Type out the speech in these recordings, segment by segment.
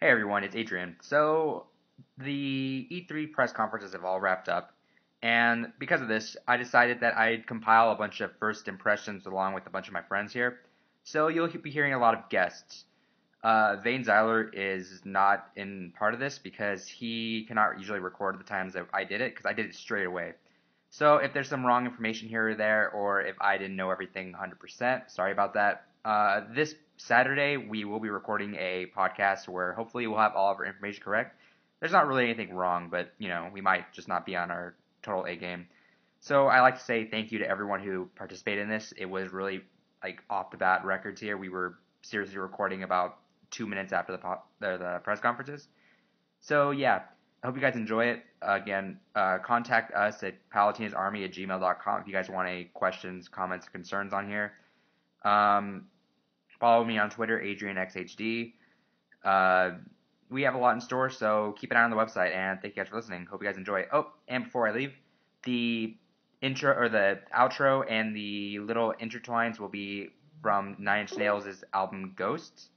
Hey everyone, it's Adrian. So, the E3 press conferences have all wrapped up, and because of this, I decided that I'd compile a bunch of first impressions along with a bunch of my friends here. So, you'll be hearing a lot of guests. VainZiler is not in part of this because he cannot usually record the times that I did it, because I did it straight away. So, if there's some wrong information here or there, or if I didn't know everything 100%, sorry about that. This Saturday, we will be recording a podcast where hopefully we'll have all of our information correct. There's not really anything wrong, but, we might just not be on our total A game. So I like to say thank you to everyone who participated in this. It was really, off the bat records here. We were seriously recording about 2 minutes after the press conferences. So, yeah, I hope you guys enjoy it. Again, contact us at palutenasarmy@gmail.com if you guys want any questions, comments, concerns on here. Follow me on Twitter, AdrianXHD. We have a lot in store, so keep an eye on the website, and thank you guys for listening. Hope you guys enjoy it. Oh, and before I leave, the intro or the outro and the little intertwines will be from Nine Inch Nails' album Ghosts,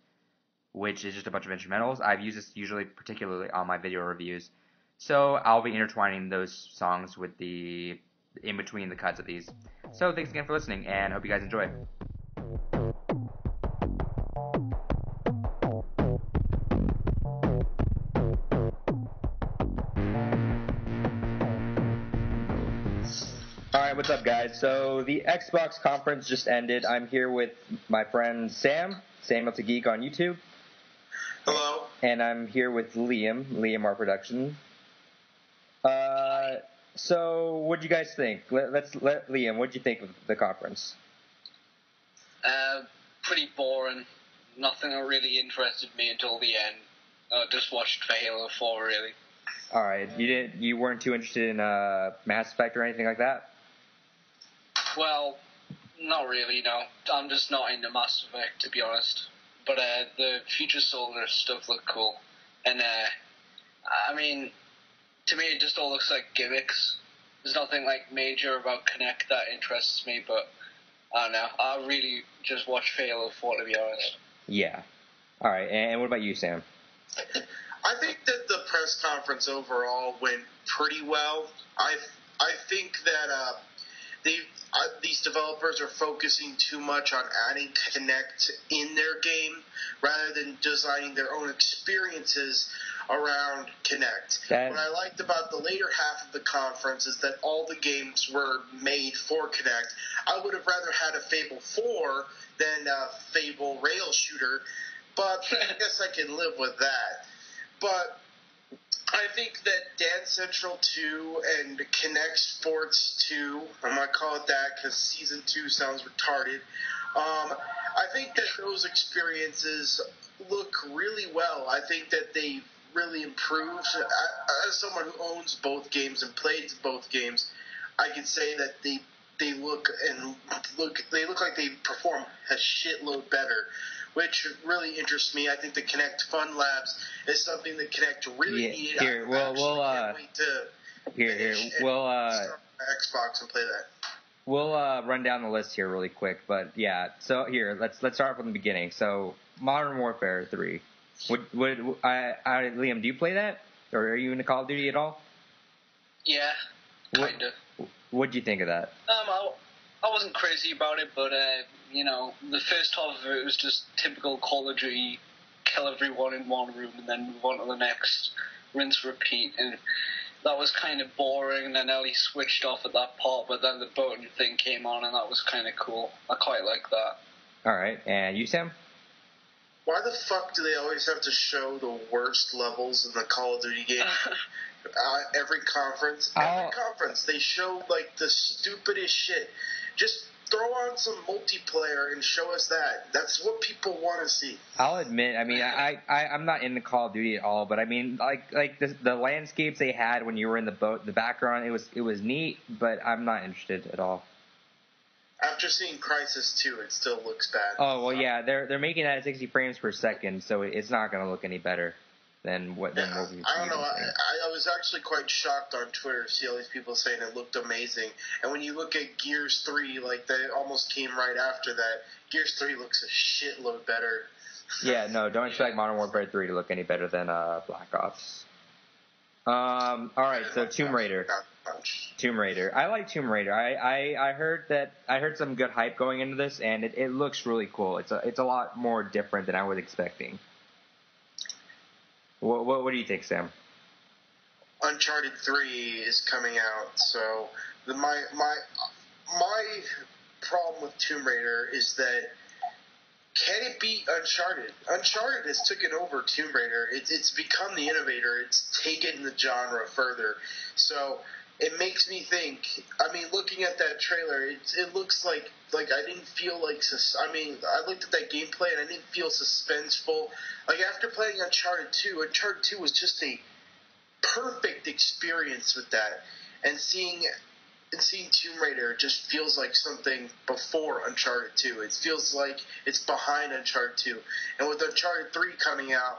which is just a bunch of instrumentals. I've used this usually particularly on my video reviews, so I'll be intertwining those songs with the in between the cuts of these. So thanks again for listening, and hope you guys enjoy. Alright, what's up guys? So the Xbox conference just ended. I'm here with my friend Sam Up to Geek on YouTube. Hello. And I'm here with Liam Art Production. So what'd you guys think? Let's let Liam, what'd you think of the conference? Pretty boring. Nothing really interested me until the end. Just watched for Halo 4 really. Alright, you weren't too interested in Mass Effect or anything like that? Well, not really, no. I'm just not into Mass Effect, to be honest. But the Future Soldier stuff looked cool. And, to me it just all looks like gimmicks. There's nothing, major about Kinect that interests me, but I don't know. I really just watched Halo 4, to be honest. Yeah. Alright, and what about you, Sam? I think that the press conference overall went pretty well. I think that these developers are focusing too much on adding Kinect in their game rather than designing their own experiences around Kinect. What I liked about the later half of the conference is that all the games were made for Kinect. I would have rather had a Fable 4 than a Fable rail shooter, but I guess I can live with that. But I think that Dance Central 2 and Kinect Sports 2, I'm going to call it that because Season 2 sounds retarded, I think that those experiences look really well. I think that they really improved. As someone who owns both games and plays both games, I can say that they look like they perform a shitload better, which really interests me. I think the Kinect Fun Labs is something that Kinect really needed. Here, we'll can't wait to we'll start my Xbox and play that. We'll run down the list here really quick, but yeah. So here, let's start from the beginning. So Modern Warfare 3. Liam, do you play that, or are you into Call of Duty at all? Yeah, kinda. What'd you think of that? I wasn't crazy about it, but the first half of it was just typical Call of Duty, kill everyone in one room and then move on to the next, rinse, repeat, and that was kind of boring, and then Ellie switched off at that part, but then the boating thing came on, and that was kind of cool. I quite like that. Alright, and you, Sam? Why the fuck do they always have to show the worst levels in the Call of Duty game? Every conference, they show, the stupidest shit. Just throw on some multiplayer and show us that. That's what people want to see. I'll admit, I'm not into Call of Duty at all, but the landscapes they had when you were in the boat, the background, it was neat, but I'm not interested at all. After seeing Crysis 2, it still looks bad. Oh, well, yeah, they're making that at 60 frames per second, so it's not going to look any better than what we've I don't know. I was actually quite shocked on Twitter to see all these people saying it looked amazing. And when you look at Gears 3, that almost came right after that. Gears 3 looks a shitload better. Yeah, no, don't expect Modern Warfare 3 to look any better than Black Ops. All right, so Tomb Raider. Tomb Raider. I like Tomb Raider. I heard some good hype going into this, and it looks really cool. It's a lot more different than I was expecting. What do you think, Sam? Uncharted 3 is coming out, so my problem with Tomb Raider is that can it beat Uncharted? Uncharted has taken over Tomb Raider. It's become the innovator. It's taken the genre further. So it makes me think. I mean, looking at that trailer, it looks like I didn't feel like. I mean, I looked at that gameplay and I didn't feel suspenseful. Like after playing Uncharted 2 was just a perfect experience with that, and seeing Tomb Raider just feels like something before Uncharted 2. It feels like it's behind Uncharted 2. And with Uncharted 3 coming out,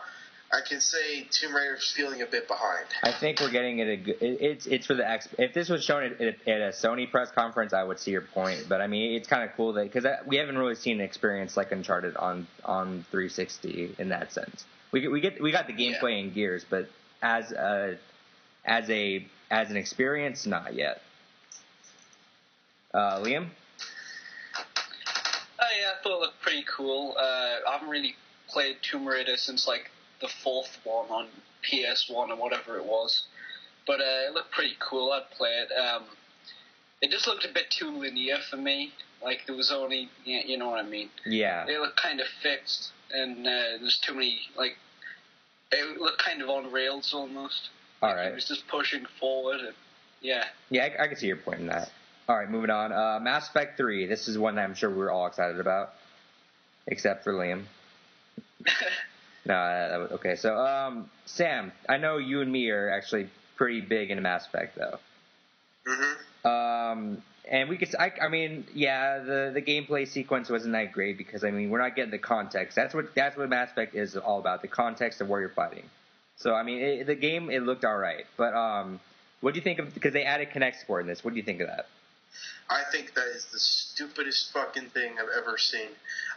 I can say Tomb Raider's feeling a bit behind. I think we're getting it. It's for the if this was shown at a Sony press conference, I would see your point. But I mean, it's kind of cool that because we haven't really seen an experience like Uncharted on 360 in that sense. We got the gameplay and Gears, but as an experience, not yet. Liam? Yeah, I thought it looked pretty cool. I haven't really played Tomb Raider since like the fourth one on PS1 or whatever it was, but it looked pretty cool. I'd play it. It just looked a bit too linear for me. Like there was only, you know what I mean? Yeah. It looked kind of fixed, and there's too many like. It looked kind of on rails almost. All right. It was just pushing forward. And, yeah. Yeah, I can see your point in that. All right, moving on. Mass Effect 3. This is one that I'm sure we're all excited about, except for Liam. No, okay. So, Sam, I know you and me are actually pretty big into Mass Effect, though. Mm-hmm. And we could, I mean, yeah, the gameplay sequence wasn't that great because I mean we're not getting the context. That's what Mass Effect is all about, the context of where you're fighting. So I mean, the game it looked all right, but what do you think of because they added Kinect support in this? What do you think of that? I think that is the stupidest fucking thing I've ever seen.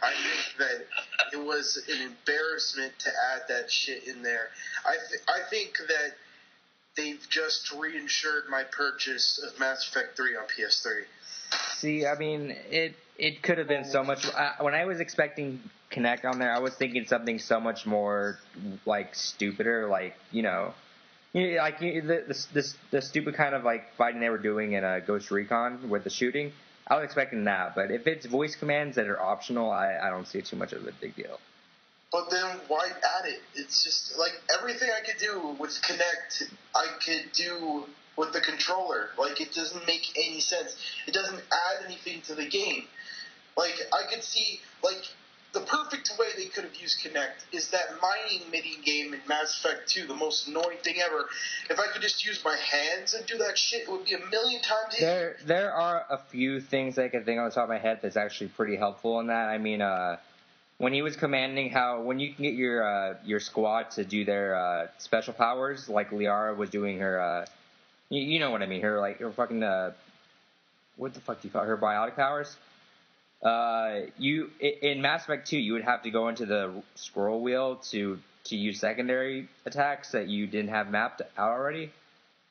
I think that it was an embarrassment to add that shit in there. I think that they've just reinsured my purchase of Mass Effect 3 on PS3. See, I mean, it could have been so much. When I was expecting Kinect on there, I was thinking something so much more like stupider, like like the stupid kind of like fighting they were doing in Ghost Recon with the shooting. I was expecting that, but if it's voice commands that are optional, I don't see too much of a big deal. But then why add it? It's just like everything I could do with Kinect, I could do with the controller. Like it doesn't make any sense. It doesn't add anything to the game. Like I could see like the perfect way they could have used Kinect is that mining mini game in Mass Effect 2, the most annoying thing ever. If I could just use my hands and do that shit, it would be a million times easier. There are a few things I can think on the top of my head that's actually pretty helpful in that. I mean, when he was commanding when you can get your squad to do their special powers, like Liara was doing her, you know what I mean, her fucking what the fuck do you call it? Her biotic powers. In Mass Effect 2, you would have to go into the scroll wheel to use secondary attacks that you didn't have mapped out already.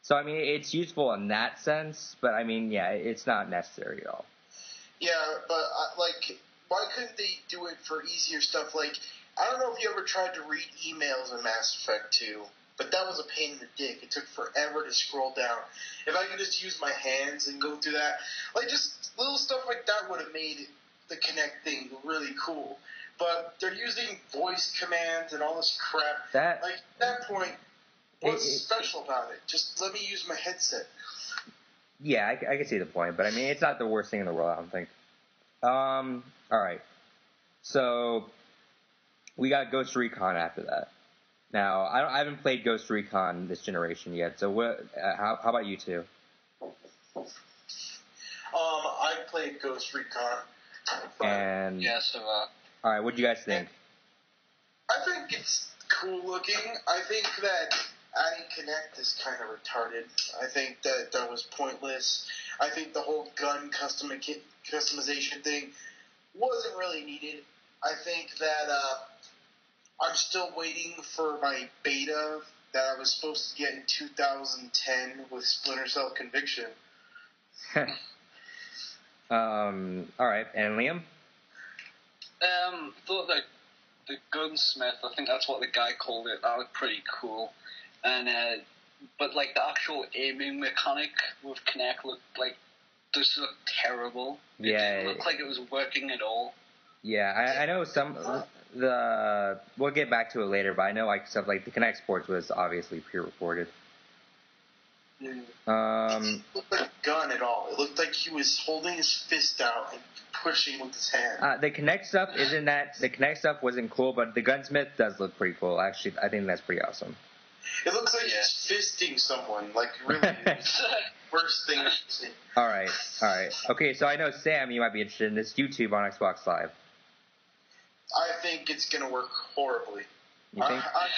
So I mean, it's useful in that sense, but I mean, yeah, it's not necessary at all. Yeah, but why couldn't they do it for easier stuff? Like, I don't know if you ever tried to read emails in Mass Effect 2, but that was a pain in the dick. It took forever to scroll down. If I could just use my hands and go through that, like just little stuff like that would have made the Kinect thing really cool. But they're using voice commands and all this crap. At that point, what's special about it? Just let me use my headset. Yeah, I can see the point, but I mean, it's not the worst thing in the world, I don't think. All right. So we got Ghost Recon after that. Now, I haven't played Ghost Recon this generation yet. So how about you two? I played Ghost Recon. And yeah, so all right, what do you guys think? I think it's cool looking. I think that adding Kinect is kind of retarded. I think that was pointless. I think the whole gun customization thing wasn't really needed. I think that I'm still waiting for my beta that I was supposed to get in 2010 with Splinter Cell Conviction. All right, and Liam? Thought that the gunsmith, I think that's what the guy called it, that looked pretty cool. And but like the actual aiming mechanic with Kinect just looked terrible. It didn't look like it was working at all. Yeah, I know we'll get back to it later, but I know like stuff like the Kinect Sports was obviously pre-recorded. It didn't look like a gun at all. It looked like he was holding his fist out and pushing with his hand. The Kinect stuff the Kinect stuff wasn't cool, but the gunsmith does look pretty cool. Actually, I think that's pretty awesome. It looks like he's fisting someone, like really. Worst thing I've seen. All right. Okay, so I know, Sam, you might be interested in this YouTube on Xbox Live. I think it's going to work horribly. You think? I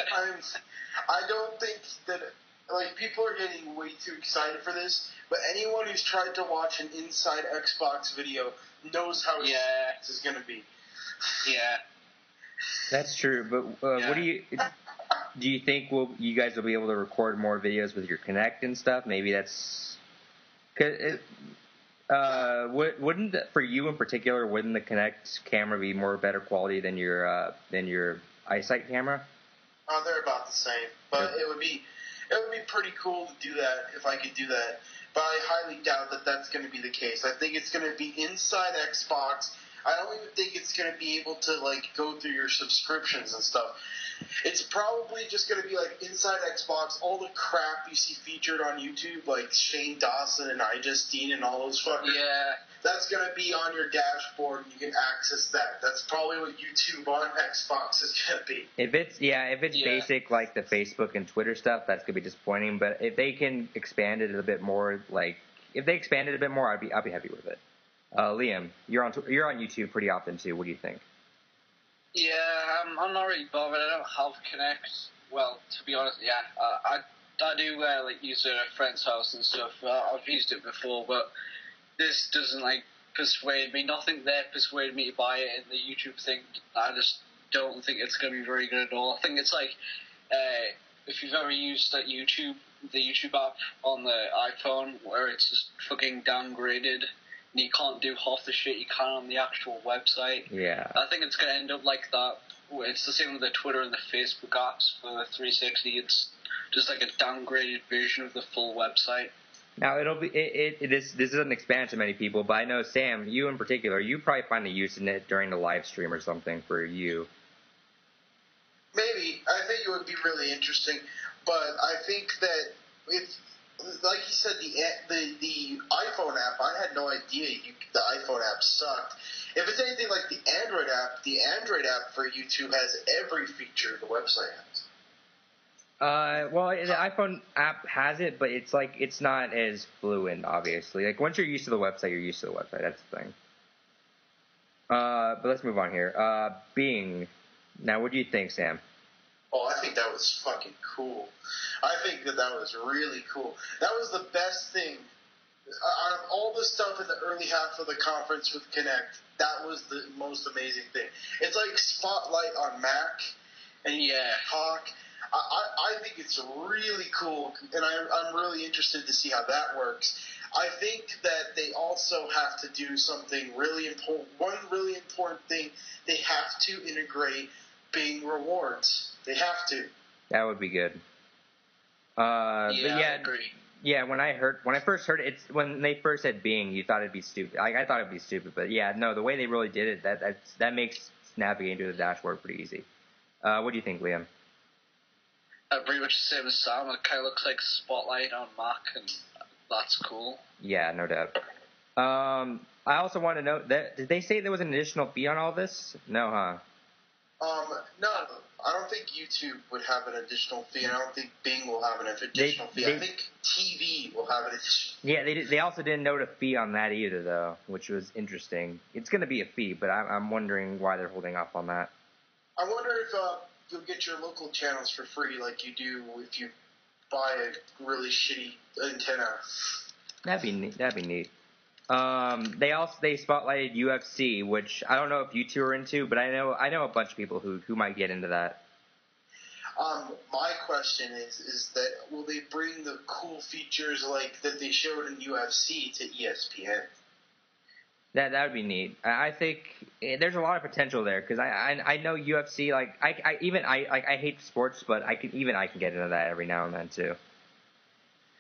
don't think that, like, people are getting way too excited for this, but anyone who's tried to watch an inside Xbox video knows how this is going to be. Yeah. That's true, but what do you think you guys will be able to record more videos with your Kinect and stuff? Maybe that's... wouldn't for you in particular, wouldn't the Kinect camera be more better quality than your eyesight camera? They're about the same, but it would be pretty cool to do that if I could do that. But I highly doubt that that's going to be the case. I think it's going to be inside Xbox. I don't even think it's going to be able to like go through your subscriptions and stuff. It's probably just going to be like inside Xbox, all the crap you see featured on YouTube, like Shane Dawson and iJustine and all those fuckers. Yeah. That's going to be on your dashboard, and you can access that. That's probably what YouTube on Xbox is going to be. If it's basic like the Facebook and Twitter stuff, that's going to be disappointing. But if they can expand it a bit more, I'd be happy with it. Liam, you're on YouTube pretty often too. What do you think? Yeah, I'm not really bothered. I don't have Kinect. Well, to be honest, I do use it at a friend's house and stuff. I've used it before, but this doesn't persuade me. Nothing there persuaded me to buy it. And the YouTube thing, I just don't think it's going to be very good at all. I think it's like if you've ever used the YouTube app on the iPhone, where it's just fucking downgraded. And you can't do half the shit you can on the actual website. Yeah. I think it's going to end up like that. It's the same with the Twitter and the Facebook apps for the 360. It's just like a downgraded version of the full website. Now, this doesn't expand to many people, but I know, Sam, you in particular, you probably find a use in it during the live stream or something for you. Maybe. I think it would be really interesting, but I think that if... Like you said, the iPhone app, I had no idea the iPhone app sucked. If it's anything like the Android app for YouTube has every feature the website has. Well, the iPhone app has it, but it's not as fluent, obviously. Like, once you're used to the website, you're used to the website. That's the thing. But let's move on here. Bing. Now, what do you think, Sam? Oh, I think that was fucking cool. I think that was really cool. That was the best thing. Out of all the stuff in the early half of the conference with Kinect, that was the most amazing thing. It's like Spotlight on Mac, and you can talk. I think it's really cool, and I'm really interested to see how that works. I think that they also have to do something really important. One really important thing, they have to integrate Bing rewards. They have to. That would be good. I agree. Yeah, when I first heard it, when they first said Bing, you thought it'd be stupid. I thought it'd be stupid, but yeah, no, the way they really did it, that makes navigating to the dashboard pretty easy. What do you think, Liam? Pretty much the same as Sam. It kind of looks like Spotlight on Mac, and that's cool. Yeah, no doubt. I also want to note that did they say there was an additional fee on all this? No, huh? No, I don't think YouTube would have an additional fee, and I don't think Bing will have an additional fee. I think TV will have an additional fee. Yeah, they also didn't note a fee on that either, though, which was interesting. It's going to be a fee, but I'm wondering why they're holding off on that. I wonder if you'll get your local channels for free like you do if you buy a really shitty antenna. That'd be neat. They spotlighted UFC, which I don't know if you two are into, but I know a bunch of people who might get into that. My question is that will they bring the cool features like that they showed in UFC to ESPN? That would be neat. I think there's a lot of potential there because I know UFC, like I hate sports, but I can get into that every now and then too.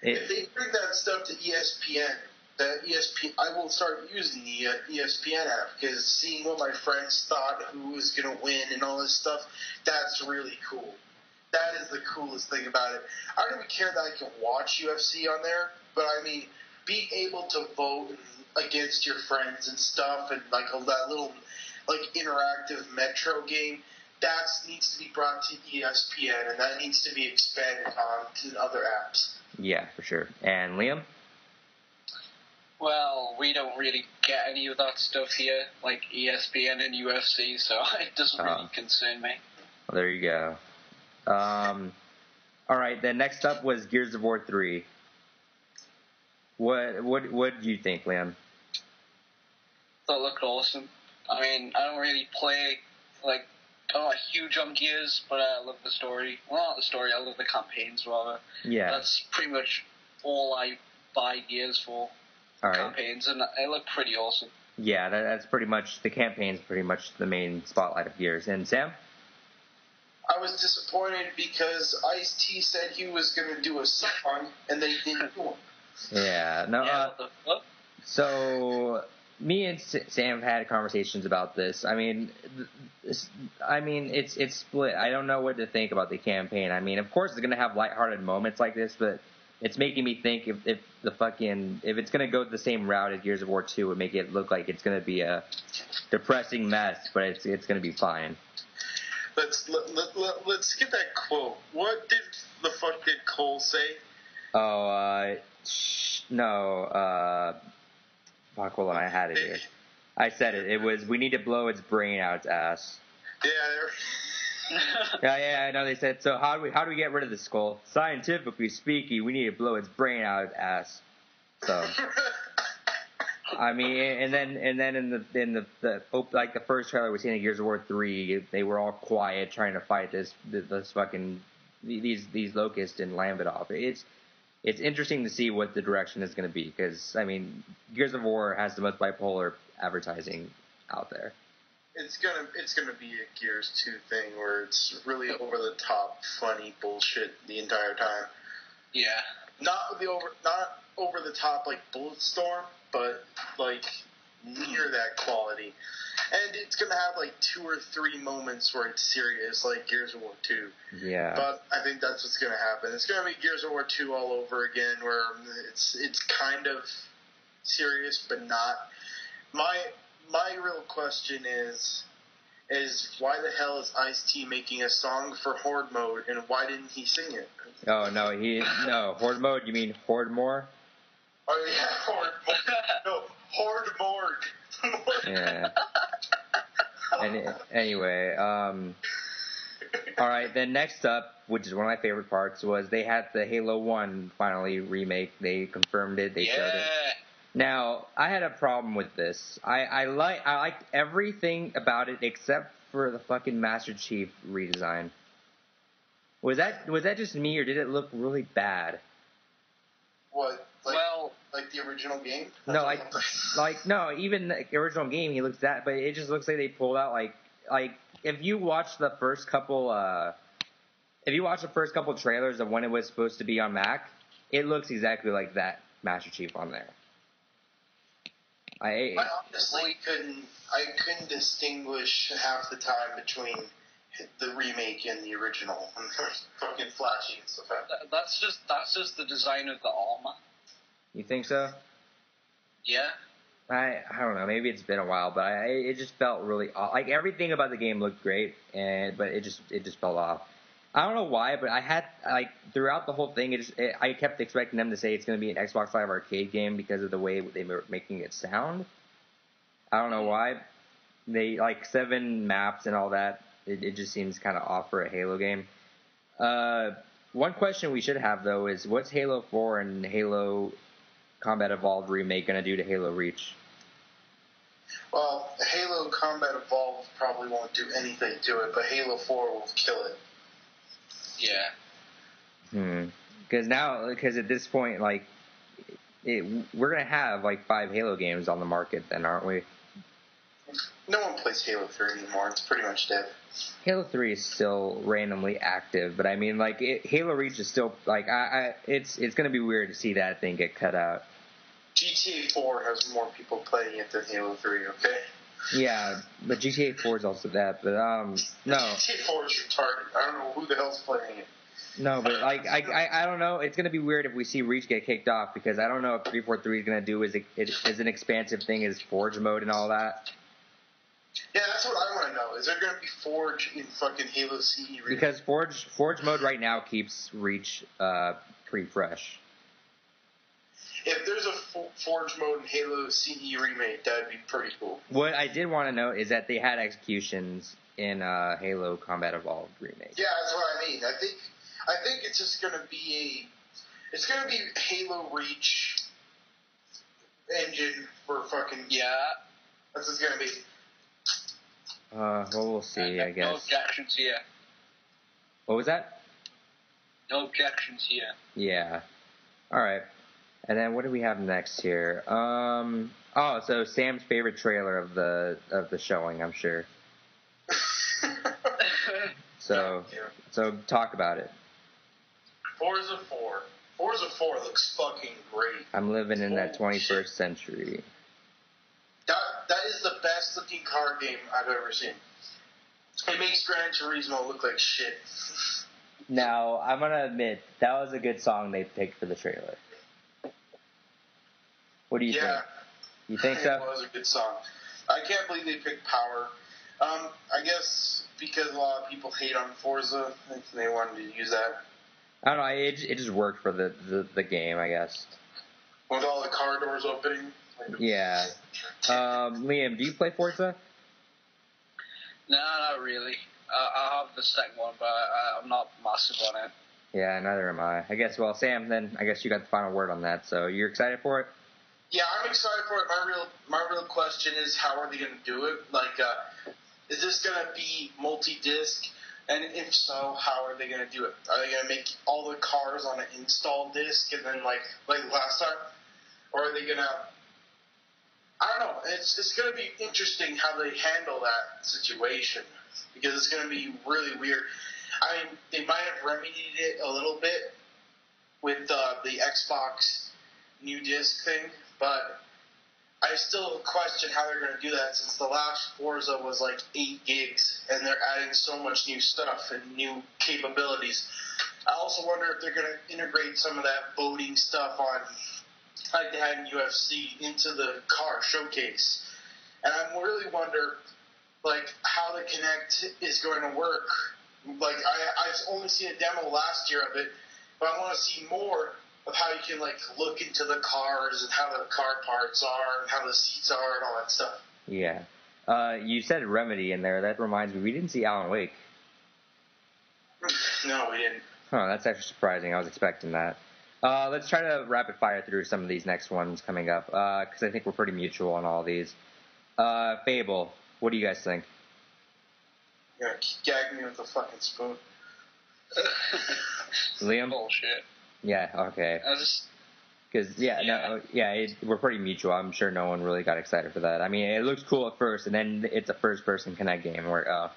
If they bring that stuff to ESPN, I will start using the ESPN app because seeing what my friends thought who was going to win and all this stuff, that's really cool. That is the coolest thing about it. I don't even care that I can watch UFC on there, but I mean, being able to vote against your friends and stuff, and like that little like interactive Metro game, that needs to be brought to ESPN, and that needs to be expanded on to other apps. Yeah, for sure. And Liam? Well, we don't really get any of that stuff here, like ESPN and UFC, so it doesn't really concern me. Well, there you go. All right, then next up was Gears of War 3. What do you think, Liam? That looked awesome. I mean, I don't really play, like, I'm not huge on Gears, but I love the story. Well, not the story, I love the campaigns, rather. Yeah. That's pretty much all I buy Gears for. All right. Campaigns, and they look pretty awesome. Yeah, that's pretty much, the campaign's pretty much the main spotlight of Gears. And Sam? I was disappointed because Ice-T said he was going to do a song, and they didn't do one. Yeah, no. Yeah, what? So me and Sam have had conversations about this. I mean, it's split. I don't know what to think about the campaign. I mean, of course, it's gonna have lighthearted moments like this, but it's making me think if it's gonna go the same route as Gears of War 2, it would make it look like it's gonna be a depressing mess, but it's gonna be fine. Let's get that quote. What the fuck did Cole say? Oh, no, fuck, hold on, I had it here. I said it. It was, we need to blow its brain out its ass. Yeah. Yeah, I know. They said, so how do we get rid of the skull? Scientifically speaking, we need to blow its brain out its ass. So, I mean, and then in the like the first trailer we seen in Gears of War 3, they were all quiet trying to fight this fucking these locusts in Lambadov. It's interesting to see what the direction is going to be because, I mean, Gears of War has the most bipolar advertising out there. It's gonna be a Gears 2 thing where it's really over the top, funny bullshit the entire time. Yeah. Not over the top like Bulletstorm, but like near that quality. And it's gonna have like 2 or 3 moments where it's serious, like Gears of War 2. Yeah. But I think that's what's gonna happen. It's gonna be Gears of War 2 all over again, where it's kind of serious, but not. My real question is why the hell is Ice-T making a song for Horde Mode, and why didn't he sing it? Oh, no, Horde Mode, you mean Horde More? Oh, yeah, Horde Mode. No, Horde Morgue. Yeah. Anyway, all right, then next up, which is one of my favorite parts, was they had the Halo 1 finally remake. They confirmed it, they showed it. Now, I had a problem with this. I liked everything about it except for the fucking Master Chief redesign. Was that just me, or did it look really bad? What? Like the original game? No, no, even the original game, he looks that, but it just looks like they pulled out like if you watch the first couple trailers of when it was supposed to be on Mac, it looks exactly like that Master Chief on there. I honestly couldn't distinguish half the time between the remake and the original. Fucking flashy and stuff. That's just the design of the armor. You think so? Yeah. I don't know. Maybe it's been a while, but it just felt really off. Like everything about the game looked great, but it just fell off. I don't know why, but I had throughout the whole thing, I kept expecting them to say it's going to be an Xbox Live Arcade game because of the way they were making it sound. I don't know why. They 7 maps and all that. It just seems kind of off for a Halo game. One question we should have though is what's Halo 4 and Halo Combat Evolved remake going to do to Halo Reach? Well, Halo Combat Evolved probably won't do anything to it, but Halo 4 will kill it. Yeah. Because at this point, like, we're gonna have like 5 Halo games on the market, then, aren't we? No one plays Halo 3 anymore. It's pretty much dead. Halo 3 is still randomly active, but I mean, like, Halo Reach is still, like, it's gonna be weird to see that thing get cut out. GTA 4 has more people playing it than Halo 3, okay? Yeah, but GTA 4 is also that, but, no. GTA 4 is retarded. I don't know who the hell's playing it. No, but, like, I don't know. It's gonna be weird if we see Reach get kicked off, because I don't know if 343 is gonna do as an expansive thing as Forge mode and all that. Yeah, that's what I want to know. Is there going to be Forge in fucking Halo CE Remake? Because Forge mode right now keeps Reach pretty fresh. If there's a Forge mode in Halo CE Remake, that'd be pretty cool. What I did want to note is that they had executions in Halo Combat Evolved Remake. Yeah, that's what I mean. I think it's just going to be Halo Reach engine for fucking... Yeah. That's what it's going to be. Well, we'll see, I guess. No objections here. What was that? No objections here. Yeah. All right. And then what do we have next here? So Sam's favorite trailer of the showing, I'm sure. So talk about it. Forza 4. Forza 4 looks fucking great. I'm living in that 21st century. That is the best looking car game I've ever seen. It makes Gran Turismo look like shit. Now, I'm going to admit, that was a good song they picked for the trailer. What do you think? You think so? It was a good song. I can't believe they picked Power. I guess because a lot of people hate on Forza, I think they wanted to use that. I don't know, it just worked for the game, I guess. With all the car doors opening. Yeah. Liam, do you play Forza? No, not really. I have the second one, but I'm not massive on it. Yeah, neither am I. I guess, well, Sam, then I guess you got the final word on that. So you're excited for it? Yeah, I'm excited for it. My real question is, how are they going to do it? Like, is this going to be multi-disc? And if so, how are they going to do it? Are they going to make all the cars on an install disc and then like last time? Or are they going to... I don't know. It's going to be interesting how they handle that situation because it's going to be really weird. I mean, they might have remedied it a little bit with the Xbox new disc thing, but I still question how they're going to do that since the last Forza was like 8 gigs and they're adding so much new stuff and new capabilities. I also wonder if they're going to integrate some of that voting stuff on, like they had in UFC, into the car showcase. And I really wonder, like, how the Kinect is going to work. Like, I've only seen a demo last year of it, but I want to see more of how you can, like, look into the cars and how the car parts are and how the seats are and all that stuff. Yeah. You said Remedy in there. That reminds me, we didn't see Alan Wake. No, we didn't. Huh, that's actually surprising. I was expecting that. Let's try to rapid fire through some of these next ones coming up, because I think we're pretty mutual on all these. Fable, what do you guys think? You're going to gag me with a fucking spoon. Liam? Bullshit. Yeah, okay. Because, we're pretty mutual. I'm sure no one really got excited for that. I mean, it looks cool at first, and then it's a first-person Kinect game where,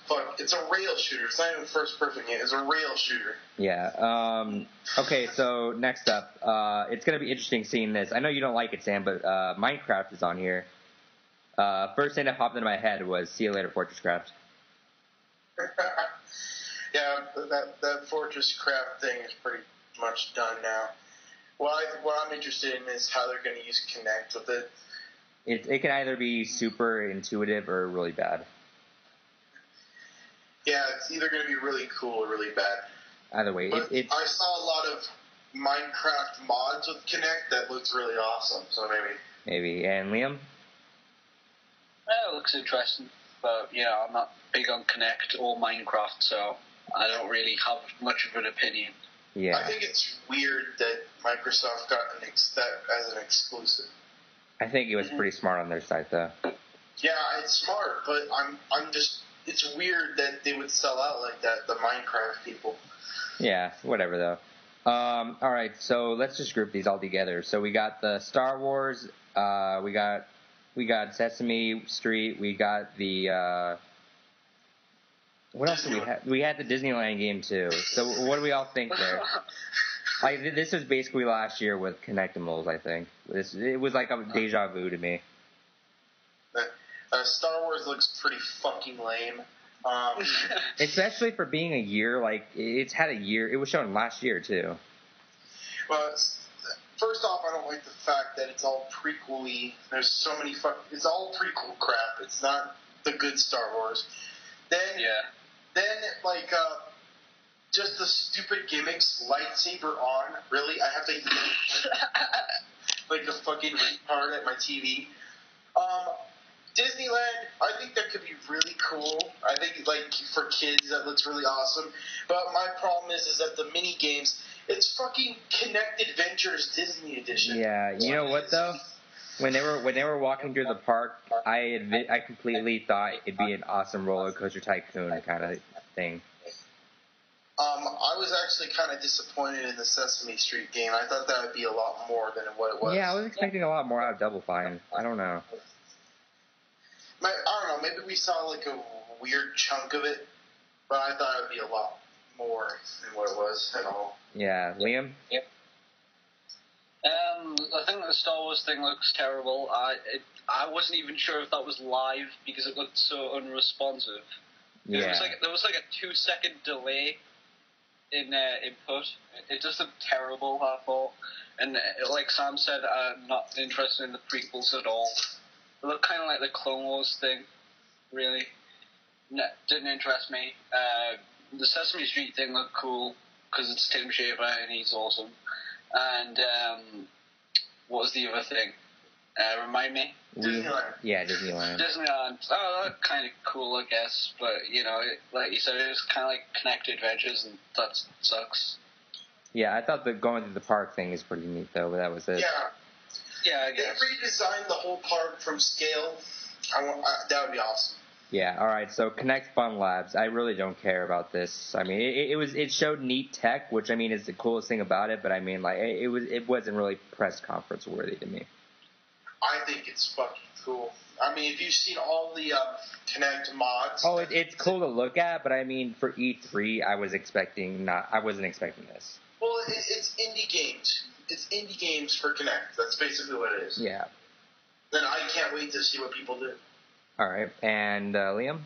Fuck, it's a rail shooter. It's not even a first-person game. It's a rail shooter. Yeah. Okay, so next up, it's going to be interesting seeing this. I know you don't like it, Sam, but Minecraft is on here. First thing that popped into my head was See You Later, Fortress Craft. Yeah, that Fortress Craft thing is pretty much done now. What I'm interested in is how they're going to use Kinect with it. It can either be super intuitive or really bad. Yeah, it's either going to be really cool or really bad. Either way, but I saw a lot of Minecraft mods with Kinect that looks really awesome, so maybe. Maybe. And Liam? It looks interesting, but, I'm not big on Kinect or Minecraft, so I don't really have much of an opinion. Yeah. I think it's weird that Microsoft got that as an exclusive. I think it was pretty smart on their side, though. Yeah, it's smart, but I'm just it's weird that they would sell out like that, the Minecraft people. Yeah, whatever though. All right, so let's just group these all together. So we got the Star Wars. We got Sesame Street. We got the. What else did we have? We had the Disneyland game too. So what do we all think there? Like this was basically last year with Connectimals. I think it was like a deja vu to me. Star Wars looks pretty fucking lame. Especially for being a year, like it's had a year. It was shown last year too. Well, first off, I don't like the fact that it's all prequel-y. There's so many it's all prequel crap. It's not the good Star Wars. Then like just the stupid gimmicks, lightsaber on. Really, I have to like a fucking retard at my TV. Disneyland, I think that could be really cool. I think, like, for kids, that looks really awesome. But my problem is that the mini games, it's fucking Kinect Adventures Disney Edition. Yeah, you know what though? When they were walking through the park, I completely thought it'd be an awesome roller coaster tycoon kind of thing. I was actually kind of disappointed in the Sesame Street game. I thought that would be a lot more than what it was. Yeah, I was expecting a lot more out of Double Fine. I don't know. I don't know. Maybe we saw like a weird chunk of it, but I thought it would be a lot more than what it was at all. Yeah, Liam. Yep. I think the Star Wars thing looks terrible. I wasn't even sure if that was live because it looked so unresponsive. Yeah. There was like a 2-second delay in input. It just looked terrible, I thought. And like Sam said, I'm not interested in the prequels at all. It looked kind of like the Clone Wars thing, really. No, didn't interest me. The Sesame Street thing looked cool because it's Tim Schafer and he's awesome. And what was the other thing? Remind me? Disneyland. Yeah, Disneyland. Disneyland. Oh, that's kind of cool, I guess. But, you know, like you said, it was kind of like Connect Adventures, and that sucks. Yeah, I thought the going through the park thing is pretty neat, though, but that was it. Yeah, I guess. They redesigned the whole park from scale. That would be awesome. Yeah, all right. So Connect Fun Labs. I really don't care about this. I mean, it showed neat tech, which I mean is the coolest thing about it. But I mean, like it wasn't really press conference worthy to me. I think it's fucking cool. I mean, if you've seen all the Connect mods. Oh, it's cool to look at, but I mean, for E3, I wasn't expecting this. Well, it's indie games. It's indie games for Connect. That's basically what it is. Yeah. Then I can't wait to see what people do. All right, and Liam?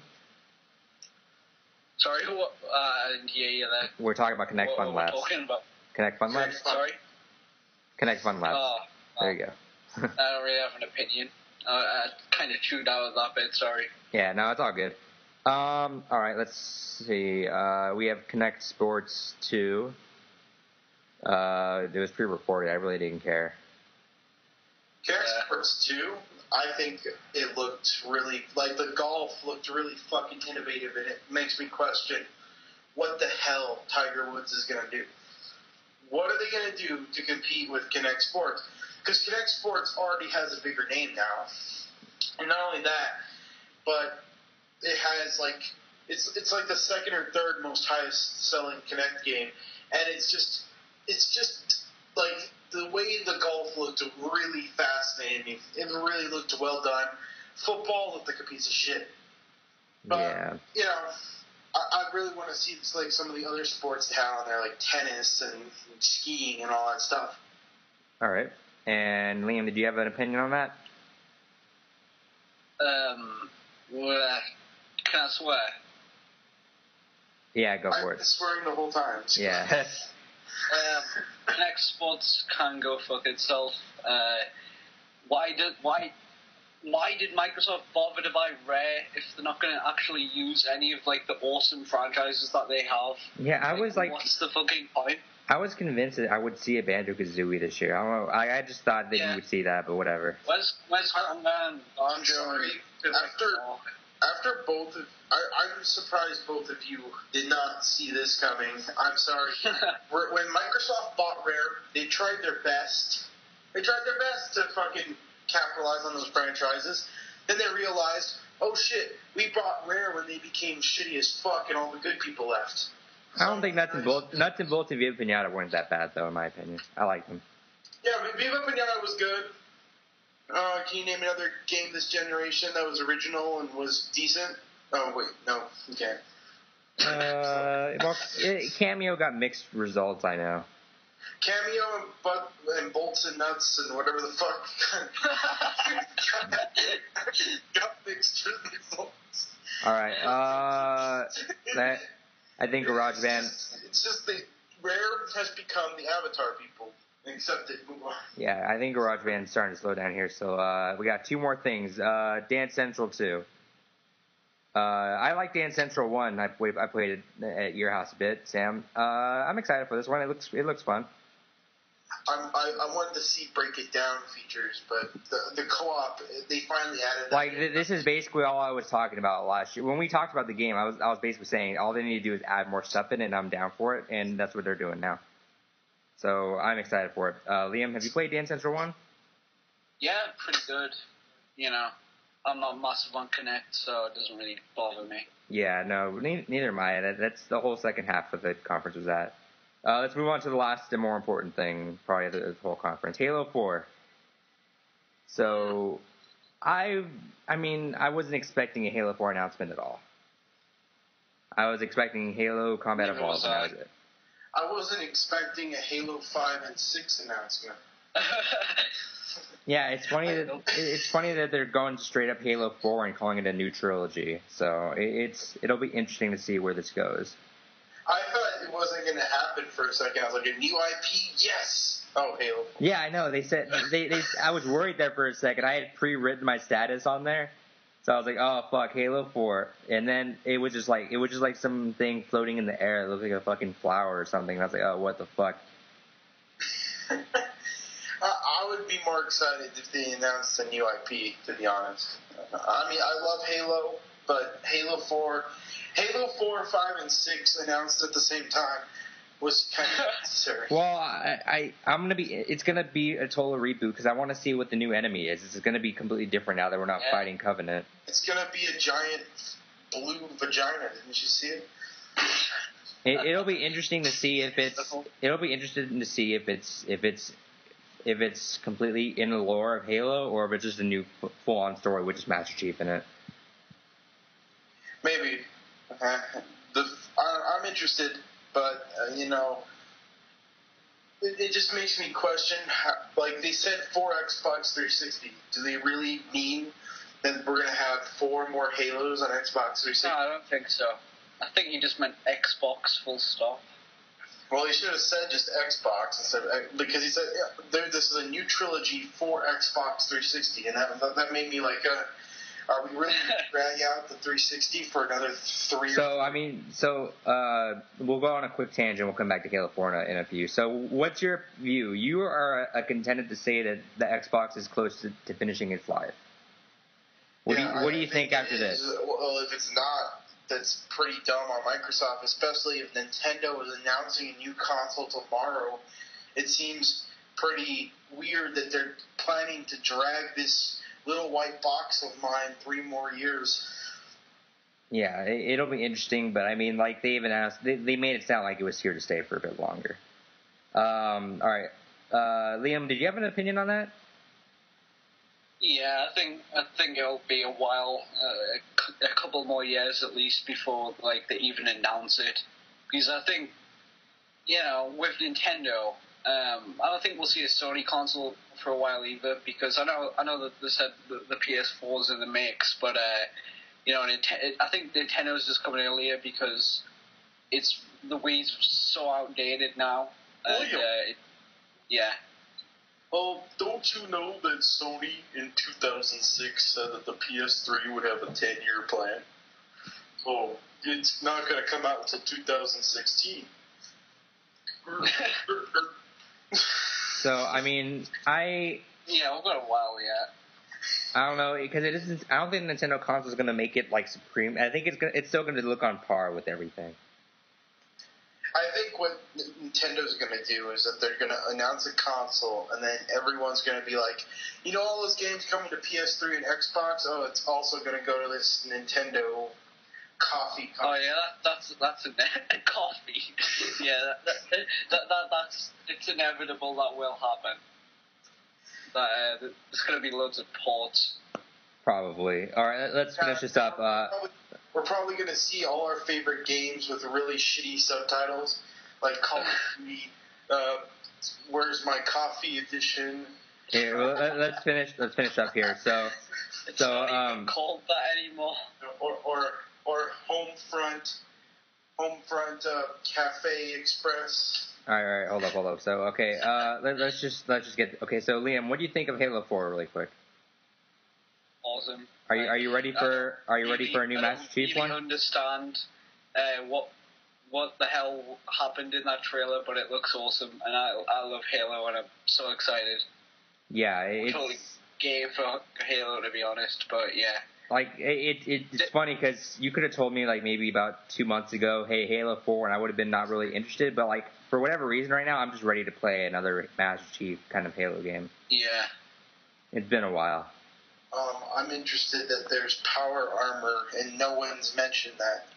Sorry, what? I didn't hear you there. We're talking about Connect Fun Labs. What are we talking about? Connect Fun Labs? Sorry? Connect Fun Labs. There you go. I don't really have an opinion. I kind of chewed out of that bit, sorry. Yeah, no, it's all good. All right, let's see. We have Connect Sports 2. It was pre-recorded. I really didn't care. Connect Sports 2, I think it looked really, like the golf looked really fucking innovative, and it makes me question what the hell Tiger Woods is going to do. What are they going to do to compete with Connect Sports? Because Connect Sports already has a bigger name now. And not only that, but it has like, it's like the second or third most highest selling Connect game. And it's just like the way the golf looked really fascinating. It really looked well done. Football looked like a piece of shit. But, yeah. You know, I really want to see like some of the other sports down there, like tennis and skiing and all that stuff. All right. And Liam, did you have an opinion on that? Well, can I swear? Yeah, go for I've it. been swearing the whole time. So. Yeah. Connect Sports can go fuck itself. Why did Microsoft bother to buy Rare if they're not going to actually use any of like the awesome franchises that they have? Yeah, I was like, what's the fucking point? I was convinced that I would see a Banjo-Kazooie this year. I don't know. I just thought that you would see that, but whatever. Where's Hangman? I'm sorry. After both of, I'm surprised both of you did not see this coming. I'm sorry. When Microsoft bought Rare, they tried their best. They tried their best to fucking capitalize on those franchises. Then they realized oh shit, we bought Rare when they became shitty as fuck and all the good people left. I don't think Nuts and Bolts and Viva Pinata weren't that bad, though, in my opinion. I like them. Yeah, Viva Pinata was good. Can you name another game this generation that was original and was decent? Oh, wait, no, you can't. Cameo got mixed results, I know. Cameo and Bolts and Nuts and whatever the fuck got mixed results. Alright, I think Garage Band... It's just Rare has become the Avatar people. Accept it, move on. Yeah, I think Garage Band's starting to slow down here, so we got two more things. Dance Central 2. I like Dance Central 1. I played it at your house a bit, Sam. I'm excited for this one. It looks fun. I wanted to see break it down features, but the co-op, they finally added that. Like, this is basically all I was talking about last year. When we talked about the game, I was basically saying all they need to do is add more stuff in it, and I'm down for it, and that's what they're doing now. So I'm excited for it. Liam, have you played Dance Central 1? Yeah, pretty good. You know, I'm not massive on Connect, so it doesn't really bother me. Yeah, no, neither am I. That's the whole second half of the conference was at. Let's move on to the last and more important thing, probably of the whole conference, Halo 4. So, I wasn't expecting a Halo 4 announcement at all. I was expecting Halo Combat Evolved, and that was it. I wasn't expecting a Halo 5 and 6 announcement. Yeah, it's funny that they're going straight up Halo 4 and calling it a new trilogy. So it'll be interesting to see where this goes. I thought it wasn't going to happen for a second. I was like, a new IP, yes. Oh, Halo 4. Yeah, I know. They said I was worried there for a second. I had pre-written my status on there, so I was like, oh fuck, Halo 4. And then it was just like something floating in the air. It looked like a fucking flower or something. And I was like, oh, what the fuck. I would be more excited if they announced a new IP, to be honest. I mean, I love Halo, but Halo 4, 5, and 6 announced at the same time was kind of necessary. Well, it's gonna be a total reboot because I want to see what the new enemy is. It's gonna be completely different now that we're not fighting Covenant. It's gonna be a giant blue vagina. Didn't you see it? It'll be interesting to see if it's completely in the lore of Halo or if it's just a new full-on story with just Master Chief in it. Maybe. I'm interested, but it just makes me question. Like they said, 4 Xbox 360. Do they really mean that we're gonna have 4 more Halos on Xbox 360? No, I don't think so. I think he just meant Xbox full stop. Well, he should have said just Xbox instead of, because he said this is a new trilogy for Xbox 360, and that made me like, are we really going to drag out the 360 for another 3 So we'll go on a quick tangent. We'll come back to Halo 4 in a few. So what's your view? You are a contender to say that the Xbox is close to finishing its life. What do you think after this? Well, if it's not, that's pretty dumb on Microsoft, especially if Nintendo is announcing a new console tomorrow. It seems pretty weird that they're planning to drag this little white box of mine 3 more years. Yeah, it'll be interesting, but I mean, like they even announced, they made it sound like it was here to stay for a bit longer. All right, Liam, did you have an opinion on that? Yeah, I think it'll be a while, a couple more years at least before like they even announce it, because I think, with Nintendo, I don't think we'll see a Sony console for a while either, because I know that they said the PS4's in the mix, but I think Nintendo's just coming earlier because the Wii's so outdated now, and yeah. Oh, don't you know that Sony in 2006 said that the PS3 would have a 10-year plan? Oh, it's not going to come out until 2016. So, I mean, Yeah, we've got a while yet. I don't know, because I don't think Nintendo console is going to make it like supreme. I think it's still going to look on par with everything. I think what Nintendo's going to do is that they're going to announce a console, and then everyone's going to be like, you know, all those games coming to PS3 and Xbox. Oh, it's also going to go to this Nintendo coffee company. Oh yeah, that's a coffee. Yeah, that's it's inevitable that will happen. That there's going to be loads of ports. Probably. All right, let's finish this up. We're probably going to see all our favorite games with really shitty subtitles, like Call of Duty, Where's My Coffee Edition. Here, well, let's finish up here. So, It's not even called that anymore. Or Homefront Cafe Express. All right, hold up. So, okay, let's just get. Okay, so Liam, what do you think of Halo 4, really quick? Awesome. Are you ready for a new Master Chief one? I don't understand what the hell happened in that trailer, but it looks awesome, and I love Halo, and I'm so excited. Yeah, I'm totally gay for Halo, to be honest, but yeah. Like, it's funny because you could have told me, like, maybe about 2 months ago, hey, Halo 4, and I would have been not really interested, but, like, for whatever reason right now, I'm just ready to play another Master Chief kind of Halo game. Yeah. It's been a while. I'm interested that there's power armor, and no one's mentioned that.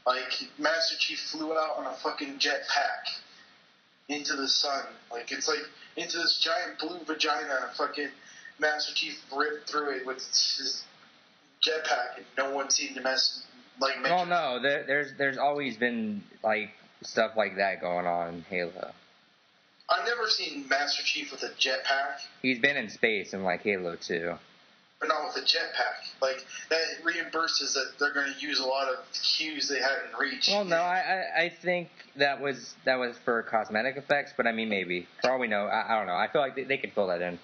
Like, Master Chief flew out on a fucking jetpack into the sun. Like, it's like, into this giant blue vagina, fucking Master Chief ripped through it with his jetpack, and no one seemed to mention. Well, no, there's always been, like, stuff like that going on in Halo. I've never seen Master Chief with a jetpack. He's been in space in, like, Halo 2. But not with a jetpack. Like, that reimburses that they're going to use a lot of cues they hadn't reached. Well, no, I think that was for cosmetic effects, but I mean, maybe. For all we know, I don't know. I feel like they could fill that in.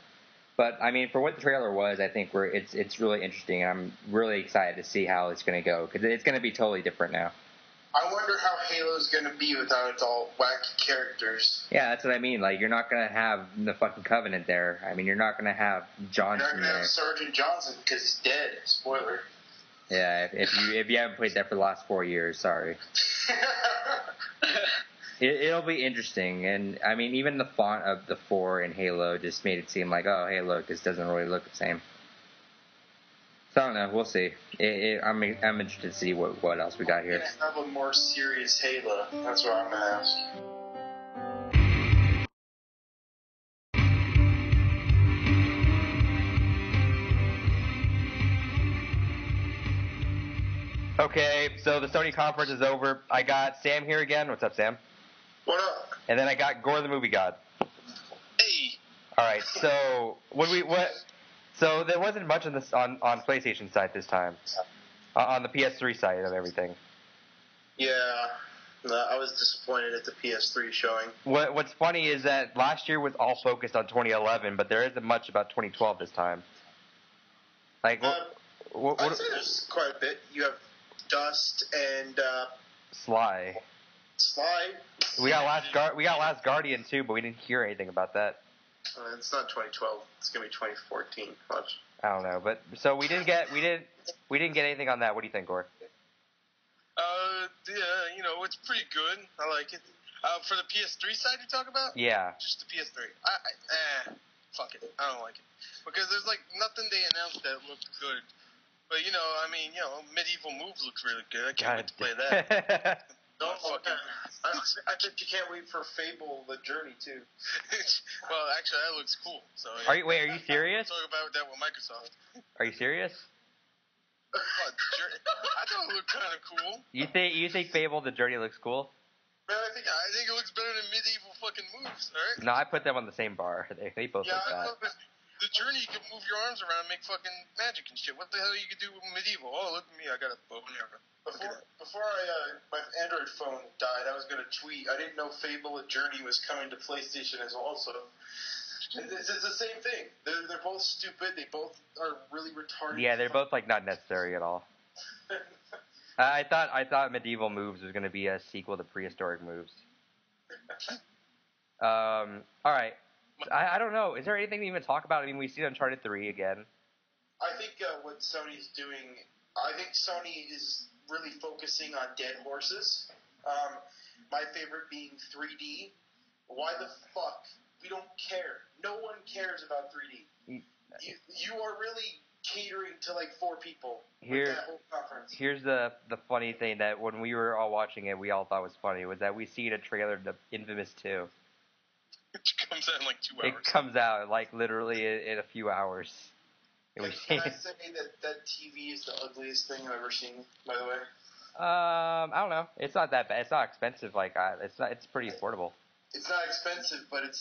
But, I mean, for what the trailer was, I think it's really interesting, and I'm really excited to see how it's going to go, because it's going to be totally different now. I wonder how Halo's going to be without its all wacky characters. Yeah, that's what I mean. Like, you're not going to have the fucking Covenant there. I mean, you're not going to have Johnson there. You're not going to have Sergeant Johnson because he's dead. Spoiler. Yeah, if you haven't played that for the last 4 years, sorry. It'll be interesting, and I mean, even the font of the 4 in Halo just made it seem like, oh, hey, look, this doesn't really look the same. So I don't know. We'll see. I'm interested to see what else we got here. We're gonna have a more serious Halo. That's what I'm gonna ask. Okay, so the Sony conference is over. I got Sam here again. What's up, Sam? What up? And then I got Gore the Movie God. Hey. All right. So So there wasn't much on this on PlayStation side this time. On the PS3 side of everything. Yeah, I was disappointed at the PS3 showing. What's funny is that last year was all focused on 2011, but there isn't much about 2012 this time. Like, I'd say there's quite a bit. You have Dust and Sly. Sly. We got Last Guardian too, but we didn't hear anything about that. It's not 2012. It's gonna be 2014. Watch. I don't know, but so we didn't get anything on that. What do you think, Gore? Yeah, you know, it's pretty good. I like it. For the PS3 side you talk about? Yeah. Just the PS3. Fuck it. I don't like it. Because there's, like, nothing they announced that looked good. But, you know, I mean, you know, Medieval Moves looks really good. I can't wait to play that. I bet you can't wait for Fable: The Journey, too. Well, actually, that looks cool. So yeah. Are you serious? We'll talk about that with Microsoft. Are you serious? What, I thought it looked kind of cool. You think Fable: The Journey looks cool? Man, I think it looks better than Medieval fucking Moves. All right. No, I put them on the same bar. They both look bad. The Journey, you can move your arms around and make fucking magic and shit. What the hell you can do with Medieval? Oh, look at me, I got a bow and arrow. Before my Android phone died, I was gonna tweet. I didn't know Fable: The Journey was coming to PlayStation as well. So it's the same thing. They're both stupid. They both are really retarded. Yeah, they're both like not necessary at all. I thought Medieval Moves was gonna be a sequel to Prehistoric Moves. All right. I don't know. Is there anything to even talk about? I mean, we've seen Uncharted 3 again. I think what Sony's doing, I think Sony is really focusing on dead horses. My favorite being 3D. Why the fuck? We don't care. No one cares about 3D. You are really catering to like 4 people with that whole conference. Here's the funny thing that when we were all watching it, we all thought was funny, was that we seen a trailer to Infamous 2. Which comes out in like 2 hours. It comes out like literally in a few hours. Can I say that TV is the ugliest thing I've ever seen, by the way? I don't know. It's not that bad. It's not expensive. It's pretty affordable. It's not expensive, but it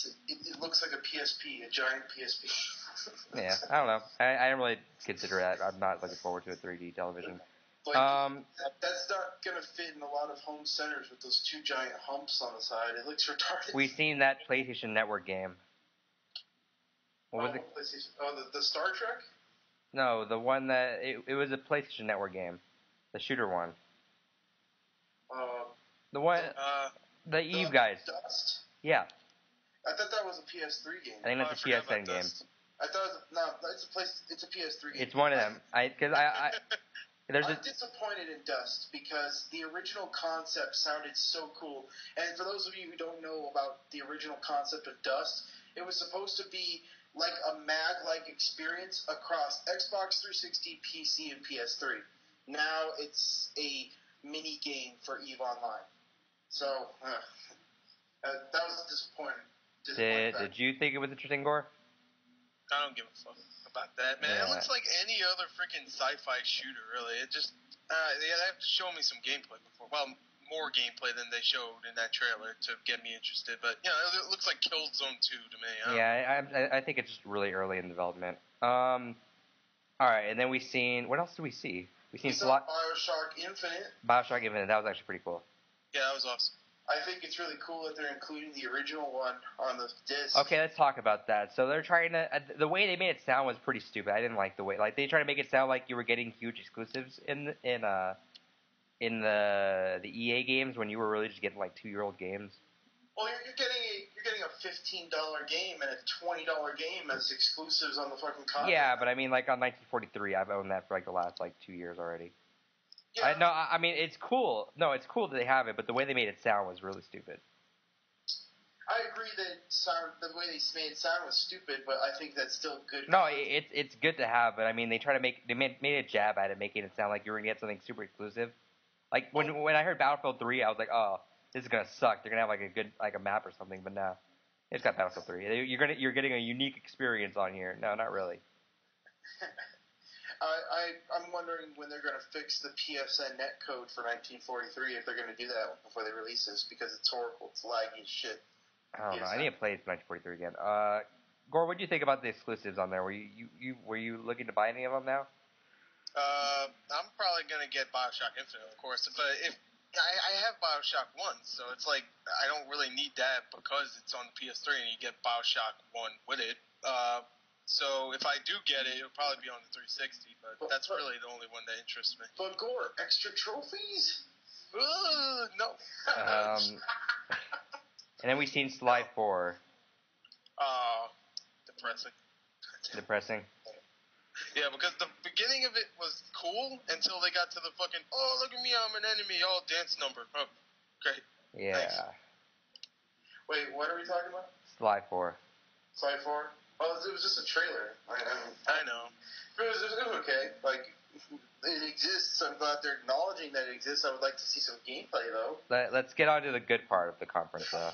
looks like a PSP, a giant PSP. Yeah, I don't know. I don't really consider that. I'm not looking forward to a 3D television. That's not going to fit in a lot of home centers with those 2 giant humps on the side. It looks retarded. We've seen that PlayStation Network game. What was it? PlayStation? Oh, the Star Trek? No, the one that... It was a PlayStation Network game. The shooter one. The one... the Eve guys. Dust? Yeah. I thought that was a PS3 game. I think that's a PSN game. I thought it's a PS3 game. It's one of them. I'm disappointed in Dust because the original concept sounded so cool. And for those of you who don't know about the original concept of Dust, it was supposed to be like a mag-like experience across Xbox 360, PC, and PS3. Now it's a mini game for EVE Online. So that was disappointing. Did you think it was interesting, Gore? I don't give a fuck about that, man. Yeah. It looks like any other freaking sci-fi shooter, really. It just they have to show me some gameplay before. Well, more gameplay than they showed in that trailer to get me interested. But it looks like Killzone 2 to me. I think it's just really early in development. All right, and then we seen what else did we see? We saw BioShock Infinite. BioShock Infinite. That was actually pretty cool. Yeah, that was awesome. I think it's really cool that they're including the original one on the disc. Okay, let's talk about that. So they're trying to the way they made it sound was pretty stupid. I didn't like the way they try to make it sound like you were getting huge exclusives in the EA games when you were really just getting like 2-year-old games. Well, you're getting a $15 game and a $20 game as exclusives on the fucking console. Yeah, but I mean, like on 1943, I've owned that for like the last 2 years already. Yeah. I mean, it's cool. No, it's cool that they have it, but the way they made it sound was really stupid. I agree that the way they made it sound was stupid, but I think that's still good. No, it's good to have, but I mean, they made a jab at it, making it sound like you were gonna get something super exclusive. Like when I heard Battlefield 3, I was like, oh, this is gonna suck. They're gonna have like a good a map or something, but no, it's got Battlefield 3. You're getting a unique experience on here. No, not really. I'm wondering when they're going to fix the PSN netcode for 1943, if they're going to do that before they release this, because it's horrible. It's laggy as shit. I don't know. I need to play 1943 again. Gore, what do you think about the exclusives on there? Were you looking to buy any of them now? I'm probably going to get BioShock Infinite, of course, but if I have BioShock 1, so it's like I don't really need that because it's on the PS3 and you get BioShock 1 with it. So if I do get it, it'll probably be on the 360, but that's really the only one that interests me. But Gore, extra trophies? No. And then we've seen Sly 4. Depressing. Yeah, because the beginning of it was cool until they got to the fucking, oh, look at me, I'm an enemy, oh, dance number. Oh, great. Yeah. Thanks. Wait, what are we talking about? Sly 4. Sly 4? Well, it was just a trailer. I know. It was okay. Like, it exists. I'm glad they're acknowledging that it exists. I would like to see some gameplay, though. Let's get on to the good part of the conference, though.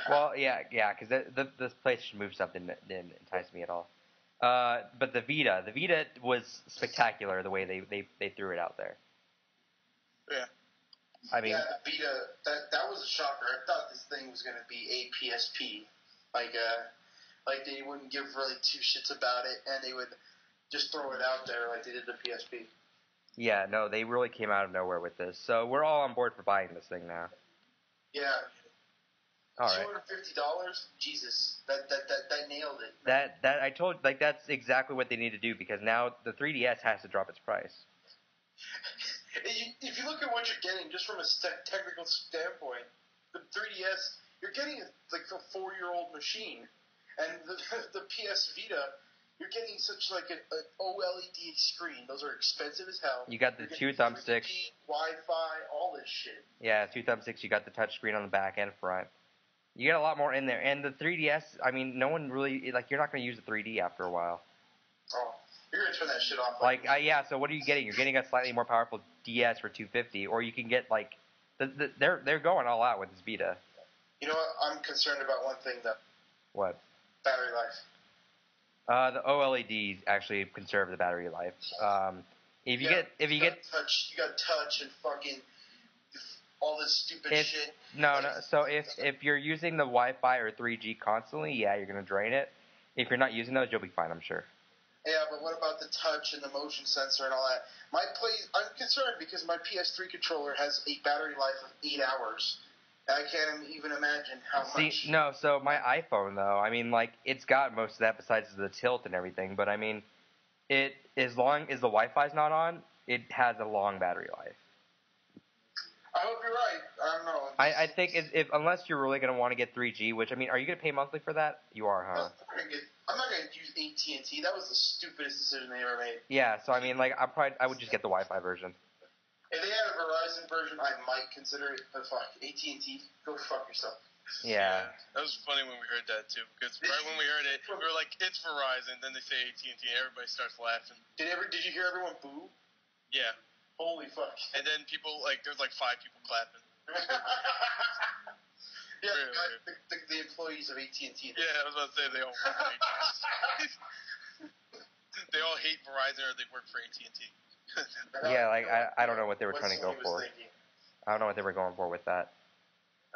Well, yeah, because this PlayStation Move stuff didn't entice me at all. But the Vita was spectacular the way they threw it out there. Yeah. I mean, yeah, the Vita, that was a shocker. I thought this thing was going to be a PSP. Like they wouldn't give really two shits about it, and they would just throw it out there like they did the PSP. Yeah, no, they really came out of nowhere with this. So we're all on board for buying this thing now. Yeah. All right. $250? Jesus, that nailed it. That I told, like, that's exactly what they need to do, because now the 3DS has to drop its price. If you look at what you're getting, just from a technical standpoint, the 3DS, you're getting like a 4-year-old machine, and the PS Vita You're getting such like an OLED screen. Those are expensive as hell. You got the two thumbsticks, Wi-Fi, all this shit. Yeah, two thumbsticks. You got the touch screen on the back and front. You get a lot more in there. And the 3DS, I mean, no one really, like, you're not going to use the 3D after a while. Oh, you're going to turn that shit off. Yeah, so what are you getting? You're getting a slightly more powerful DS for $250, or you can get, like, they're going all out with this Vita. You know what? I'm concerned about one thing, though. What? Battery life. The OLEDs actually conserve the battery life. You got touch and fucking all this stupid shit. No. So if you're using the Wi-Fi or 3G constantly, yeah, you're gonna drain it. If you're not using those, you'll be fine, I'm sure. Yeah, but what about the touch and the motion sensor and all that? I'm concerned because my PS3 controller has a battery life of 8 hours. I can't even imagine how much. No, so my iPhone, though, I mean, like, it's got most of that besides the tilt and everything, but I mean, as long as the Wi-Fi's not on, it has a long battery life. I hope you're right. I don't know. I think if unless you're really going to want to get 3G, which, I mean, are you going to pay monthly for that? You are, huh? I'm not going to use AT&T. That was the stupidest decision they ever made. Yeah, so I mean, like, I would just get the Wi-Fi version. If they had a Verizon version, I might consider it, but fuck, AT&T, go fuck yourself. Yeah. That was funny when we heard that, too, because right when we heard it, we were like, it's Verizon, then they say AT&T, and everybody starts laughing. Did you hear everyone boo? Yeah. Holy fuck. And then people, like, there's like 5 people clapping. Yeah, the employees of AT&T. Yeah, I was about to say, they all work for AT&T. They all hate Verizon or they work for AT&T. Yeah, like, I don't know what they were trying to go for. I don't know what they were going for with that.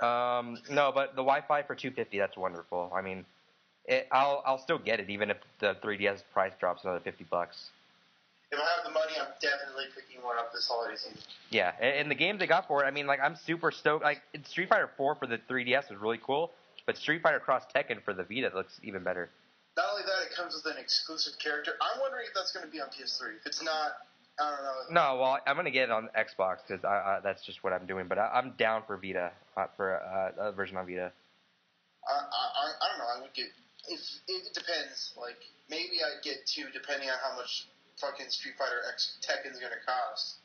No, but the Wi-Fi for $250, that's wonderful. I mean, I'll still get it even if the 3DS price drops another $50. If I have the money, I'm definitely picking one up this holiday season. Yeah, and the games they got for it, I mean, like, I'm super stoked. Like, Street Fighter 4 for the 3DS was really cool, but Street Fighter Cross Tekken for the Vita looks even better. Not only that, it comes with an exclusive character. I'm wondering if that's going to be on PS3. If it's not, I don't know. No, well, I'm going to get it on Xbox because that's just what I'm doing. But I'm down for Vita, for a version on Vita. I don't know. I would get. It depends. Like, maybe I'd get 2 depending on how much fucking Street Fighter X Tekken's going to cost.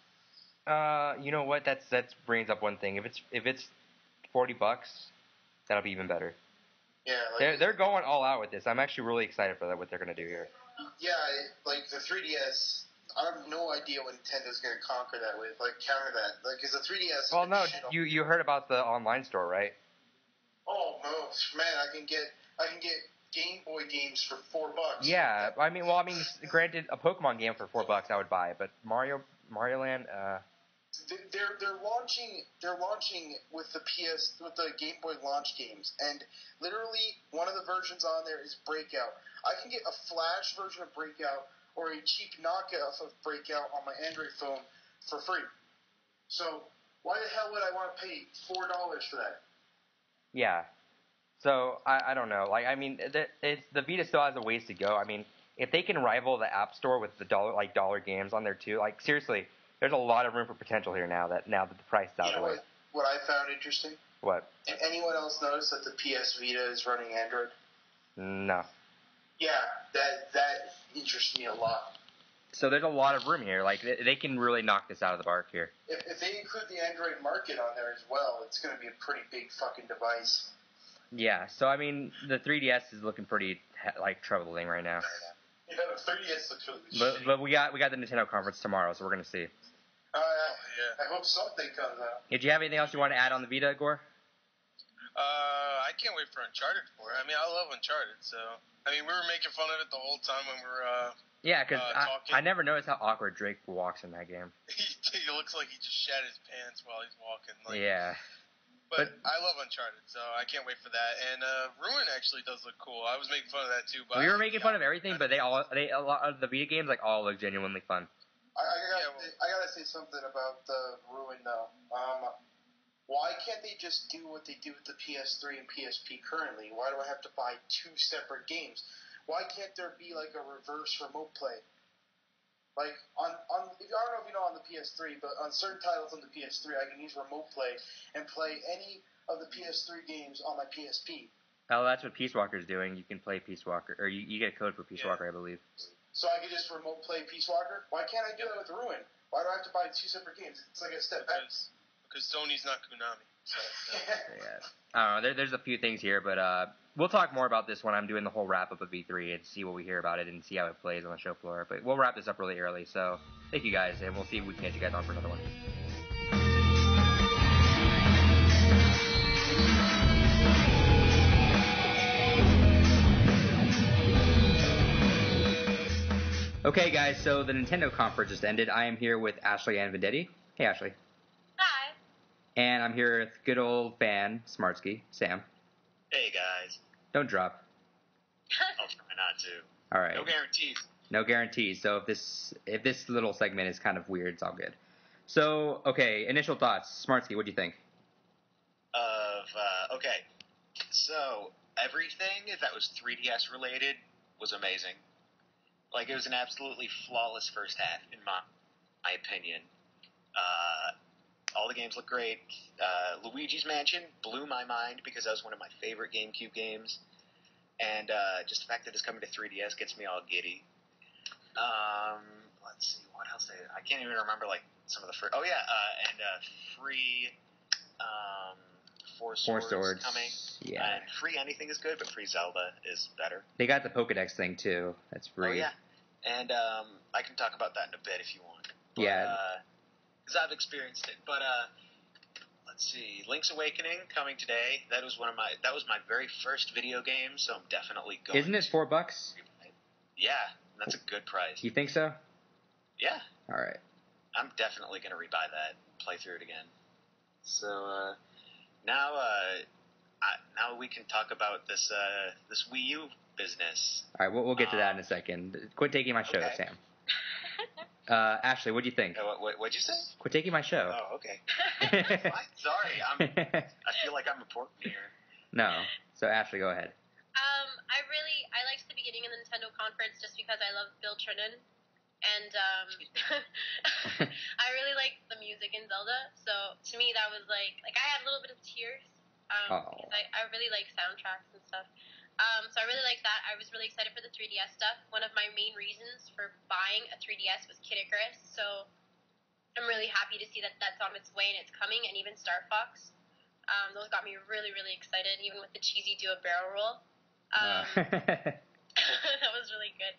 You know what? That brings up one thing. If it's $40, that'll be even better. Yeah, like, they're going all out with this. I'm actually really excited for what they're going to do here. Yeah, like the 3DS. I have no idea what Nintendo's going to conquer that with, like counter that, like because the 3DS. Well, no, you heard about the online store, right? Oh no, man! I can get Game Boy games for $4. Yeah, I mean, granted, a Pokemon game for $4 I would buy it, but Mario Land. They're launching with the Game Boy launch games, and literally one of the versions on there is Breakout. I can get a Flash version of Breakout or a cheap knockoff of Breakout on my Android phone for free. So why the hell would I want to pay $4 for that? Yeah. So I don't know. Like, I mean, the Vita still has a ways to go. I mean, if they can rival the App Store with the dollar games on there too, like seriously, there's a lot of room for potential here now that the price is out of the way. What I found interesting? What? Did anyone else notice that the PS Vita is running Android? No. Yeah, that interests me a lot. So there's a lot of room here. Like, they can really knock this out of the park here. If they include the Android market on there as well, it's going to be a pretty big fucking device. Yeah, so I mean, the 3DS is looking pretty like troubling right now. Yeah, the 3DS looks really shitty. But we got the Nintendo conference tomorrow, so we're gonna see. Yeah. I hope something comes out. Did you have anything else you want to add on the Vita, Gore? I can't wait for Uncharted 4. I mean, I love Uncharted, so I mean, we were making fun of it the whole time when we were yeah, because I never noticed how awkward Drake walks in that game. He looks like he just shat his pants while he's walking. Like, yeah. But I love Uncharted, so I can't wait for that. And Ruin actually does look cool. I was making fun of that too. But we were making fun of everything, but a lot of the Vita games all look genuinely fun. I gotta say something about the Ruin though. Why can't they just do what they do with the PS3 and PSP currently? Why do I have to buy 2 separate games? Why can't there be like a reverse remote play? Like on I don't know if you know on the PS3, but on certain titles on the PS3, I can use remote play and play any of the PS3 games on my PSP. Oh, that's what Peace Walker's doing. You can play Peace Walker, or you get a code for Peace Walker, I believe. So I could just remote play Peace Walker? Why can't I do that with Ruin? Why do I have to buy 2 separate games? It's like a step back. Because Sony's not Konami. So, Yeah. I don't know. There's a few things here, but we'll talk more about this when I'm doing the whole wrap-up of E3 and see what we hear about it and see how it plays on the show floor. But we'll wrap this up really early, so thank you guys, and we'll see if we can get you guys on for another one. Okay, guys, so the Nintendo conference just ended. I am here with Ashley and Vendetti. Hey, Ashley. Hi. And I'm here with good old fan, Smartzke, Sam. Hey, guys. Don't drop. I'll try not to. All right. No guarantees. No guarantees. So if this little segment is kind of weird, it's all good. So, okay, initial thoughts. Smartzke, what do you think? Okay. So, everything that was 3DS related was amazing. Like, it was an absolutely flawless first half, in my opinion. All the games look great. Luigi's Mansion blew my mind because that was one of my favorite GameCube games. And just the fact that it's coming to 3DS gets me all giddy. Let's see, what else? I can't even remember, like, some of the first... Oh, yeah, and free... Four Swords coming. Yeah. And free anything is good, but free Zelda is better. They got the Pokedex thing, too. That's free. Oh, yeah. And I can talk about that in a bit if you want. But, yeah. Because I've experienced it. But, let's see. Link's Awakening coming today. That was my very first video game, so I'm definitely going Isn't it $4? Yeah, that's a good price. You think so? Yeah. All right. I'm definitely going to rebuy that and play through it again. So, now we can talk about this Wii U business. All right, we'll get to that in a second. Quit taking my show, okay. Sam. Ashley, what do you think? What'd you say? Quit taking my show. Oh, okay. Fine, sorry. I feel like I'm important here. No. So, Ashley, go ahead. I liked the beginning of the Nintendo conference just because I love Bill Trinen. And I really liked the music in Zelda. So to me, that was like I had a little bit of tears because I really like soundtracks and stuff. So I really liked that. I was really excited for the 3DS stuff. One of my main reasons for buying a 3DS was Kid Icarus. So I'm really happy to see that that's on its way and it's coming, and even Star Fox. Those got me really, really excited, even with the cheesy do a barrel roll. That was really good.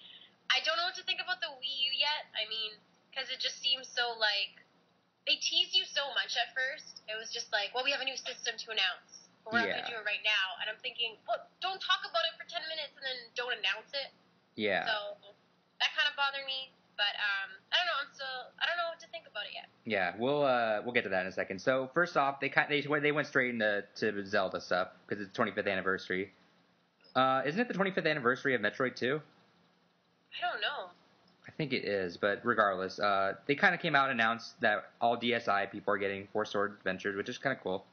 I don't know what to think about the Wii U yet. I mean, because it just seems so like they tease you so much at first. It was just like, well, we have a new system to announce, but we're not going to do it right now. And I'm thinking, well, don't talk about it for 10 minutes and then don't announce it. Yeah. So that kind of bothered me. But I don't know. I don't know what to think about it yet. Yeah, we'll get to that in a second. So first off, they went straight into Zelda stuff because it's 25th anniversary. Isn't it the 25th anniversary of Metroid 2? I don't know. I think it is, but regardless, they kind of came out and announced that all DSi people are getting Four Sword Adventures, which is kind of cool.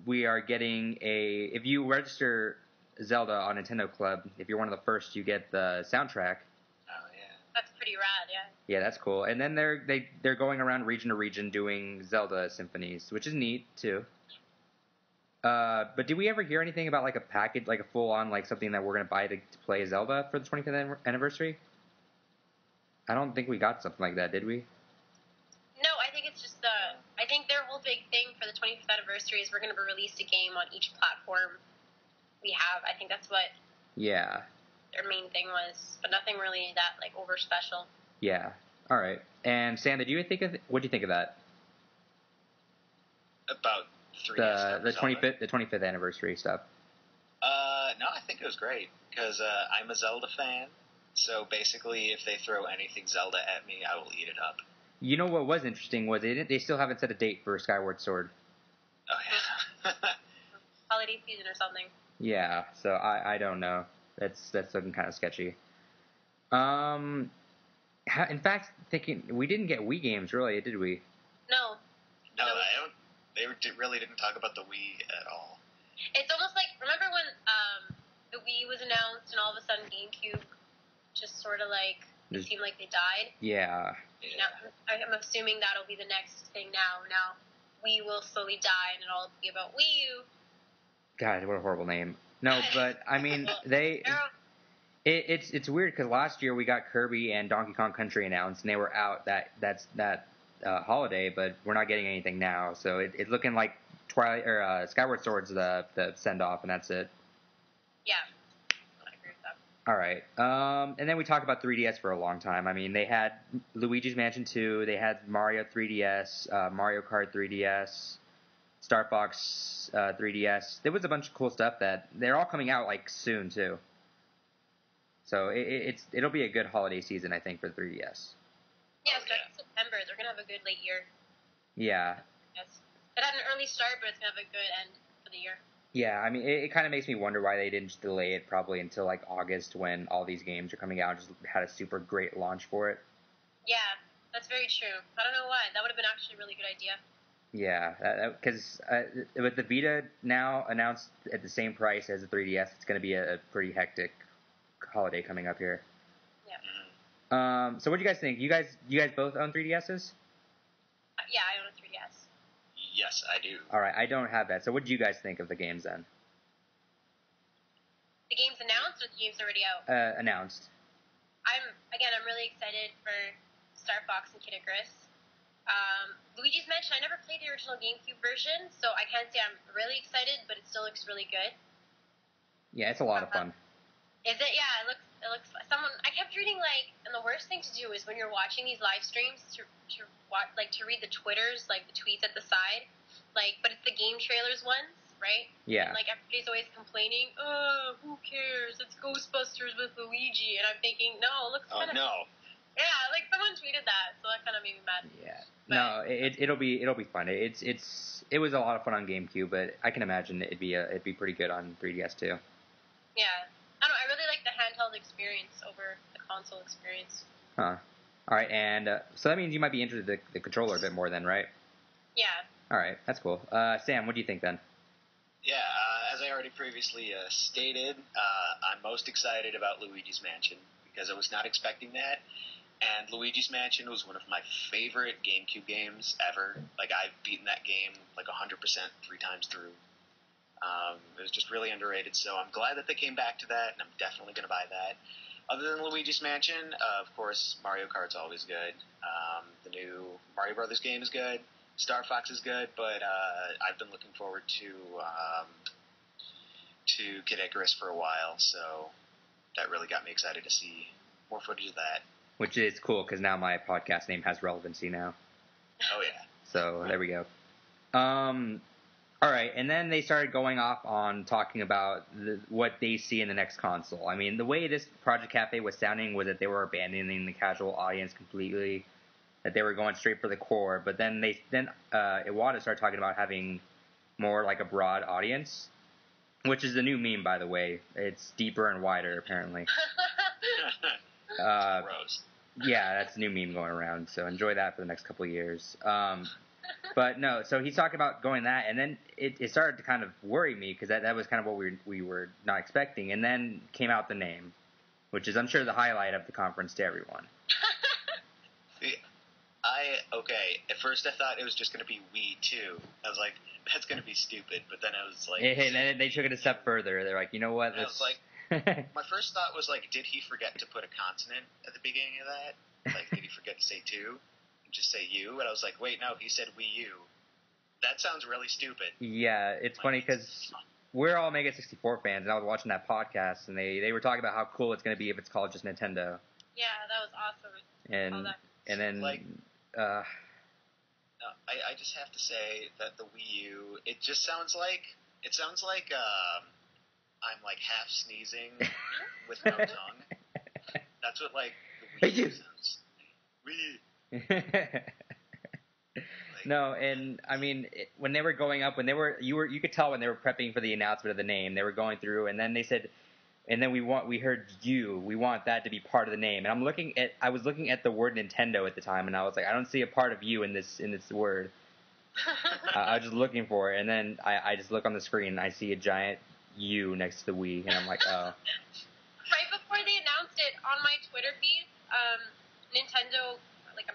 We are getting if you register Zelda on Nintendo Club, if you're one of the first, you get the soundtrack. Oh yeah, that's pretty rad. Yeah. Yeah, that's cool. And then they're going around region to region doing Zelda symphonies, which is neat too. But did we ever hear anything about like a package, like a full-on, like something that we're going to buy to play Zelda for the 25th anniversary? I don't think we got something like that, did we? No, I think it's just I think their whole big thing for the 25th anniversary is we're going to release a game on each platform we have. I think that's what their main thing was, but nothing really that like over special. Yeah. All right. And Sam, what do you think of that? About 3DS the 25th anniversary stuff. No, I think it was great because I'm a Zelda fan. So basically, if they throw anything Zelda at me, I will eat it up. You know what was interesting was they still haven't set a date for Skyward Sword. Oh yeah. Holiday season or something. Yeah. So I don't know. That's looking kind of sketchy. In fact, thinking we didn't get Wii games really, did we? No. No, I don't. They really didn't talk about the Wii at all. It's almost like, remember when the Wii was announced and all of a sudden GameCube just sort of like, it seemed like they died? Yeah. Now, I'm assuming that'll be the next thing now. Now, Wii will slowly die and it'll all be about Wii U. God, what a horrible name. No, but I mean it's weird because last year we got Kirby and Donkey Kong Country announced, and they were out that holiday, but we're not getting anything now. So it's looking like Twilight or Skyward Sword's the send off, and that's it. Yeah, I agree with that. All right. And then we talked about 3DS for a long time. I mean, they had Luigi's Mansion 2, they had Mario 3DS, Mario Kart 3DS, Star Fox 3DS. There was a bunch of cool stuff that they're all coming out like soon too. So it'll be a good holiday season, I think, for the 3DS. Yeah, starting September, they're gonna have a good late year. Yeah. Yes. It had an early start, but it's gonna have a good end for the year. Yeah, I mean, it kind of makes me wonder why they didn't just delay it probably until like August when all these games are coming out and just had a super great launch for it. Yeah, that's very true. I don't know why. That would have been actually a really good idea. Yeah, because with the Vita now announced at the same price as the 3DS, it's going to be a pretty hectic holiday coming up here. Yeah. So what do you guys think? You guys both own 3DSs? Yeah, I own a 3DS. Yes, I do. All right, I don't have that. So what do you guys think of the games then? The game's announced or the game's already out? Announced. I'm really excited for Star Fox and Kid Icarus. Luigi's Mansion, I never played the original GameCube version, so I can't say I'm really excited, but it still looks really good. Yeah, it's a lot of fun. Is it? Yeah, it looks. I kept reading and the worst thing to do is when you're watching these live streams to read the Twitters, like the tweets at the side, but it's the game trailers ones, right? Yeah. And, everybody's always complaining, oh, who cares? It's Ghostbusters with Luigi, and I'm thinking, no, it looks kind of. Oh no. Yeah, someone tweeted that, so that kind of made me mad. Yeah. But, no, it'll be fun. It was a lot of fun on GameCube, but I can imagine it'd be pretty good on 3DS too. Yeah. I don't know, I really like the handheld experience over the console experience. Huh. All right, and so that means you might be into the controller a bit more then, right? Yeah. All right, that's cool. Sam, what do you think then? Yeah, as I already previously stated, I'm most excited about Luigi's Mansion because I was not expecting that. And Luigi's Mansion was one of my favorite GameCube games ever. I've beaten that game 100% 3 times through. It was just really underrated, so I'm glad that they came back to that, and I'm definitely going to buy that. Other than Luigi's Mansion, of course, Mario Kart's always good. The new Mario Brothers game is good. Star Fox is good, but I've been looking forward to Kid Icarus for a while, so that really got me excited to see more footage of that. Which is cool, because now my podcast name has relevancy now. Oh, yeah. So, there we go. All right, and then they started going off on talking about what they see in the next console. I mean, the way this Project Cafe was sounding was that they were abandoning the casual audience completely, that they were going straight for the core. But then Iwata started talking about having more a broad audience, which is the new meme, by the way. It's deeper and wider, apparently. Gross. Yeah, that's a new meme going around, so enjoy that for the next couple of years. But no, so he's talking about going that, and then it started to kind of worry me, because that was kind of what we were not expecting, and then came out the name, which is, I'm sure, the highlight of the conference to everyone. At first I thought it was just going to be Wii 2. I was like, that's going to be stupid, but then I was like... And then they took it a step further. They're like, you know what? I was like, my first thought was did he forget to put a consonant at the beginning of that? Did he forget to say 2? And just say U? And I was like, wait, no, he said Wii U. That sounds really stupid. Yeah, it's funny because we're all Mega 64 fans, and I was watching that podcast, and they were talking about how cool it's going to be if it's called just Nintendo. Yeah, that was awesome. And then... No, I just have to say that the Wii U, it sounds like I'm half sneezing with no tongue. That's what the Wii U sounds. Wii. No, and I mean when they were going up, you could tell when they were prepping for the announcement of the name, they were going through, and then they said, and then we heard we want that to be part of the name. And I was looking at the word Nintendo at the time, and I was like, I don't see a part of you in this word. I was just looking for it, and then I just look on the screen, and I see a giant U next to the Wii, and I'm like, oh. Right before they announced it on my Twitter feed, Nintendo,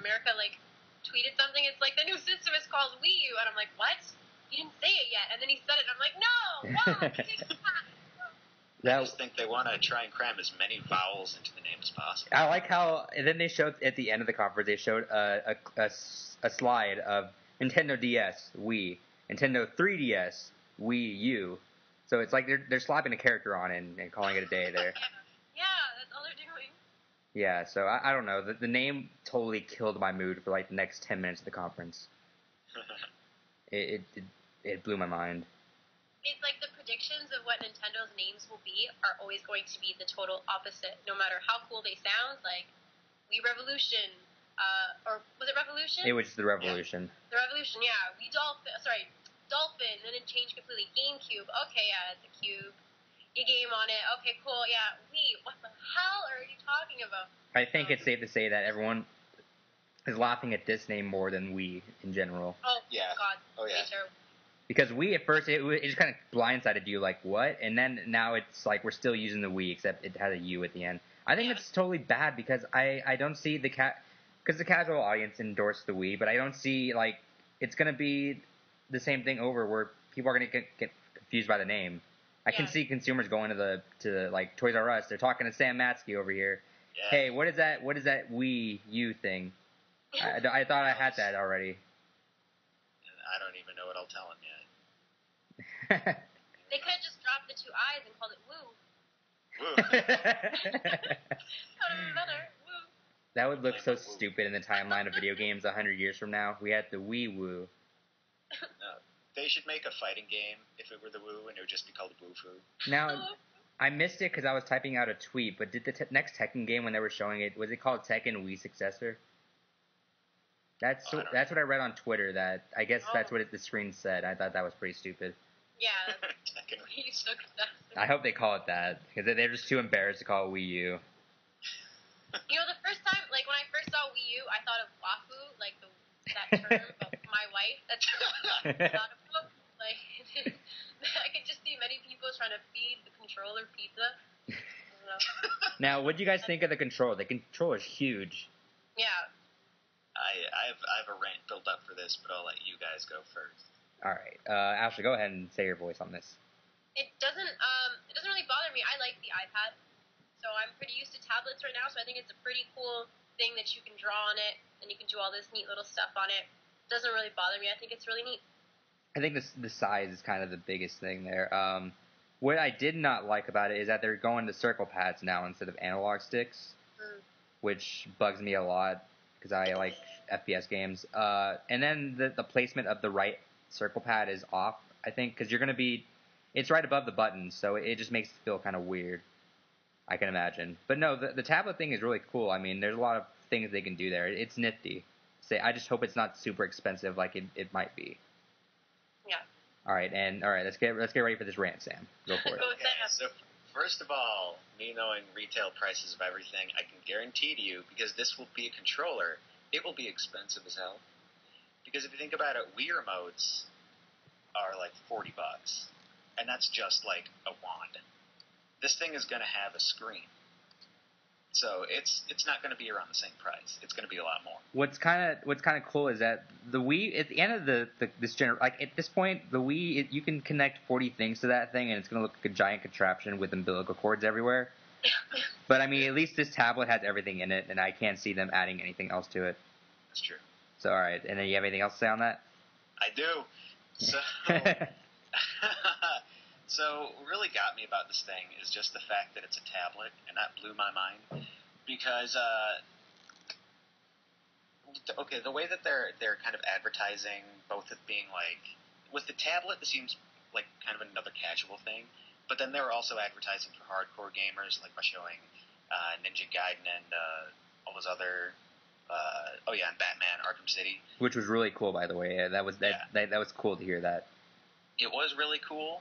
America, tweeted something. It's the new system is called Wii U, and I'm like, what? you didn't say it yet. And then he said it, and I'm like, no, why? Take it back. I just think they want to try and cram as many vowels into the name as possible. I like how, and then they showed, at the end of the conference, they showed a slide of Nintendo DS, Wii, Nintendo 3DS, Wii U. So it's like they're slapping a character on it and calling it a day there. Yeah, that's all they're doing. Yeah, so I don't know. The name totally killed my mood for like the next 10 minutes of the conference. It blew my mind. It's like the predictions of what Nintendo's names will be are always going to be the total opposite. No matter how cool they sound, like Wii Revolution, or was it Revolution? It was the Revolution. Yeah. The Revolution, yeah. Wii Dolphin, then it changed completely. GameCube, okay, yeah, it's a cube. You game on it, okay, cool, yeah. Wii, what the hell are you talking about? I think it's safe to say that everyone is laughing at this name more than Wii in general. Oh, yeah. God. Oh, yeah. Because Wii, at first, it just kind of blindsided you, like, what? And then now it's like we're still using the Wii, except it had a U at the end. I think it's totally bad because I don't see because the casual audience endorsed the Wii, but I don't see, like, it's going to be the same thing over where people are going to get confused by the name. I can see consumers going to like Toys R Us. They're talking to Sam Matsky over here. Yeah. Hey, what is that Wii U thing? I thought I had that already. I don't even know what I'll tell him yet. They could have just dropped the two I's and called it Woo. Woo. Woo. That would look so stupid in the timeline of video games 100 years from now. We had the Wii Woo. No, they should make a fighting game if it were the Woo, and it would just be called Woo Foo. Now, I missed it because I was typing out a tweet, but did the next Tekken game, when they were showing it, was it called Tekken Wii Successor? That's what I read on Twitter. That I guess that's what the screen said. I thought that was pretty stupid. Yeah. Wii Successor. I hope they call it that because they're just too embarrassed to call it Wii U. You know, the first time, like when I first saw Wii U, I thought of Wafu, like that term of my wife. That's what I thought of. Like, I could just see many people trying to feed the controller pizza. Now, what do you guys think of the controller? The controller's huge. Yeah. I have a rant built up for this, but I'll let you guys go first. All right, Ashley, go ahead and say your voice on this. It doesn't really bother me. I like the iPad, so I'm pretty used to tablets right now. So I think it's a pretty cool thing that you can draw on it and you can do all this neat little stuff on it. It doesn't really bother me. I think it's really neat. I think the size is kind of the biggest thing there. What I did not like about it is that they're going to circle pads now instead of analog sticks, which bugs me a lot because I like FPS games. And then the placement of the right circle pad is off, I think, because it's right above the buttons, so it just makes it feel kind of weird, I can imagine. But no, the tablet thing is really cool. I mean, there's a lot of things they can do there. It's nifty. I just hope it's not super expensive like it might be. Yeah. All right, let's get ready for this rant, Sam. Go for it. Okay, so first of all, me knowing retail prices of everything, I can guarantee to you, because this will be a controller, it will be expensive as hell. Because if you think about it, Wii remotes are like $40, and that's just like a wand. This thing is going to have a screen, so it's not going to be around the same price. It's going to be a lot more. What's kind of cool is that the Wii, at the end of at this point, the Wii, you can connect 40 things to that thing, and it's going to look like a giant contraption with umbilical cords everywhere. But I mean, at least this tablet has everything in it, and I can't see them adding anything else to it. That's true. So, all right, and then you have anything else to say on that? I do. So, so what really got me about this thing is just the fact that it's a tablet, and that blew my mind. Because, okay, the way that they're kind of advertising both it being like, with the tablet, this seems like kind of another casual thing, but then they were also advertising for hardcore gamers, like by showing Ninja Gaiden and all those other. And Batman Arkham City, which was really cool, by the way. That was cool to hear that. It was really cool.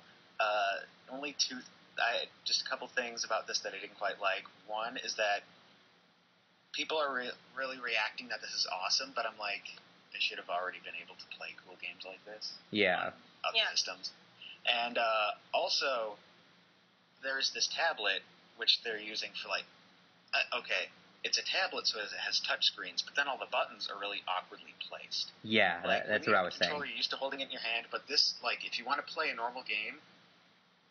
Only just a couple things about this that I didn't quite like. One is that people are really reacting that this is awesome, but I'm like, they should have already been able to play cool games like this. Yeah. On other systems. And also, there's this tablet which they're using for like, okay. it's a tablet, so it has touch screens, but then all the buttons are really awkwardly placed. Yeah, like, that's what I was saying. You're used to holding it in your hand, but this, like, if you want to play a normal game,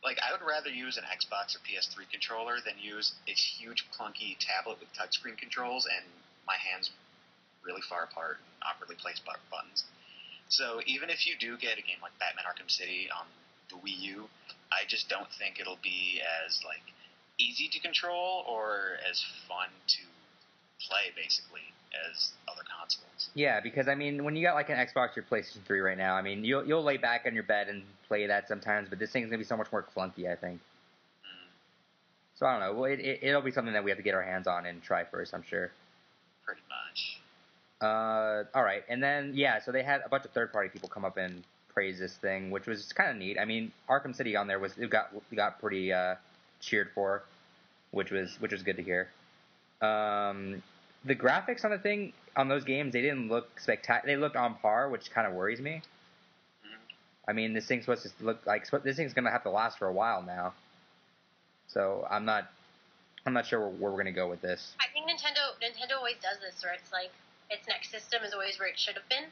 like, I would rather use an Xbox or PS3 controller than use a huge clunky tablet with touchscreen controls and my hands really far apart and awkwardly placed buttons. So even if you do get a game like Batman Arkham City on the Wii U, I just don't think it'll be as, like, easy to control or as fun to play, basically, as other consoles. Yeah, because, I mean, when you got, like, an Xbox or PlayStation 3 right now, I mean, you'll lay back on your bed and play that sometimes, but this thing's going to be so much more clunky, I think. So, I don't know. Well, it'll be something that we have to get our hands on and try first, I'm sure. Pretty much. Alright, and then, yeah, so they had a bunch of third-party people come up and praise this thing, which was kind of neat. I mean, Arkham City on there it got pretty, cheered for, which was good to hear. The graphics on the thing, on those games, they didn't look spectacular. They looked on par, which kind of worries me. I mean, this thing's supposed to look like, this thing's gonna have to last for a while now. So I'm not sure where we're gonna go with this. I think Nintendo always does this, where it's like its next system is always where it should have been.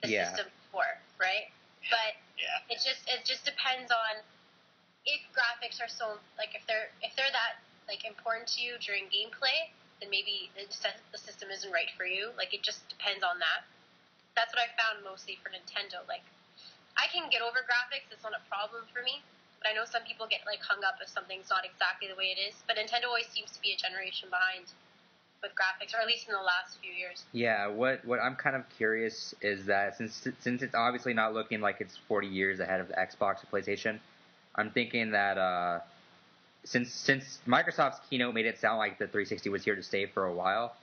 The system before, right? But it just depends on if graphics are so, like, if they're that, like, important to you during gameplay, then maybe the system isn't right for you. Like, it just depends on that. That's what I found mostly for Nintendo. Like, I can get over graphics. It's not a problem for me. But I know some people get, like, hung up if something's not exactly the way it is. But Nintendo always seems to be a generation behind with graphics, or at least in the last few years. Yeah, what I'm kind of curious is that since it's obviously not looking like it's 40 years ahead of the Xbox or PlayStation, I'm thinking that since Microsoft's keynote made it sound like the 360 was here to stay for a while,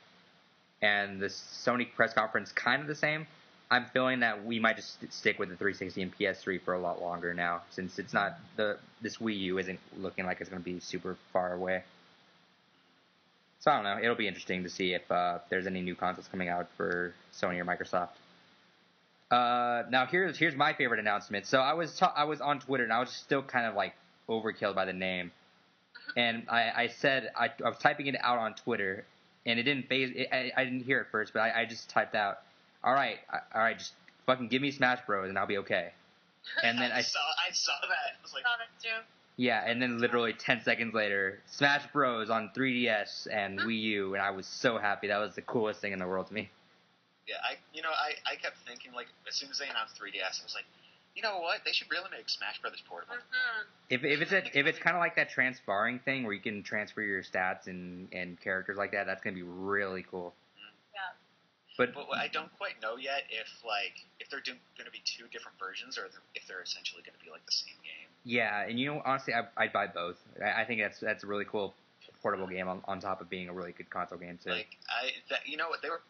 and the Sony press conference kind of the same, I'm feeling that we might just stick with the 360 and PS3 for a lot longer now, since it's not this Wii U isn't looking like it's going to be super far away. So I don't know. It'll be interesting to see if there's any new consoles coming out for Sony or Microsoft. Now here's my favorite announcement. So I was on Twitter and I was still kind of like overkilled by the name, and I said I was typing it out on Twitter, and it didn't phase. I didn't hear it first, but I just typed out, all right, just fucking give me Smash Bros. And I'll be okay. And then I saw that. I was like, saw that too. Yeah, and then literally 10 seconds later, Smash Bros. On 3DS and Wii U, and I was so happy. That was the coolest thing in the world to me. Yeah, I kept thinking, like, as soon as they announced 3DS, I was like, you know what? They should really make Smash Bros. Portable. If it's kind of like that transferring thing where you can transfer your stats and characters like that, that's gonna be really cool. Yeah. But I don't quite know yet if they're going to be two different versions or if they're essentially going to be like the same game. Yeah, and honestly, I'd buy both. I think that's a really cool portable game on top of being a really good console game too. Like they were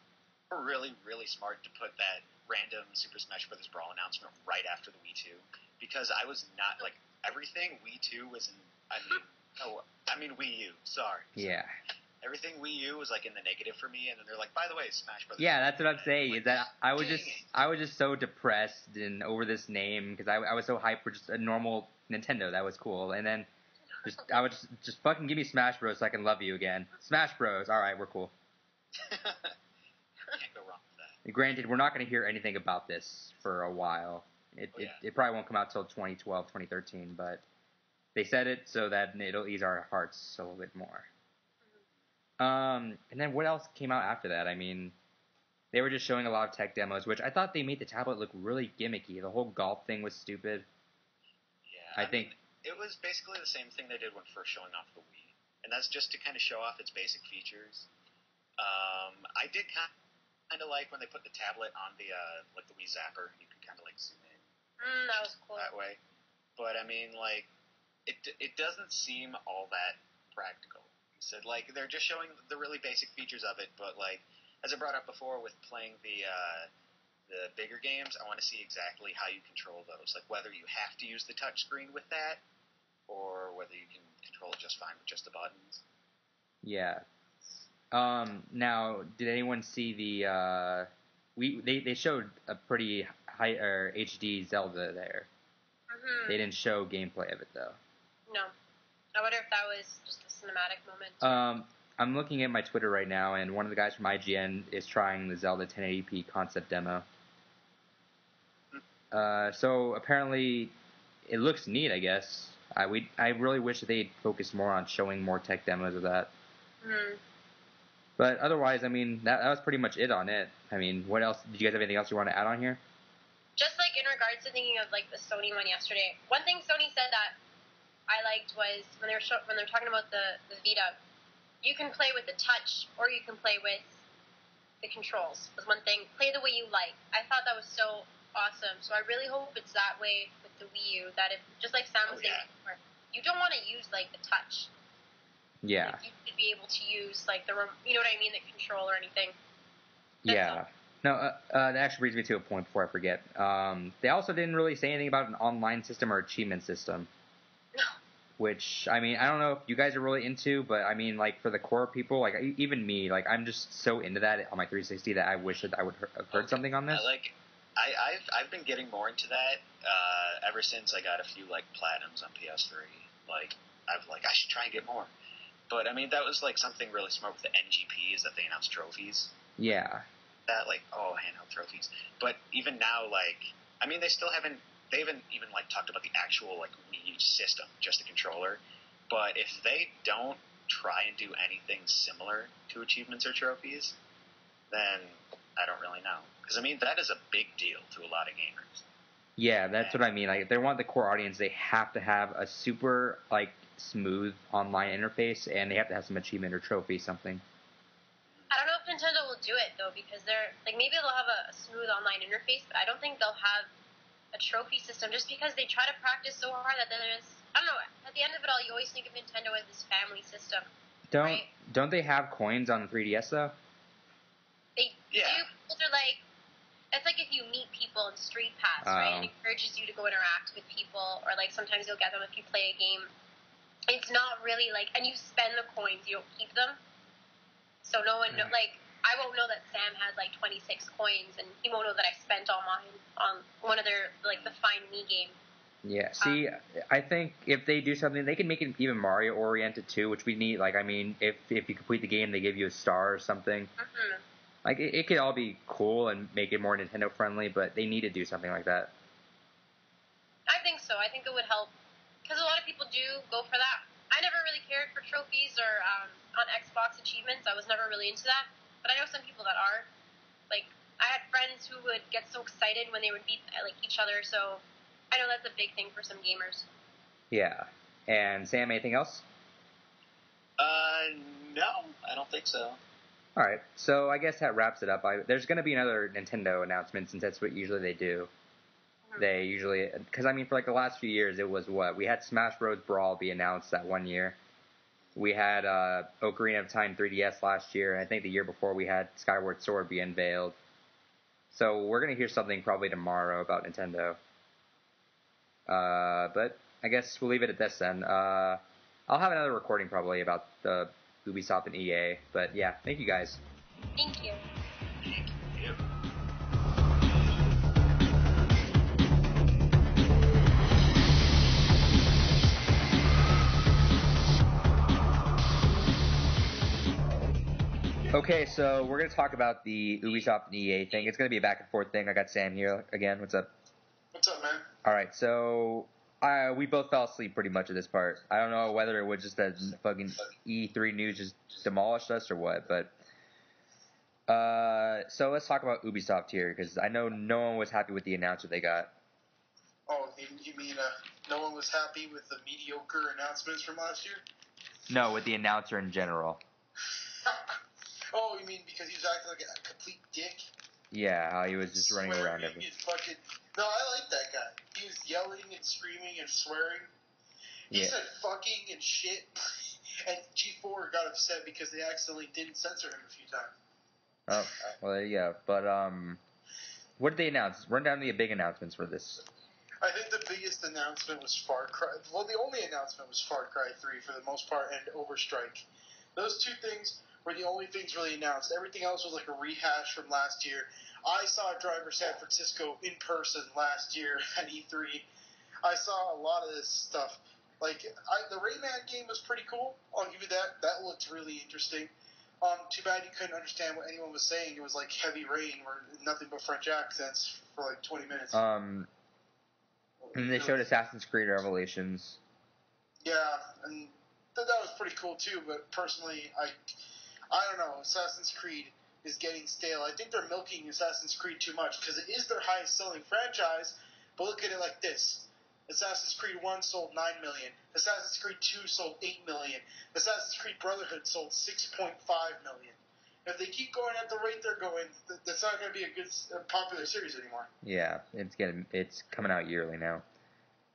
really, really smart to put that random Super Smash Bros. Brawl announcement right after the Wii 2, because I was not, like, everything Wii 2 was in. I mean Wii U. Sorry. Yeah. Everything Wii U was, like, in the negative for me, and then they're like, by the way, Smash Bros. Yeah, that's what I'm saying. Like, is that I was just so depressed and over this name because I was so hyped for just a normal Nintendo. That was cool, and then I would just fucking give me Smash Bros. So I can love you again. Smash Bros. All right, we're cool. Can't go wrong with that. Granted, we're not going to hear anything about this for a while. It probably won't come out till 2012, 2013, but they said it so that it'll ease our hearts a little bit more. And then what else came out after that? I mean, they were just showing a lot of tech demos, which I thought they made the tablet look really gimmicky. The whole golf thing was stupid. Yeah, I think it was basically the same thing they did when first showing off the Wii, and that's just to kind of show off its basic features. I did kind of like when they put the tablet on the like the Wii Zapper. You can kind of like zoom in. That was cool. That way, but I mean, like, it doesn't seem all that practical. Said, like, they're just showing the really basic features of it, but, like, as I brought up before with playing the bigger games, I want to see exactly how you control those, like whether you have to use the touch screen with that or whether you can control it just fine with just the buttons. Yeah. Now, did anyone see the they showed a pretty high HD Zelda there. They didn't show gameplay of it though. No. I wonder if that was just a cinematic moment. I'm looking at my Twitter right now, and one of the guys from IGN is trying the Zelda 1080p concept demo. So apparently, it looks neat, I guess. I really wish that they'd focus more on showing more tech demos of that. Mm. But otherwise, I mean, that was pretty much it on it. I mean, what else? Did you guys have anything else you want to add on here? Just like in regards to thinking of like the Sony one yesterday, one thing Sony said that I liked was when they were talking about the Vita, you can play with the touch or you can play with the controls. Was one thing. Play the way you like. I thought that was so awesome. So I really hope it's that way with the Wii U. That if, just like Sam was saying before, you don't want to use like the touch. Yeah. Like, you should be able to use like the you know what I mean, the control or anything. Yeah. No, that actually brings me to a point before I forget. They also didn't really say anything about an online system or achievement system. No. Which, I mean, I don't know if you guys are really into, but I mean, like, for the core people, like, even me, like, I'm just so into that on my 360 that I wish that I would have heard something on this. I've been getting more into that ever since I got a few, like, platinums on PS3. Like, I should try and get more. But, I mean, that was, like, something really smart with the NGP is that they announced trophies. Yeah. That, like, handheld trophies. But even now, like, I mean, they haven't even, like, talked about the actual, like, Wii system, just the controller. But if they don't try and do anything similar to achievements or trophies, then I don't really know. Because, I mean, that is a big deal to a lot of gamers. Yeah, that's what I mean. Like, if they want the core audience, they have to have a super, like, smooth online interface, and they have to have some achievement or trophy, something. I don't know if Nintendo will do it, though, because they're, like, maybe they'll have a smooth online interface, but I don't think they'll have a trophy system, just because they try to practice so hard that there's, I don't know, at the end of it all, you always think of Nintendo as this family system. Don't they have coins on the 3DS, though? They do, because they're like, it's like if you meet people in Street Pass, right? It encourages you to go interact with people, or, like, sometimes you'll get them if you play a game. It's not really, like, and you spend the coins, you don't keep them. So no one, like, I won't know that Sam has, like, 26 coins, and he won't know that I spent all mine on one of their, like, the Find Me game. Yeah, see, I think if they do something, they can make it even Mario-oriented, too, which we need. Like, I mean, if you complete the game, they give you a star or something. Mm-hmm. Like, it could all be cool and make it more Nintendo-friendly, but they need to do something like that. I think so. I think it would help, because a lot of people do go for that. I never really cared for trophies or on Xbox achievements. I was never really into that. But I know some people that are. Like, I had friends who would get so excited when they would beat, like, each other. So I know that's a big thing for some gamers. Yeah. And Sam, anything else? No, I don't think so. All right. So I guess that wraps it up. There's going to be another Nintendo announcement, since that's what usually they do. They usually, because I mean, for like the last few years, it was what? We had Smash Bros. Brawl be announced that one year. We had Ocarina of Time 3DS last year, and I think the year before we had Skyward Sword be unveiled. So we're going to hear something probably tomorrow about Nintendo. But I guess we'll leave it at this then. I'll have another recording probably about the Ubisoft and EA. But yeah, thank you guys. Thank you. Thank you. Okay, so we're going to talk about the Ubisoft and EA thing. It's going to be a back and forth thing. I got Sam here again. What's up? What's up, man? All right, so we both fell asleep pretty much at this part. I don't know whether it was just that fucking E3 news just demolished us or what, but so let's talk about Ubisoft here, because I know no one was happy with the announcement they got. Oh, you mean no one was happy with the mediocre announcements from last year? No, with the announcer in general. Oh, you mean because he was acting like a complete dick? Yeah, how he was just running around everything. No, I like that guy. He was yelling and screaming and swearing. He said fucking and shit. And G4 got upset because they accidentally didn't censor him a few times. Oh, well, there you go. But, what did they announce? Run down the big announcements for this. I think the biggest announcement was Far Cry. Well, the only announcement was Far Cry 3 for the most part, and Overstrike. Those two things were the only things really announced. Everything else was like a rehash from last year. I saw Driver San Francisco in person last year at E3. I saw a lot of this stuff. The Rayman game was pretty cool. I'll give you that. That looked really interesting. Too bad you couldn't understand what anyone was saying. It was like heavy rain or nothing but French accents for like 20 minutes. And they showed Assassin's Creed Revelations. Yeah, and that was pretty cool too. But personally, I don't know. Assassin's Creed is getting stale. I think they're milking Assassin's Creed too much because it is their highest selling franchise. But look at it like this. Assassin's Creed 1 sold 9 million. Assassin's Creed 2 sold 8 million. Assassin's Creed Brotherhood sold 6.5 million. If they keep going at the rate they're going, that's not going to be a popular series anymore. Yeah, it's coming out yearly now.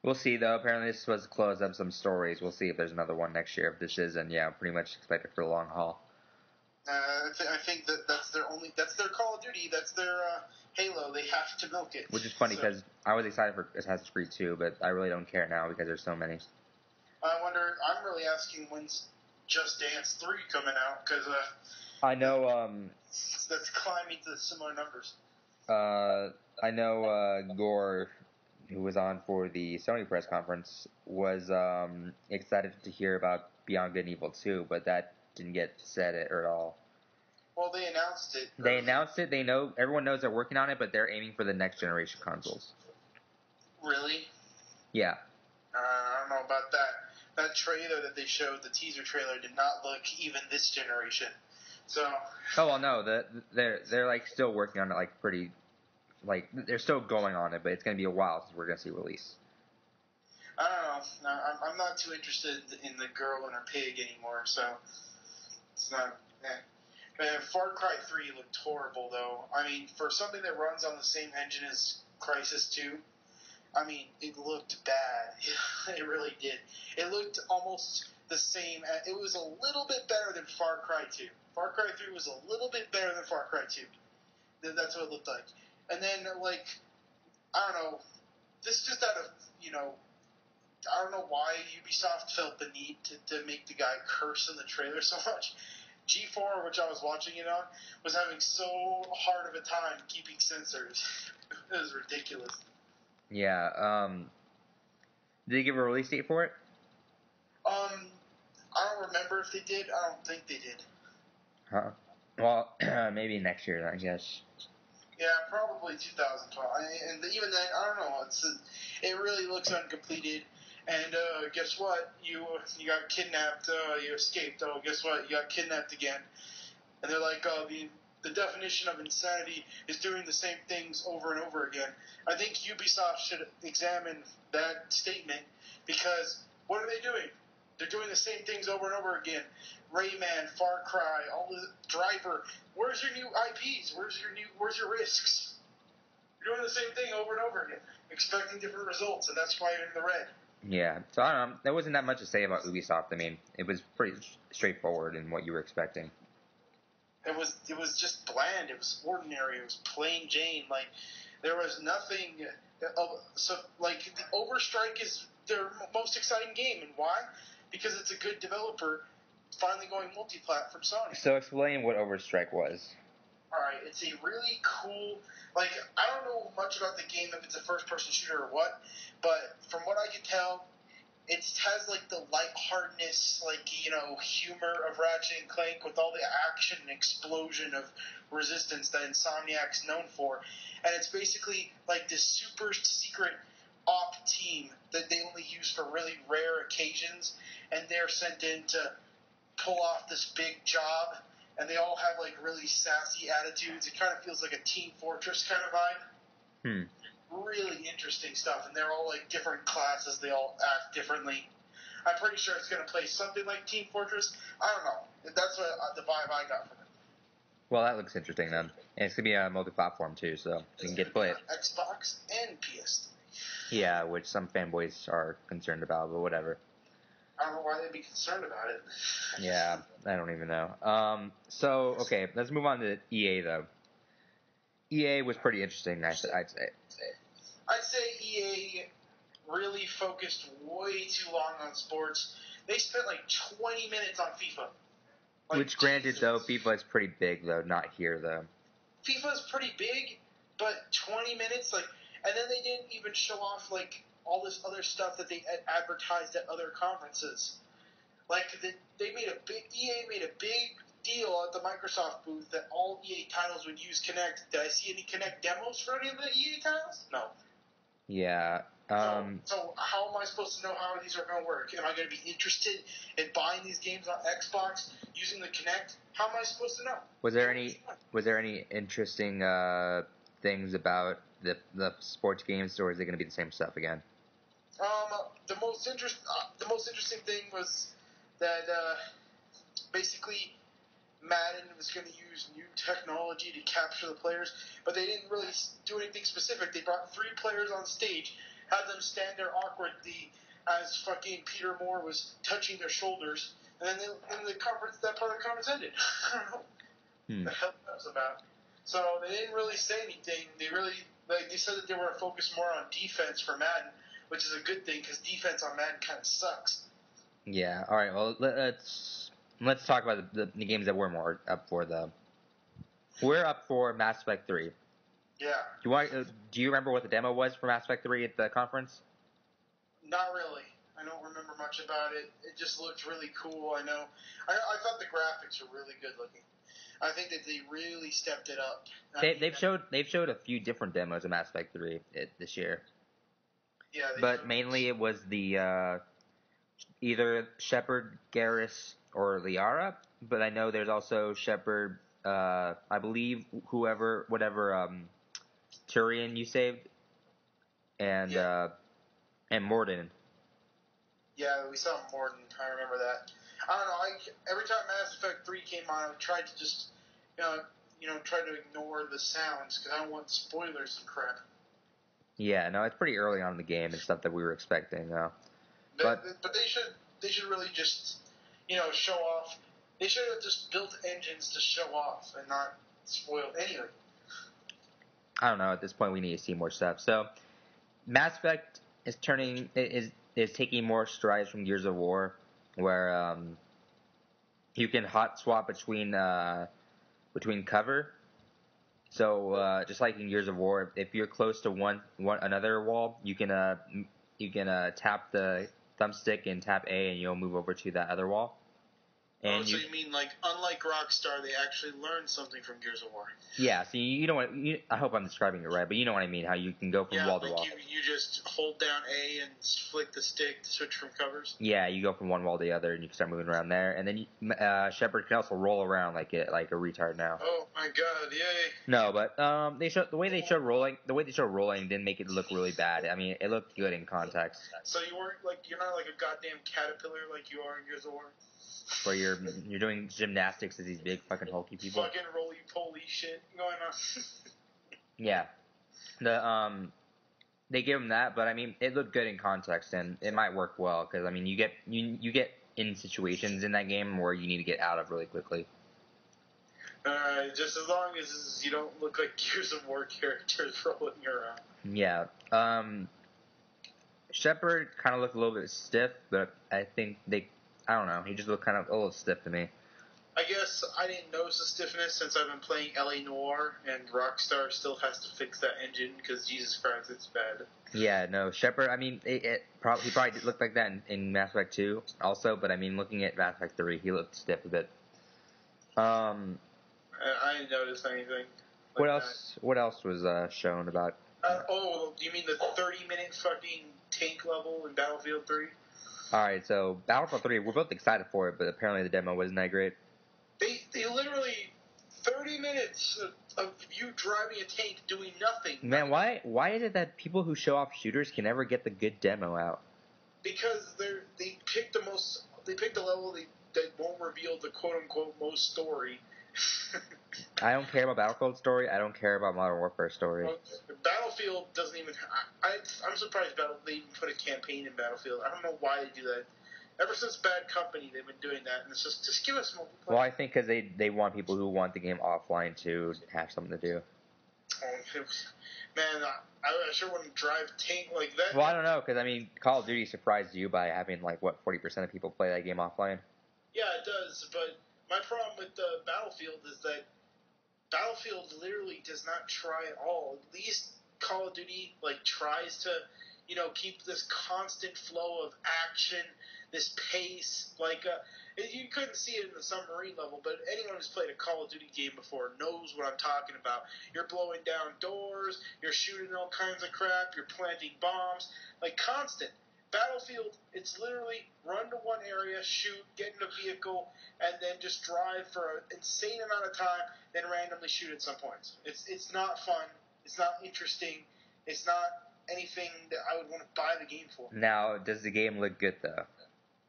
We'll see, though. Apparently this was the close of some stories. We'll see if there's another one next year. If this isn't, yeah, pretty much expect it for the long haul. I think that's their Call of Duty. That's their Halo. They have to milk it. Which is funny because I was excited for Assassin's Creed 2, but I really don't care now because there's so many. I'm really asking when's Just Dance 3 coming out because I know that's climbing to similar numbers. I know Gore, who was on for the Sony press conference, was excited to hear about Beyond Good and Evil 2, but that didn't get said at all. Well, they announced it. They announced it. Everyone knows they're working on it, but they're aiming for the next generation consoles. Really? Yeah. I don't know about that. That trailer that they showed, the teaser trailer, did not look even this generation. So. Oh well, no. They're like still working on it, like pretty, like they're still going on it, but it's gonna be a while since we're gonna see release. I don't know. I'm not too interested in the girl and her pig anymore, so it's not. Man, Far Cry 3 looked horrible, though. I mean, for something that runs on the same engine as Crysis 2, I mean, it looked bad. It really did. It looked almost the same. It was a little bit better than Far Cry 2. Far Cry 3 was a little bit better than Far Cry 2. That's what it looked like. And then, I don't know, this just out of, I don't know why Ubisoft felt the need to make the guy curse in the trailer so much. G4, which I was watching it on, was having so hard of a time keeping censors. It was ridiculous. Yeah. Did they give a release date for it? I don't remember if they did. I don't think they did. Huh. Well, maybe next year, I guess. Yeah, probably 2012. And even then, I don't know. It really looks uncompleted. And guess what? You got kidnapped. You escaped. Oh, guess what? You got kidnapped again. And they're like, the definition of insanity is doing the same things over and over again. I think Ubisoft should examine that statement because what are they doing? They're doing the same things over and over again. Rayman, Far Cry, all the Driver. Where's your new IPs? Where's your risks? You're doing the same thing over and over again, expecting different results, and that's why you're in the red. Yeah, so I don't know. There wasn't that much to say about Ubisoft. I mean, it was pretty straightforward in what you were expecting. It was just bland. It was ordinary. It was plain Jane. Like there was nothing. So like the Overstrike is their most exciting game, and why? Because it's a good developer finally going multi-plat from Sony. So explain what Overstrike was. Alright, it's a really cool, I don't know much about the game, if it's a first-person shooter or what, but from what I can tell, it has, the lightheartedness, humor of Ratchet and Clank with all the action and explosion of Resistance that Insomniac's known for, and it's basically, this super secret op team that they only use for really rare occasions, and they're sent in to pull off this big job, and they all have really sassy attitudes. It kind of feels like a Team Fortress kind of vibe. Really interesting stuff, and they're all different classes. They all act differently. I'm pretty sure it's going to play something like Team Fortress. I don't know. That's what the vibe I got from it. Well, that looks interesting then. And it's going to be a multi-platform too, so you can get to play it. Xbox and PS3. Yeah, which some fanboys are concerned about, but whatever. I don't know why they'd be concerned about it. Yeah, I don't even know. So, okay, let's move on to EA, though. EA was pretty interesting, I'd say. I'd say EA really focused way too long on sports. They spent 20 minutes on FIFA. Which, granted, though, FIFA is pretty big, though, not here, though. FIFA's pretty big, but 20 minutes, and then they didn't even show off, all this other stuff that they advertised at other conferences. Like EA made a big deal at the Microsoft booth that all EA titles would use Kinect. Did I see any Kinect demos for any of the EA titles? No. Yeah. So how am I supposed to know how these are going to work? Am I going to be interested in buying these games on Xbox using the Kinect? How am I supposed to know? Was there any interesting things about the sports games, or is it going to be the same stuff again? The most interesting thing was that basically Madden was going to use new technology to capture the players, but they didn't really do anything specific. They brought 3 players on stage, had them stand there awkwardly as fucking Peter Moore was touching their shoulders, and then that part of the conference ended. I don't know what the hell that was about. So they didn't really say anything. They said that they were focused more on defense for Madden, which is a good thing because defense on Madden kind of sucks. Yeah. All right. Well, let's talk about the games that we're more up for, though. We're up for Mass Effect 3. Yeah. Do you remember what the demo was for Mass Effect 3 at the conference? Not really. I don't remember much about it. It just looked really cool. I know. I thought the graphics were really good looking. I think that they really stepped it up. They've showed a few different demos of Mass Effect 3 this year. Yeah. But mainly it was the either Shepard, Garrus, or Liara. But I know there's also Shepard. I believe whatever Turian you saved, and Mordin. Yeah, we saw Mordin. I remember that. I don't know. Every time Mass Effect 3 came on, I tried to just, try to ignore the sounds because I don't want spoilers and crap. Yeah, no, it's pretty early on in the game and stuff that we were expecting. But they should really just, show off. They should have just built engines to show off and not spoil anything. I don't know. At this point, we need to see more stuff. So, Mass Effect is taking more strides from Gears of War, where you can hot swap between cover. So just like in Gears of War, if you're close to another wall, you can tap the thumbstick and tap A, and you'll move over to that other wall. And so you mean like unlike Rockstar, they actually learned something from Gears of War? Yeah. So you know what? I hope I'm describing it right, but you know what I mean. How you can go from wall to wall. You just hold down A and flick the stick to switch from covers. Yeah, you go from one wall to the other, and you can start moving around there. And then Shepard can also roll around like a retard now. Oh my god! Yay! No, but the way they showed rolling didn't make it look really bad. I mean, it looked good in context. So you're not like a goddamn caterpillar like you are in Gears of War. Where you're doing gymnastics as these big fucking hulky people. Fucking roly-poly shit going on. Yeah. They give them that, but I mean, it looked good in context, and it might work well, because I mean, you get in situations in that game where you need to get out of really quickly. Alright, just as long as you don't look like Gears of War characters rolling around. Yeah. Shepard kind of looked a little bit stiff, but I think I don't know, he just looked kind of a little stiff to me. I guess I didn't notice the stiffness since I've been playing L.A. Noire, and Rockstar still has to fix that engine, because Jesus Christ, it's bad. Yeah, no, Shepard, I mean, he probably did look like that in Mass Effect 2 also, but I mean, looking at Mass Effect 3, he looked stiff a bit. I didn't notice anything. What else was shown about? You mean the 30-minute fucking tank level in Battlefield 3? Alright, so Battlefield 3, we're both excited for it, but apparently the demo wasn't that great. They literally 30 minutes of you driving a tank doing nothing. Man, why is it that people who show off shooters can never get the good demo out? Because they picked the level that won't reveal the quote unquote most story. I don't care about Battlefield story. I don't care about Modern Warfare story. Well, Battlefield doesn't even. I'm surprised they even put a campaign in Battlefield. I don't know why they do that. Ever since Bad Company, they've been doing that, and it's just give us multiplayer. Well, I think because they want people who want the game offline to have something to do. Man, I sure wouldn't drive tank like that. Well, I don't know, because I mean, Call of Duty surprised you by having 40% of people play that game offline. Yeah, it does, but my problem with Battlefield is that Battlefield literally does not try at all. At least Call of Duty tries to keep this constant flow of action, this pace. You couldn't see it in the submarine level, but anyone who's played a Call of Duty game before knows what I'm talking about. You're blowing down doors, you're shooting all kinds of crap, you're planting bombs, constant. Battlefield, it's literally run to one area, shoot, get in a vehicle, and then just drive for an insane amount of time, then randomly shoot at some points. It's not fun. It's not interesting. It's not anything that I would want to buy the game for. Now, does the game look good, though?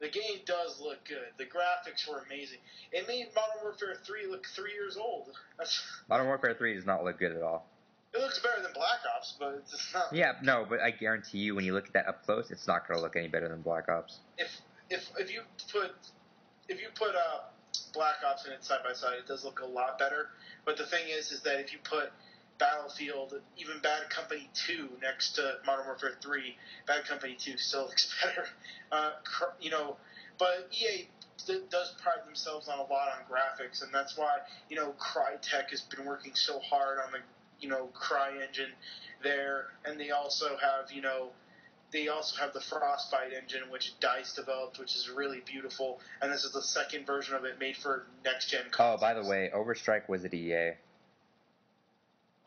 The game does look good. The graphics were amazing. It made Modern Warfare 3 look 3 years old. Modern Warfare 3 does not look good at all. It looks better than Black Ops, but it's just not. Yeah, no, but I guarantee you, when you look at that up close, it's not going to look any better than Black Ops. If you put Black Ops in it side by side, it does look a lot better. But the thing is that if you put Battlefield, even Bad Company 2 next to Modern Warfare 3, Bad Company 2 still looks better. But EA does pride themselves on a lot on graphics, and that's why Crytek has been working so hard on the Cry engine there, and they also have the Frostbite engine, which DICE developed, which is really beautiful, and this is the second version of it made for next-gen consoles. Oh, by the way, Overstrike was at EA.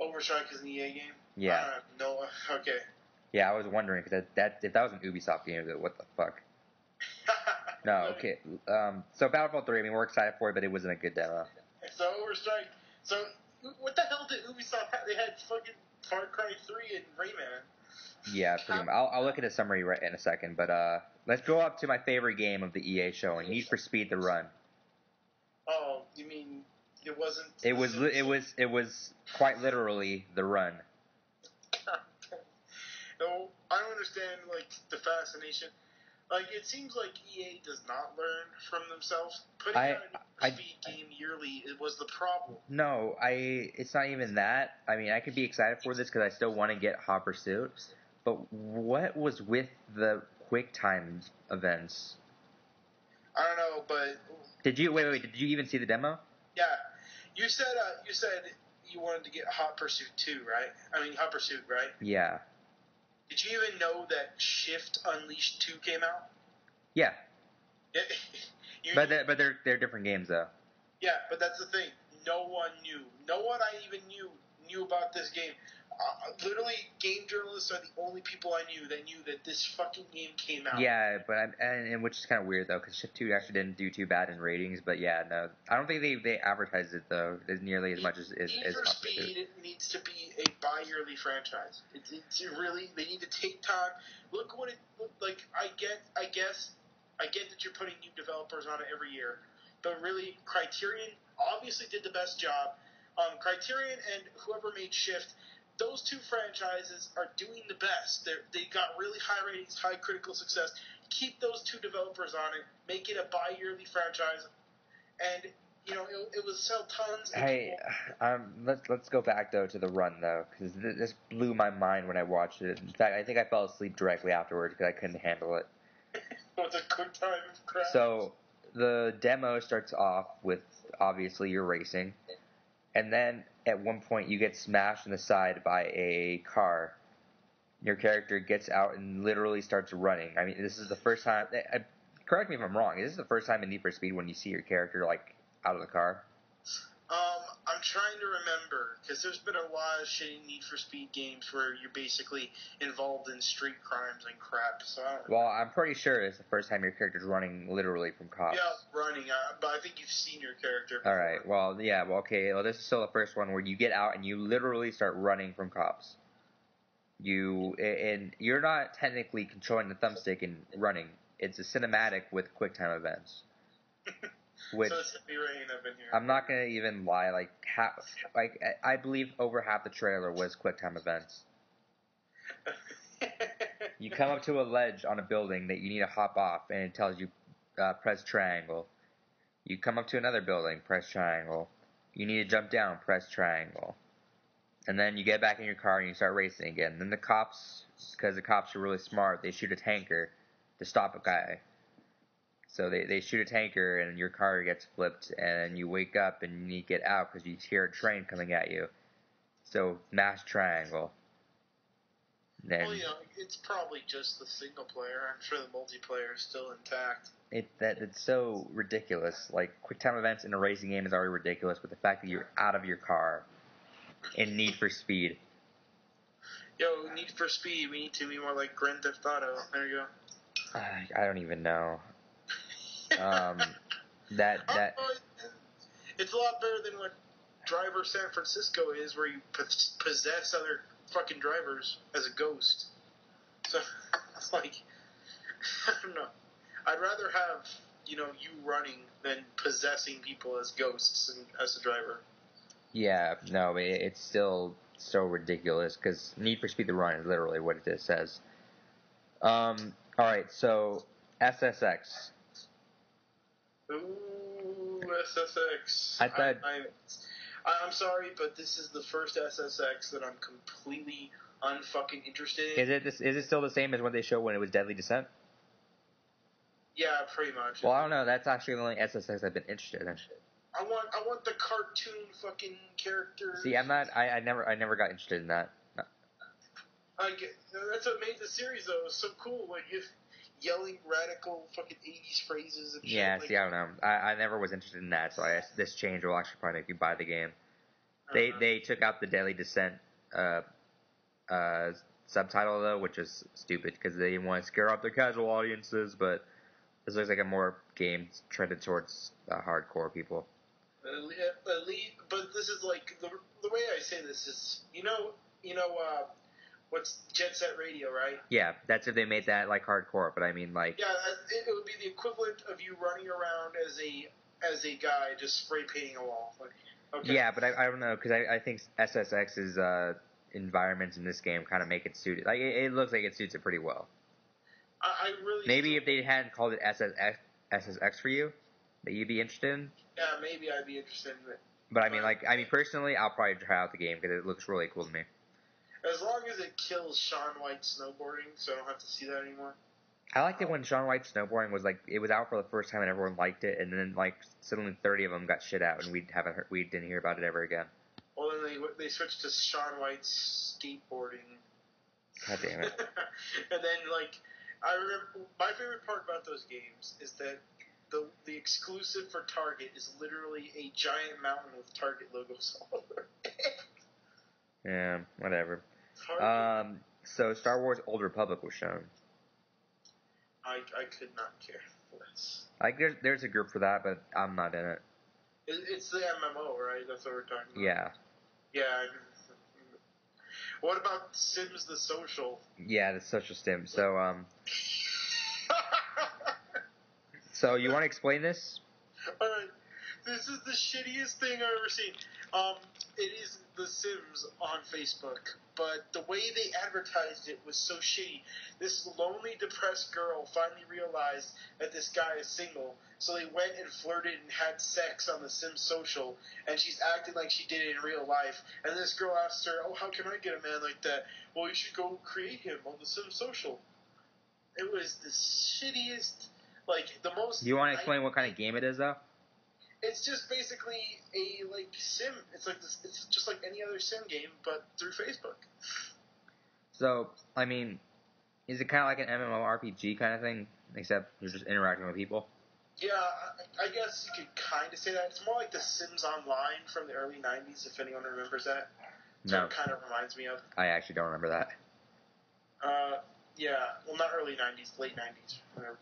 Overstrike is an EA game? Yeah. No, okay. Yeah, I was wondering, because if that was an Ubisoft game, what the fuck? No, okay. So Battlefield 3, we're excited for it, but it wasn't a good demo. So Overstrike, what the hell did Ubisoft have? They had fucking Far Cry 3 and Rayman. Yeah, pretty much. I'll look at a summary right in a second, but let's go up to my favorite game of the EA showing, Need for Speed: The Run. Oh, you mean it wasn't? It was quite literally The Run. No, I don't understand the fascination. It seems like EA does not learn from themselves. Putting out a speed game yearly was the problem. No, it's not even that. I could be excited for this because I still want to get Hot Pursuit. But what was with the QuickTime events? I don't know, but did you Did you even see the demo? Yeah, you said you wanted to get Hot Pursuit 2, right? Hot Pursuit, right? Yeah. Did you even know that Shift Unleashed 2 came out? Yeah. But they're different games, though. Yeah, but that's the thing. No one knew. No one I even knew about this game. Literally, game journalists are the only people I knew that this fucking game came out. Yeah, but and which is kind of weird though, because Shift 2 actually didn't do too bad in ratings. But yeah, no, I don't think they advertised it though as nearly as much as Need for Speed needs to be a bi-yearly franchise. It's really, they need to take time. Look what it looked like. I get that you're putting new developers on it every year, but really, Criterion obviously did the best job. Criterion and whoever made Shift. Those two franchises are doing the best. They got really high ratings, high critical success. Keep those two developers on it. Make it a bi-yearly franchise, and it will sell tons. Hey, let's go back though to the Run though, because this blew my mind when I watched it. In fact, I think I fell asleep directly afterwards because I couldn't handle it. It's a quick time crap. So the demo starts off with obviously you're racing, and then at one point you get smashed in the side by a car. Your character gets out and literally starts running. This is the first time. Correct me if I'm wrong. Is this the first time in Need for Speed when you see your character out of the car? I'm trying to remember, because there's been a lot of shitty Need for Speed games where you're basically involved in street crimes and crap. So I'm pretty sure it's the first time your character's running literally from cops. Yeah, running. But I think you've seen your character before. All right. Well, yeah. Well, okay. Well, this is still the first one where you get out and you literally start running from cops. And you're not technically controlling the thumbstick and running. It's a cinematic with QuickTime events. Which, so it's gonna be raining up in here. I'm not gonna even lie. I believe over half the trailer was QuickTime events. You come up to a ledge on a building that you need to hop off, and it tells you press triangle. You come up to another building, press triangle. You need to jump down, press triangle. And then you get back in your car and you start racing again. Then the cops, because the cops are really smart, they shoot a tanker to stop a guy. So they shoot a tanker and your car gets flipped and you wake up and you need to get out because you hear a train coming at you. So mash triangle. then it's probably just the single player. I'm sure the multiplayer is still intact. It's so ridiculous. Like, quick time events in a racing game is already ridiculous, but the fact that you're out of your car in Need for Speed. Yo, Need for Speed, we need to be more like Grand Theft Auto. There you go. I don't even know. It's a lot better than what Driver San Francisco is, where you possess other fucking drivers as a ghost. So, it's like, I don't know. I'd rather have, you running than possessing people as ghosts and as a driver. Yeah, no, it's still so ridiculous, because Need for Speed the Run is literally what it says. Alright, so, SSX. Ooh, SSX. I'm sorry, but this is the first SSX that I'm completely unfucking interested in. Is it still the same as what they showed when it was Deadly Descent? Yeah, pretty much. Well, I don't know. That's actually the only SSX I've been interested in. I want the cartoon fucking characters. See, I never got interested in that. No. That's what made the series though. It was so cool. Like, if yelling radical fucking 80s phrases and shit. Yeah, see, I don't know. I never was interested in that, so this change will actually probably make you buy the game. They took out the Deadly Descent subtitle though, which is stupid because they didn't want to scare off their casual audiences, but this looks like a more game trended towards hardcore people. But this is like the way I say this is what's Jet Set Radio, right? Yeah, that's if they made that like hardcore, but I mean like. Yeah, it would be the equivalent of you running around as a guy just spray painting a wall. Like, okay. Yeah, but I don't know because I think SSX's environments in this game kind of make it suit it. Like it looks like it suits it pretty well. I really maybe if they hadn't called it SSX for you, that you'd be interested in. Yeah, maybe I'd be interested in it. But I mean personally, I'll probably try out the game because it looks really cool to me. As long as it kills Shaun White snowboarding, so I don't have to see that anymore. I liked it when Shaun White snowboarding was like it was out for the first time and everyone liked it, and then like suddenly 30 of them got shit out and we didn't hear about it ever again. Well, then they switched to Shaun White's skateboarding. God damn it! And then I remember my favorite part about those games is that the exclusive for Target is literally a giant mountain with Target logos all over it. Yeah, whatever. Target. So Star Wars Old Republic was shown. I could not care less. Like there's a group for that, but I'm not in it. It's the MMO, right? That's what we're talking about. Yeah. Yeah. What about Sims the Social? Yeah, the social sim. So So you want to explain this? Alright. This is the shittiest thing I've ever seen. It is The Sims on Facebook, but the way they advertised it was so shitty. This lonely, depressed girl finally realized that this guy is single, so they went and flirted and had sex on The Sims Social, and she's acting like she did it in real life. And this girl asked her, "Oh, how can I get a man like that?" "Well, you should go create him on The Sims Social." It was the shittiest, the most... You want to explain what kind of game it is, though? It's just basically a sim. It's like this. It's just like any other sim game, but through Facebook. So, I mean, is it kind of like an MMORPG kind of thing, except you're just interacting with people? Yeah, I guess you could kind of say that. It's more like the Sims Online from the early '90s, if anyone remembers that. That's No. what it kind of reminds me of. I actually don't remember that. Yeah. Well, not early '90s, late '90s, whatever.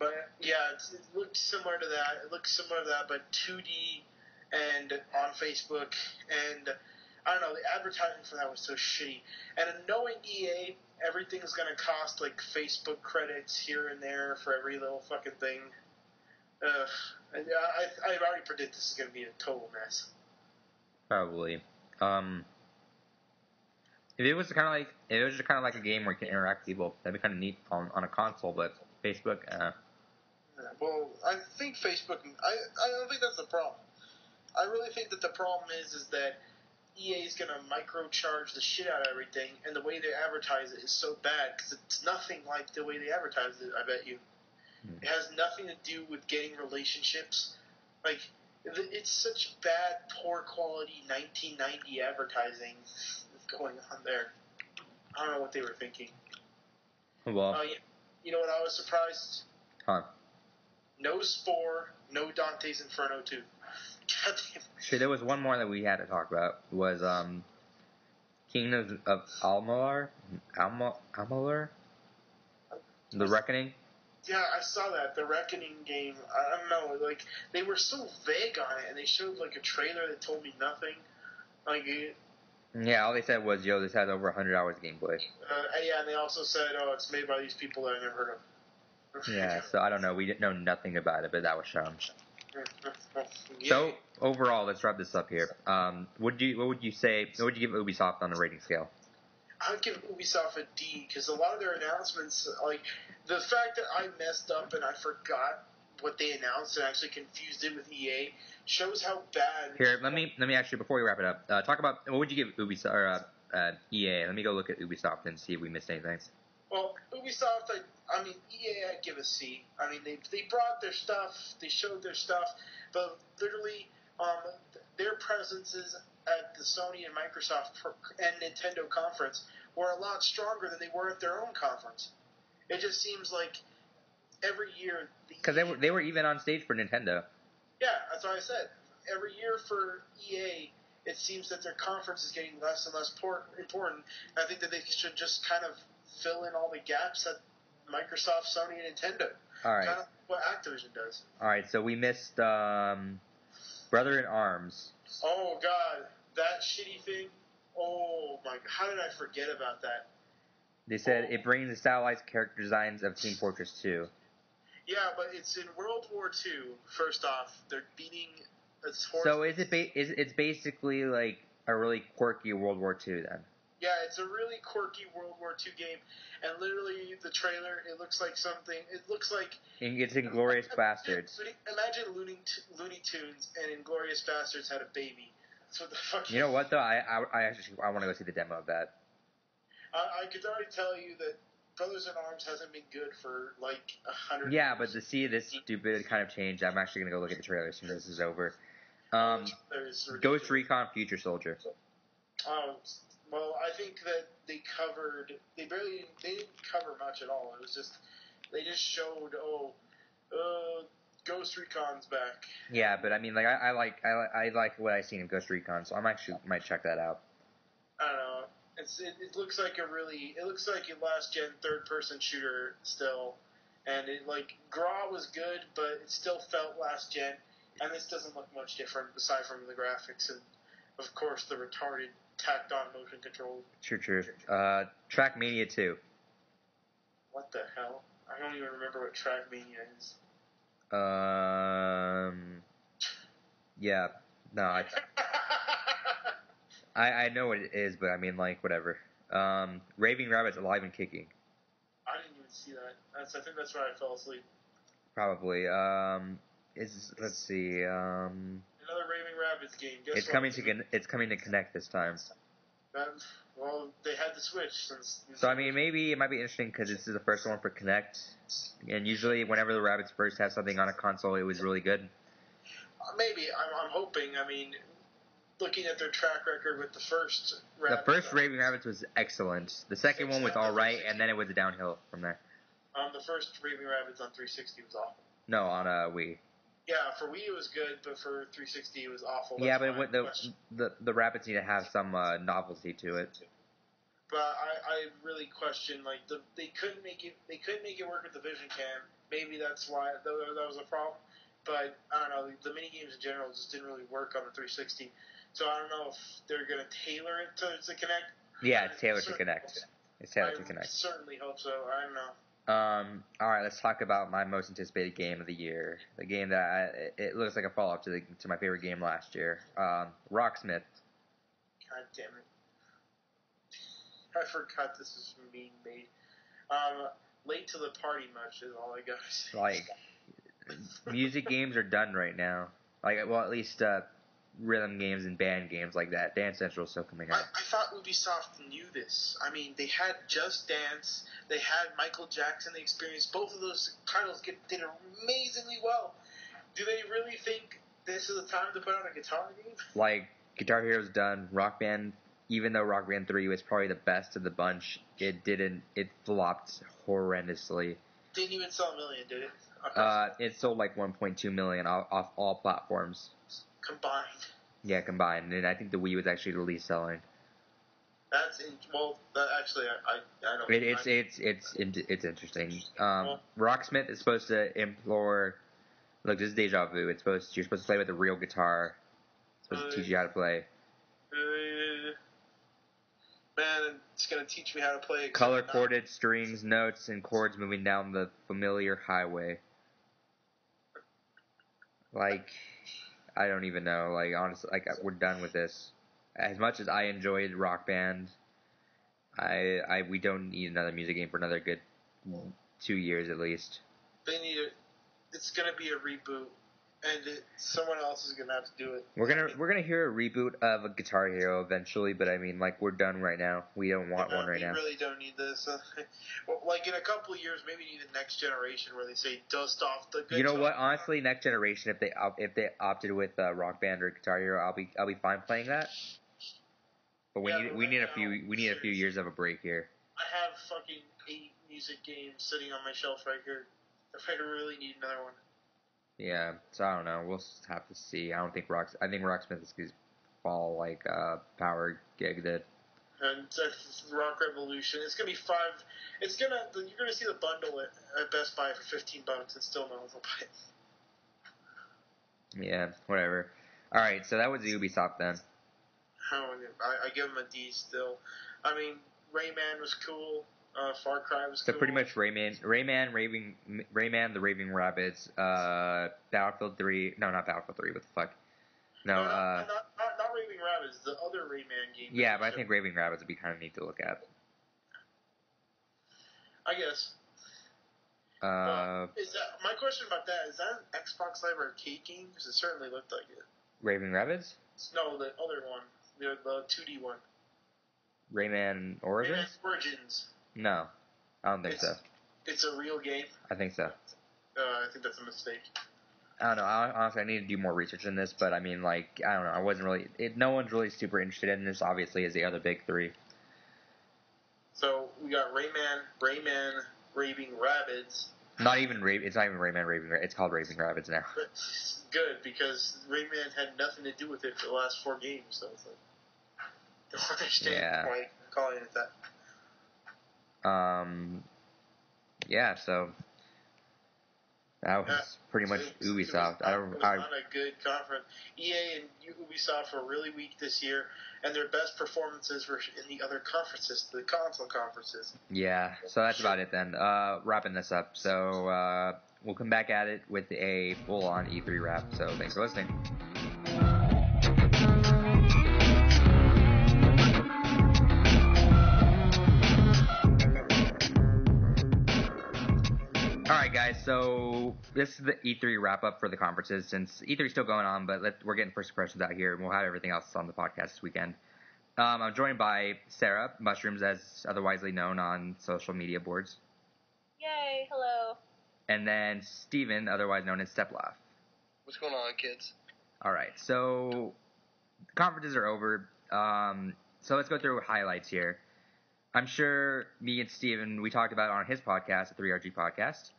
But yeah, it looked similar to that. It looked similar to that, but 2D and on Facebook. And I don't know, the advertising for that was so shitty. And knowing EA, everything's going to cost Facebook credits here and there for every little fucking thing. I already predict this is going to be a total mess. Probably. If it was just kind of like a game where you can interact with people, that'd be kind of neat on a console. But Facebook, Well, I think Facebook... I don't think that's the problem. I really think that the problem is that EA is going to microcharge the shit out of everything, and the way they advertise it is so bad, because it's nothing like the way they advertise it, I bet you. It has nothing to do with getting relationships. It's such bad, poor quality 1990 advertising going on there. I don't know what they were thinking. Well, you know what I was surprised? Huh? No Spore, no Dante's Inferno 2. Sure, there was one more that we had to talk about. Was Kingdoms of Amalur? The Reckoning? Yeah, I saw that. The Reckoning game. I don't know. Like, they were so vague on it, and they showed, like, a trailer that told me nothing. Like, yeah, all they said was, yo, this has over 100 hours of gameplay. Yeah, and they also said, oh, it's made by these people that I never heard of. Yeah, so I don't know. We didn't know nothing about it, but that was shown. Yeah. So, overall, let's wrap this up here. What would you give Ubisoft on the rating scale? I would give Ubisoft a D, because a lot of their announcements, like, the fact that I messed up and I forgot what they announced and actually confused it with EA shows how bad. Here, let me actually, before we wrap it up, talk about, what would you give Ubisoft, or EA? Let me go look at Ubisoft and see if we missed anything. Well, Ubisoft, I mean, EA, I'd give a C. I mean, they brought their stuff, they showed their stuff, but literally, their presences at the Sony and Microsoft and Nintendo conference were a lot stronger than they were at their own conference. It just seems like every year... Because they were even on stage for Nintendo. Yeah, that's what I said. Every year for EA, it seems that their conference is getting less and less important. I think that they should just kind of fill in all the gaps at Microsoft, Sony, and Nintendo. All right. Kind of what Activision does. All right, so we missed Brother in Arms. Oh, God. That shitty thing. Oh, my God. How did I forget about that? They said it brings the stylized character designs of Team Fortress 2. Yeah, but it's in World War II, first off. They're beating... So it's basically like a really quirky World War II then? Yeah, it's a really quirky World War II game, and literally the trailer, it looks like something. It looks like it's Inglourious Bastards. Imagine Looney Tunes and Inglourious Bastards had a baby. That's what the fuck. You know what though? I want to go see the demo of that. I could already tell you that Brothers in Arms hasn't been good for like 100. Yeah, but to see this stupid kind of change, I'm actually gonna go look at the trailer as soon as this is over. Ghost Recon Future Soldier. Well, I think that they didn't cover much at all. It was just, they just showed, Ghost Recon's back. Yeah, but I mean, like, I like what I seen in Ghost Recon, so I'm actually might check that out. I don't know. It looks like a last gen third person shooter still, and Gra was good, but it still felt last gen, and this doesn't look much different aside from the graphics and, of course, the retarded tacked on motion control. True. Trackmania 2. What the hell? I don't even remember what Trackmania is. Yeah. No, I know what it is, but I mean, like, whatever. Raving Rabbits Alive and Kicking. I didn't even see that. I think that's where I fell asleep. Probably. Let's see. Another Raving Rabbids game. Guess it's coming to Connect this time. Well, they had to switch since. So I mean, maybe it might be interesting because this is the first one for Connect, and usually whenever the Rabbids first have something on a console, it was really good. Maybe I'm hoping. I mean, looking at their track record with the first Rabbids. The first Raving Rabbids was excellent. The second one was all right, and then it was downhill from there. The first Raving Rabbids on 360 was awful. No, on Wii. Yeah, for Wii it was good, but for 360 it was awful. Yeah, but the Rabbids need to have some novelty to it. But I really question they couldn't make it work with the Vision Cam. Maybe that's why that was a problem. But I don't know, the mini games in general just didn't really work on the 360. So I don't know if they're gonna tailor it to Connect. Yeah, it's tailored to Connect. I certainly hope so. I don't know. All right, let's talk about my most anticipated game of the year. The game that it looks like a follow-up to my favorite game last year, Rocksmith. God damn it! I forgot this was being made. Late to the party much is all I got to say. Like, music games are done right now. At least rhythm games and band games like that. Dance Central is still coming out. I thought Ubisoft knew this. I mean, they had Just Dance, they had Michael Jackson, The Experience. Both of those titles did amazingly well. Do they really think this is the time to put out a guitar game? Like, Guitar Hero's done, Rock Band even though Rock Band 3 was probably the best of the bunch, it flopped horrendously. Didn't even sell 1 million, did it? It sold like 1.2 million off all platforms. Combined. Yeah, combined. And I think the Wii was actually the least selling. Actually, I don't. It's interesting. Rocksmith is supposed to implore. Look, this is deja vu. You're supposed to play with a real guitar. It's supposed to teach you how to play. Man, it's gonna teach me how to play. Color corded strings, notes, and chords moving down the familiar highway. Like, I don't even know. Like, honestly, we're done with this. As much as I enjoyed Rock Band, we don't need another music game for another good 2 years at least. They need it. It's gonna be a reboot, and someone else is gonna have to do it. We're gonna hear a reboot of a Guitar Hero eventually, but I mean, like, we're done right now. We don't want one right now. We really don't need this. Like in a couple of years, maybe even next generation, where they say dust off the guitar. You know what? Honestly, next generation, if they opted with Rock Band or Guitar Hero, I'll be fine playing that. But we need a few years of a break here. I have fucking 8 music games sitting on my shelf right here. If I really need another one. Yeah, so I don't know. We'll have to see. I think Rocksmith is going to fall like Power Gig did. And Rock Revolution. It's gonna be you're gonna see the bundle at Best Buy for $15, and still no one will buy it. Yeah, whatever. All right, so that was Ubisoft then. I give them a D still. I mean, Rayman was cool. Far Cry was so cool. Pretty much Rayman, the Raving Rabbids, Battlefield 3. No, not Battlefield 3. What the fuck? No, not Raving Rabbids. The other Rayman game. Yeah, but I think Raving Rabbids would be kind of neat to look at. I guess. Is that my question about that? Is that an Xbox Live Arcade game? Because it certainly looked like it. Raving Rabbids? No, the other one, the 2D one. Rayman Origins? Rayman Origins. No, I don't think so. It's a real game? I think so. I think that's a mistake. I don't know. Honestly, I need to do more research in this, but I mean, like, I don't know. I wasn't really. No one's really super interested in this, obviously, as the other big three. So we got Rayman, Raving Rabbids. It's not even Rayman Raving. It's called Raving Rabbids now. It's good because Rayman had nothing to do with it for the last 4 games, so it's like I don't understand why calling it that. Yeah, so that was pretty much Ubisoft. It was not a good conference. EA and Ubisoft were really weak this year, and their best performances were in the other conferences, the console conferences. Yeah, so that's about it then. Wrapping this up. So we'll come back at it with a full-on E3 wrap. So thanks for listening. Alright guys, so this is the E3 wrap-up for the conferences, since E3 is still going on, but we're getting first impressions out here, and we'll have everything else on the podcast this weekend. I'm joined by Sarah, Mushrooms as otherwise known on social media boards. Yay, hello. And then Steven, otherwise known as Steplav. What's going on, kids? Alright, so conferences are over, so let's go through highlights here. I'm sure me and Steven, we talked about it on his podcast, the 3RG podcast.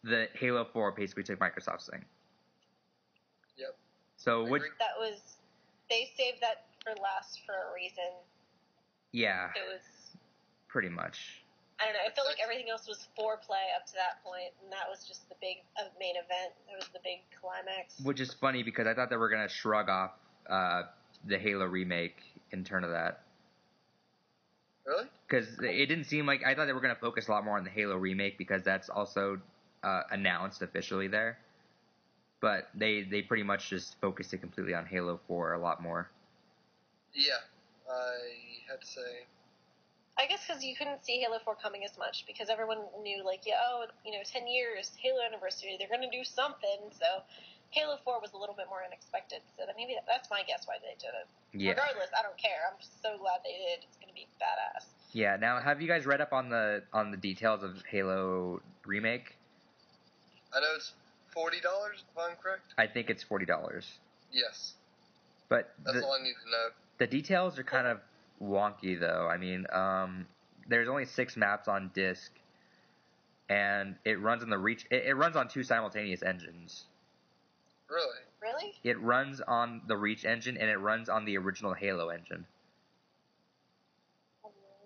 The Halo 4 basically took Microsoft's thing. Yep. So they saved that for last for a reason. Yeah. It was pretty much. I don't know. It felt like everything else was foreplay up to that point, and that was just the big main event. That was the big climax. Which is funny because I thought they were gonna shrug off the Halo remake in turn of that. Really? Because it didn't seem like, I thought they were gonna focus a lot more on the Halo remake because that's also announced officially there. But they pretty much just focused it completely on Halo 4 a lot more. Yeah, I had to say. I guess because you couldn't see Halo 4 coming as much because everyone knew, 10 years, Halo anniversary, they're going to do something. So Halo 4 was a little bit more unexpected. So maybe that's my guess why they did it. Yeah. Regardless, I don't care. I'm so glad they did. It's going to be badass. Yeah. Now, have you guys read up on the details of Halo remake? I know it's $40, if I'm correct. I think it's $40. Yes. But that's all I need to know. The details are kind of wonky though. I mean, there's only 6 maps on disk, and it runs on the Reach. It runs on 2 simultaneous engines. Really? Really? It runs on the Reach engine, and it runs on the original Halo engine.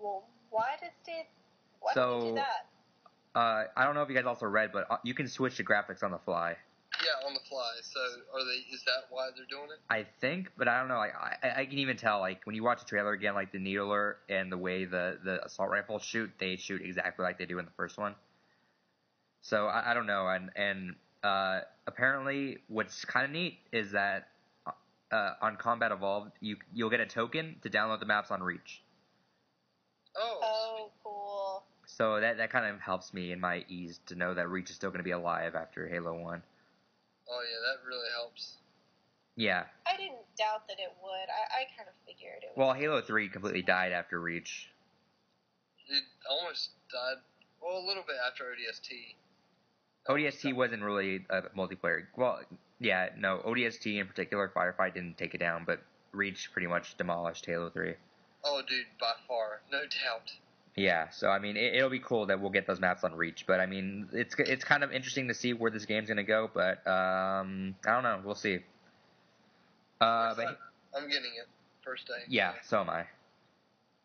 Well, why did they do that? I don't know if you guys also read, but you can switch the graphics on the fly. Yeah, on the fly. So, is that why they're doing it? I think, but I don't know. Like, I can even tell, like, when you watch the trailer again, like, the needler and the way the assault rifles shoot, they shoot exactly like they do in the first one. So, I don't know. And apparently, what's kind of neat is that on Combat Evolved, you'll get a token to download the maps on Reach. Oh, cool. So that kind of helps me in my ease to know that Reach is still going to be alive after Halo 1. Oh, yeah, that really helps. Yeah. I didn't doubt that it would. I kind of figured it would. Well, Halo 3 completely died after Reach. It almost died, well, a little bit after ODST. ODST wasn't really a multiplayer. Well, yeah, no, ODST in particular, Firefight didn't take it down, but Reach pretty much demolished Halo 3. Oh, dude, by far, no doubt. Yeah, so I mean, it'll be cool that we'll get those maps on Reach, but I mean, it's kind of interesting to see where this game's gonna go, but I don't know, we'll see. I'm getting it first day. Yeah, so am I.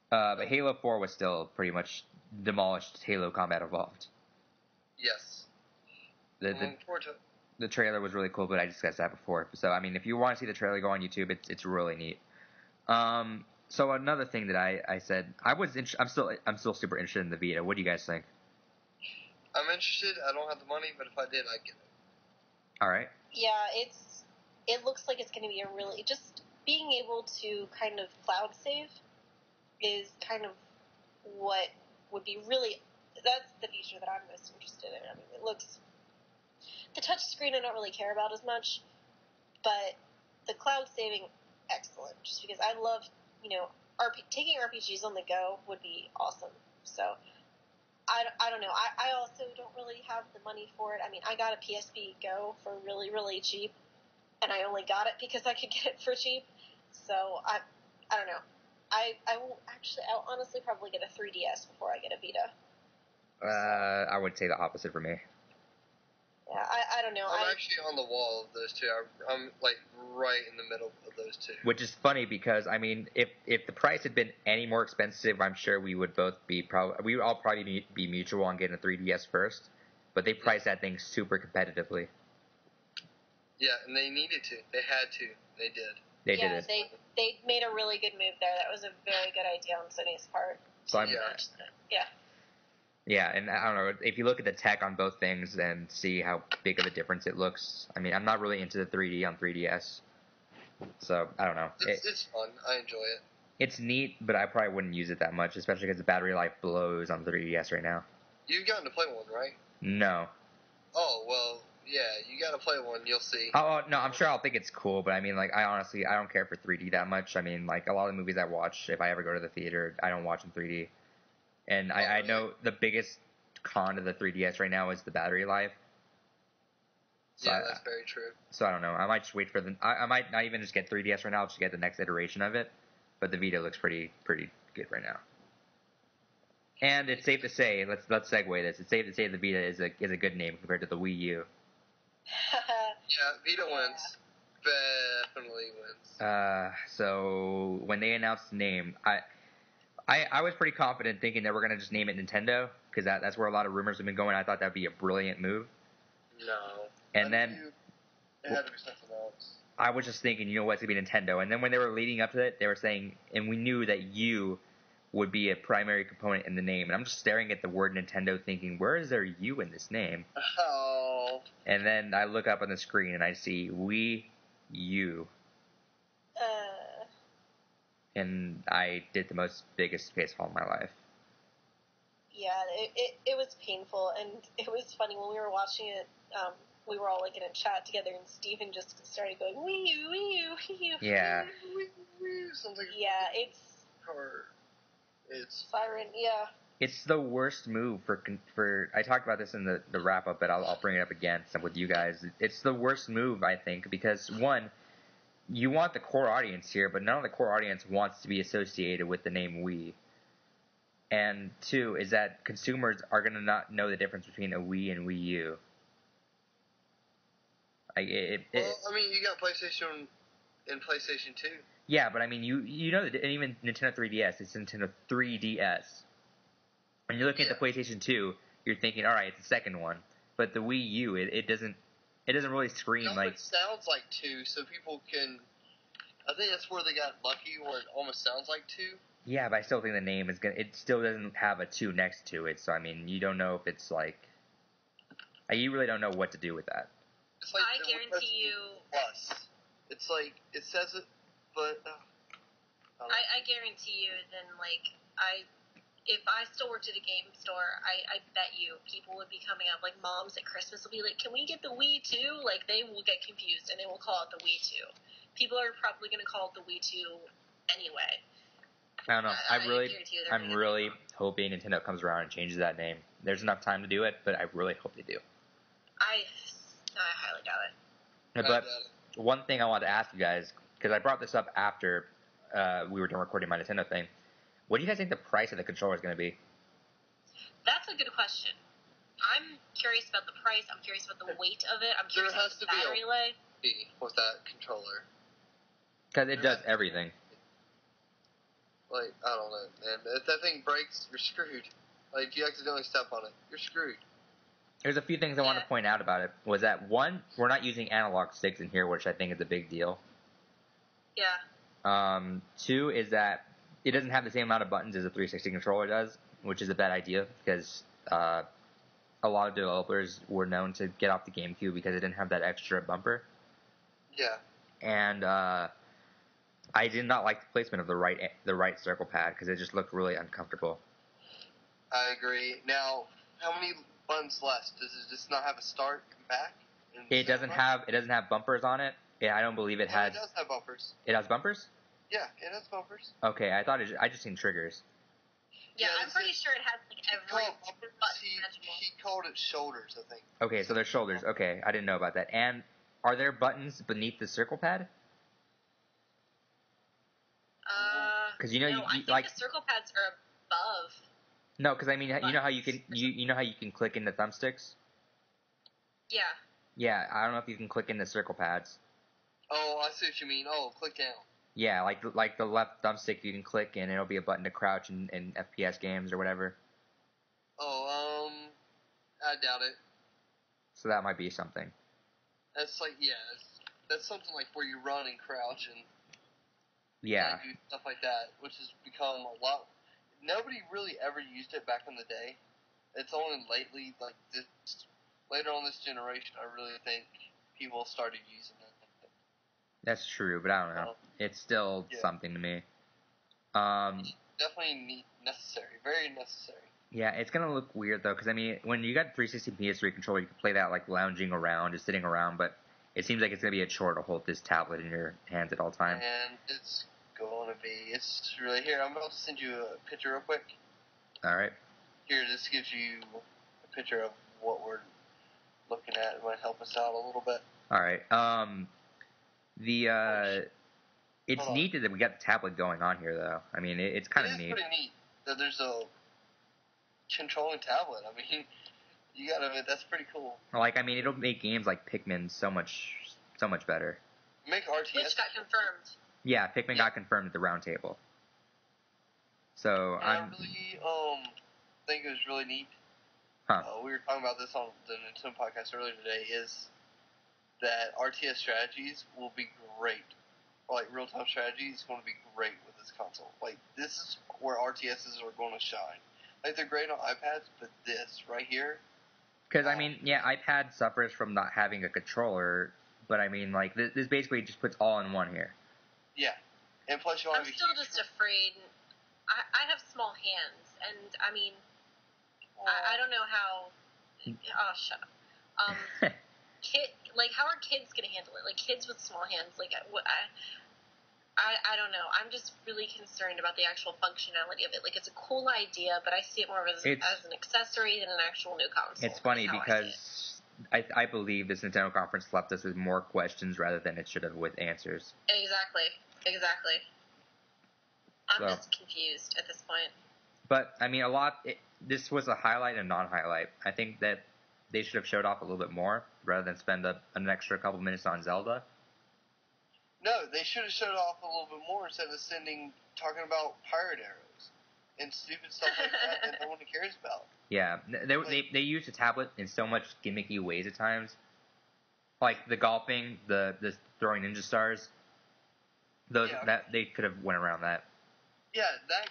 But Halo 4 was still pretty much demolished Halo Combat Evolved. Yes. The trailer was really cool, but I discussed that before. So I mean, if you want to see the trailer, go on YouTube. It's really neat. So another thing that I said, I'm still super interested in the Vita. What do you guys think? I'm interested. I don't have the money, but if I did, I'd get it. All right. Yeah, it looks like it's going to be a really, just being able to kind of cloud save is kind of what would be really, that's the feature that I'm most interested in. I mean, it looks, the touch screen I don't really care about as much, but the cloud saving, excellent. Just because I love, taking RPGs on the go would be awesome. So, I don't know. I also don't really have the money for it. I mean, I got a PSP Go for really, really cheap, and I only got it because I could get it for cheap. So, I don't know. I'll honestly probably get a 3DS before I get a Vita. I would say the opposite for me. Yeah, I don't know. I'm actually on the wall of those two. I'm like right in the middle of those two. Which is funny because I mean, if the price had been any more expensive, I'm sure we would both be we would all probably be mutual on getting a 3DS first. But they priced that thing super competitively. Yeah, and they needed to. They had to. They did. They did it. They made a really good move there. That was a very good idea on Sony's part. So Yeah. Yeah, and I don't know, if you look at the tech on both things and see how big of a difference it looks, I mean, I'm not really into the 3D on 3DS, so I don't know. It's fun. I enjoy it. It's neat, but I probably wouldn't use it that much, especially because the battery life blows on 3DS right now. You've gotten to play one, right? No. Oh, well, yeah, you gotta play one, you'll see. Oh, no, I'm sure I'll think it's cool, but I mean, like, I don't care for 3D that much. I mean, like, a lot of the movies I watch, if I ever go to the theater, I don't watch in 3D. And I know the biggest con of the 3DS right now is the battery life. So yeah, that's very true. So I don't know. I might just wait for I might not even just get 3DS right now. I'll just get the next iteration of it. But the Vita looks pretty good right now. And it's safe to say, let's segue this. It's safe to say the Vita is a good name compared to the Wii U. Yeah, Vita wins. Definitely wins. So when they announced the name, I was pretty confident thinking that we're going to just name it Nintendo, because that's where a lot of rumors have been going. I thought that would be a brilliant move. No. And then it had to be something else. I was just thinking, you know what, it's going to be Nintendo. And then when they were leading up to it, they were saying, and we knew that U would be a primary component in the name. And I'm just staring at the word Nintendo thinking, where is there U in this name? Oh. And then I look up on the screen and I see Wii U. And I did the biggest face fall of my life. Yeah, it was painful, and it was funny when we were watching it. We were all like in a chat together, and Steven just started going Wii U, Wii U, Wii U. Yeah. Something. Yeah, it's. Siren. Yeah. It's the worst move for. I talked about this in the wrap up, but I'll bring it up again with you guys. It's the worst move, I think, because one, you want the core audience here, but none of the core audience wants to be associated with the name Wii. And 2 is that consumers are going to not know the difference between a Wii and Wii U. I mean, you got PlayStation and PlayStation 2. Yeah, but I mean, you know that even Nintendo 3DS, it's Nintendo 3DS. When you're looking at the PlayStation 2, you're thinking, all right, it's the second one. But the Wii U, it doesn't really scream like. It sounds like 2, so people can. I think that's where they got lucky, where it almost sounds like 2. Yeah, but I still think the name is gonna. It still doesn't have a 2 next to it, so I mean, you don't know if it's like. You really don't know what to do with that. It's like I guarantee you. Plus, it's like it says it, but. I guarantee you, then if I still worked at a game store, I bet you people would be coming up, like moms at Christmas will be like, can we get the Wii 2? Like, they will get confused, and they will call it the Wii 2. People are probably going to call it the Wii 2 anyway. I don't know. I'm really hoping Nintendo comes around and changes that name. There's enough time to do it, but I really hope they do. I highly doubt it. But one thing I wanted to ask you guys, because I brought this up after we were done recording my Nintendo thing, what do you guys think the price of the controller is going to be? That's a good question. I'm curious about the price. I'm curious about the weight of it. I'm curious about the battery life. With that controller. Because it does everything. Like, I don't know, man. If that thing breaks, you're screwed. Like, if you accidentally step on it, you're screwed. There's a few things I want to point out about it. Was that, one, we're not using analog sticks in here, which I think is a big deal. Yeah. 2 is that it doesn't have the same amount of buttons as a 360 controller does, which is a bad idea because a lot of developers were known to get off the GameCube because it didn't have that extra bumper. Yeah. And I did not like the placement of the right circle pad because it just looked really uncomfortable. I agree. Now, how many buttons less? Does it just not have a start and back? It doesn't have bumpers on it. Yeah, I don't believe it has. It does have bumpers. It has bumpers? Yeah, it has bumpers. Okay, I just seen triggers. Yeah, I'm pretty sure it has every button imaginable. He called it shoulders, I think. Okay, so there's shoulders. Okay, I didn't know about that. And are there buttons beneath the circle pad? Because I think the circle pads are above. No, because I mean, you know how you can click in the thumbsticks. Yeah. Yeah, I don't know if you can click in the circle pads. Oh, I see what you mean. Oh, click down. Yeah, like the left thumbstick you can click and it'll be a button to crouch in FPS games or whatever. Oh, I doubt it. So that might be something. That's that's something like where you run and crouch and do stuff like that, which has become a lot. Nobody really ever used it back in the day. It's only lately, like this, later on this generation, I really think people started using it. That's true, but I don't know. It's still something to me. Definitely necessary, very necessary. Yeah, it's gonna look weird though, because I mean, when you got 360 PS3 controller, you can play that like lounging around, just sitting around. But it seems like it's gonna be a chore to hold this tablet in your hands at all times. And it's going to be. It's really here. I'm about to send you a picture real quick. All right. Here, this gives you a picture of what we're looking at. It might help us out a little bit. All right. It's neat that we got the tablet going on here, though. I mean, it's kind of neat. It's pretty neat that there's a controlling tablet. I mean, you gotta admit, that's pretty cool. Like, I mean, it'll make games like Pikmin so much better. Make RTS. Which got confirmed. Yeah, Pikmin got confirmed at the round table. So I really think it was really neat. Huh. We were talking about this on the Nintendo podcast earlier today. Is that RTS strategies will be great. Like, real-time strategy is going to be great with this console. Like, this is where RTSs are going to shine. Like, they're great on iPads, but this right here... Because, I mean, yeah, iPad suffers from not having a controller, but, I mean, like, this basically just puts all in one here. Yeah. And plus you I'm still just afraid. I have small hands, and, I mean, I don't know how... Oh, shut up. How are kids going to handle it? Like, kids with small hands, like, I don't know. I'm just really concerned about the actual functionality of it. Like, it's a cool idea, but I see it more as an accessory than an actual new console. It's funny because I believe this Nintendo conference left us with more questions rather than it should have with answers. Exactly. I'm just confused at this point. But, I mean, this was a highlight and non-highlight. I think that they should have showed off a little bit more rather than spend an extra couple minutes on Zelda. No, they should have showed off a little bit more instead of talking about pirate arrows and stupid stuff like that no one cares about. Yeah, they use the tablet in so much gimmicky ways at times. Like the golfing, the throwing ninja stars. That they could have went around that. Yeah, that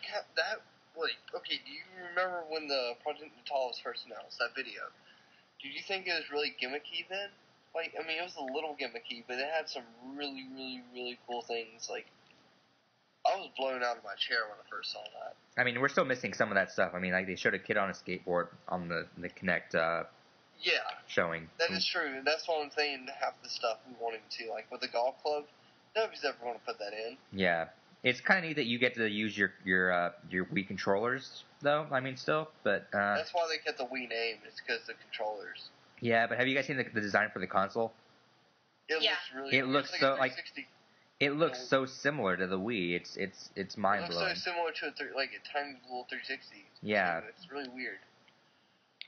okay, do you remember when the Project Natal was first announced, that video? Did you think it was really gimmicky then? Like, I mean, it was a little gimmicky, but it had some really, really, really cool things. Like, I was blown out of my chair when I first saw that. I mean, we're still missing some of that stuff. I mean, like, they showed a kid on a skateboard on the Kinect showing. That is true. That's what I'm saying, half the stuff we wanted to. Like, with the golf club, nobody's ever going to put that in. Yeah. It's kind of neat that you get to use your Wii controllers, though. I mean, still, but that's why they kept the Wii name. It's because of the controllers. Yeah, but have you guys seen the design for the console? It looks really. It looks so like. It looks so similar to the Wii. It's mind blowing. It looks so similar to a tiny little 360. Yeah. It's really weird.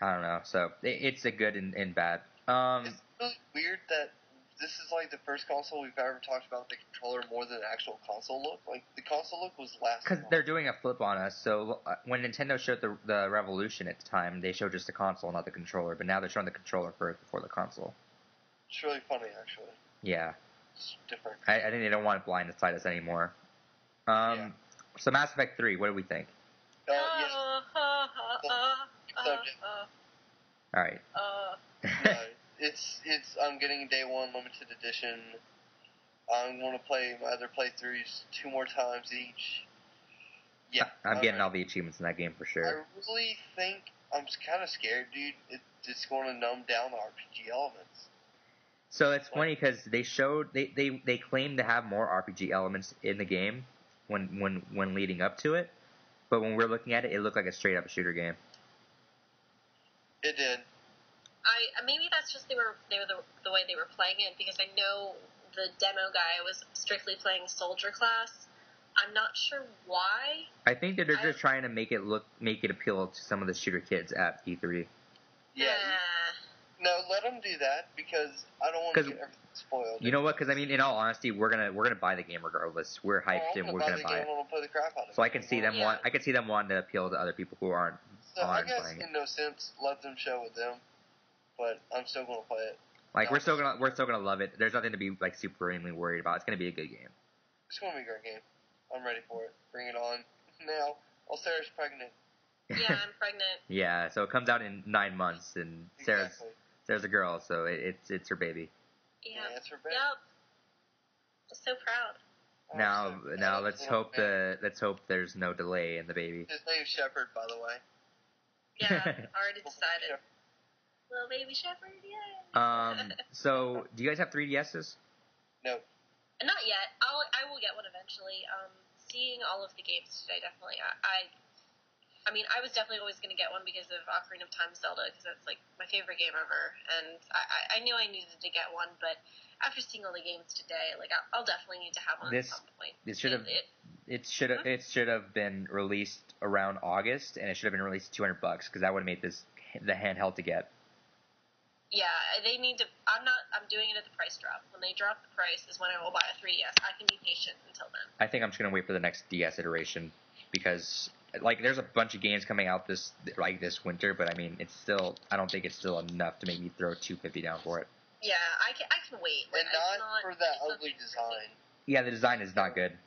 I don't know. So it's a good and bad. It's really weird that this is like the first console we've ever talked about the controller more than the actual console look. Like, the console look was last. Because they're doing a flip on us. So when Nintendo showed the Revolution at the time, they showed just the console, not the controller. But now they're showing the controller first before the console. It's really funny, actually. Yeah. It's different. I think they don't want to blindsight us anymore. So Mass Effect 3, what do we think? Yes. All right. It's I'm getting day one limited edition. I'm going to play my other playthroughs 2 more times each. Yeah, I'm getting all the achievements in that game for sure. I really think I'm kind of scared, dude. It's going to numb down the RPG elements. So it's funny because they claimed to have more RPG elements in the game when leading up to it, but when we're looking at it, it looked like a straight up shooter game. It did. Maybe that's just the way they were playing it, because I know the demo guy was strictly playing soldier class. I'm not sure why. I think that they're just trying to make it appeal to some of the shooter kids at E3. Yeah. No, let them do that, because I don't want to get everything spoiled. You know what? Because I mean, in all honesty, we're gonna buy the game regardless. We're hyped and we're gonna buy it. Play the crap out of it. So I can see them wanting to appeal to other people who aren't. So I guess in no sense, let them show with them. But I'm still gonna play it. Like, we're still gonna love it. There's nothing to be like supremely worried about. It's gonna be a good game. It's gonna be a great game. I'm ready for it. Bring it on now. Sarah's pregnant. Yeah, I'm pregnant. Yeah, so it comes out in 9 months, and Sarah's a girl, so it's her baby. Yeah, it's her baby. Yep. I'm so proud. Now let's hope there's no delay in the baby. His name's Shepherd, by the way. Yeah, already decided. Little baby shepherd, yay! So do you guys have 3DSs? No. Not yet. I will get one eventually. Seeing all of the games today, definitely. I mean, I was definitely always going to get one because of Ocarina of Time Zelda, because that's like my favorite game ever, and I knew I needed to get one, but after seeing all the games today, like I'll definitely need to have one at some point. It should have been released around August, and it should have been released $200 because that would have made this the handheld to get. Yeah, they need to. I'm doing it at the price drop. When they drop the price is when I will buy a 3DS. I can be patient until then. I think I'm just gonna wait for the next DS iteration because, like, there's a bunch of games coming out this winter, but I mean, I don't think it's still enough to make me throw $250 down for it. Yeah, I can wait. Like, and not for that ugly design. Yeah, the design is not good.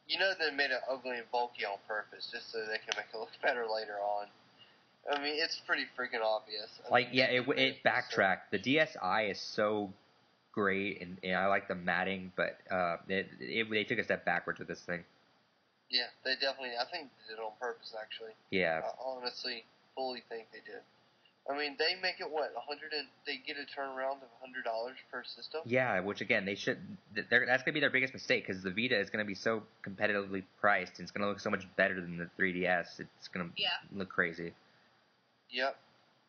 You know they made it ugly and bulky on purpose just so they can make it look better later on. I mean, it's pretty freaking obvious. It backtracked. The DSi is so great, and I like the matting, but they took a step backwards with this thing. Yeah, they definitely. I think they did it on purpose, actually. Yeah. I honestly, fully think they did. I mean, they make it they get a turnaround of $100 per system. Yeah, which again they should. That's gonna be their biggest mistake because the Vita is gonna be so competitively priced, and it's gonna look so much better than the 3DS. It's gonna look crazy. Yep,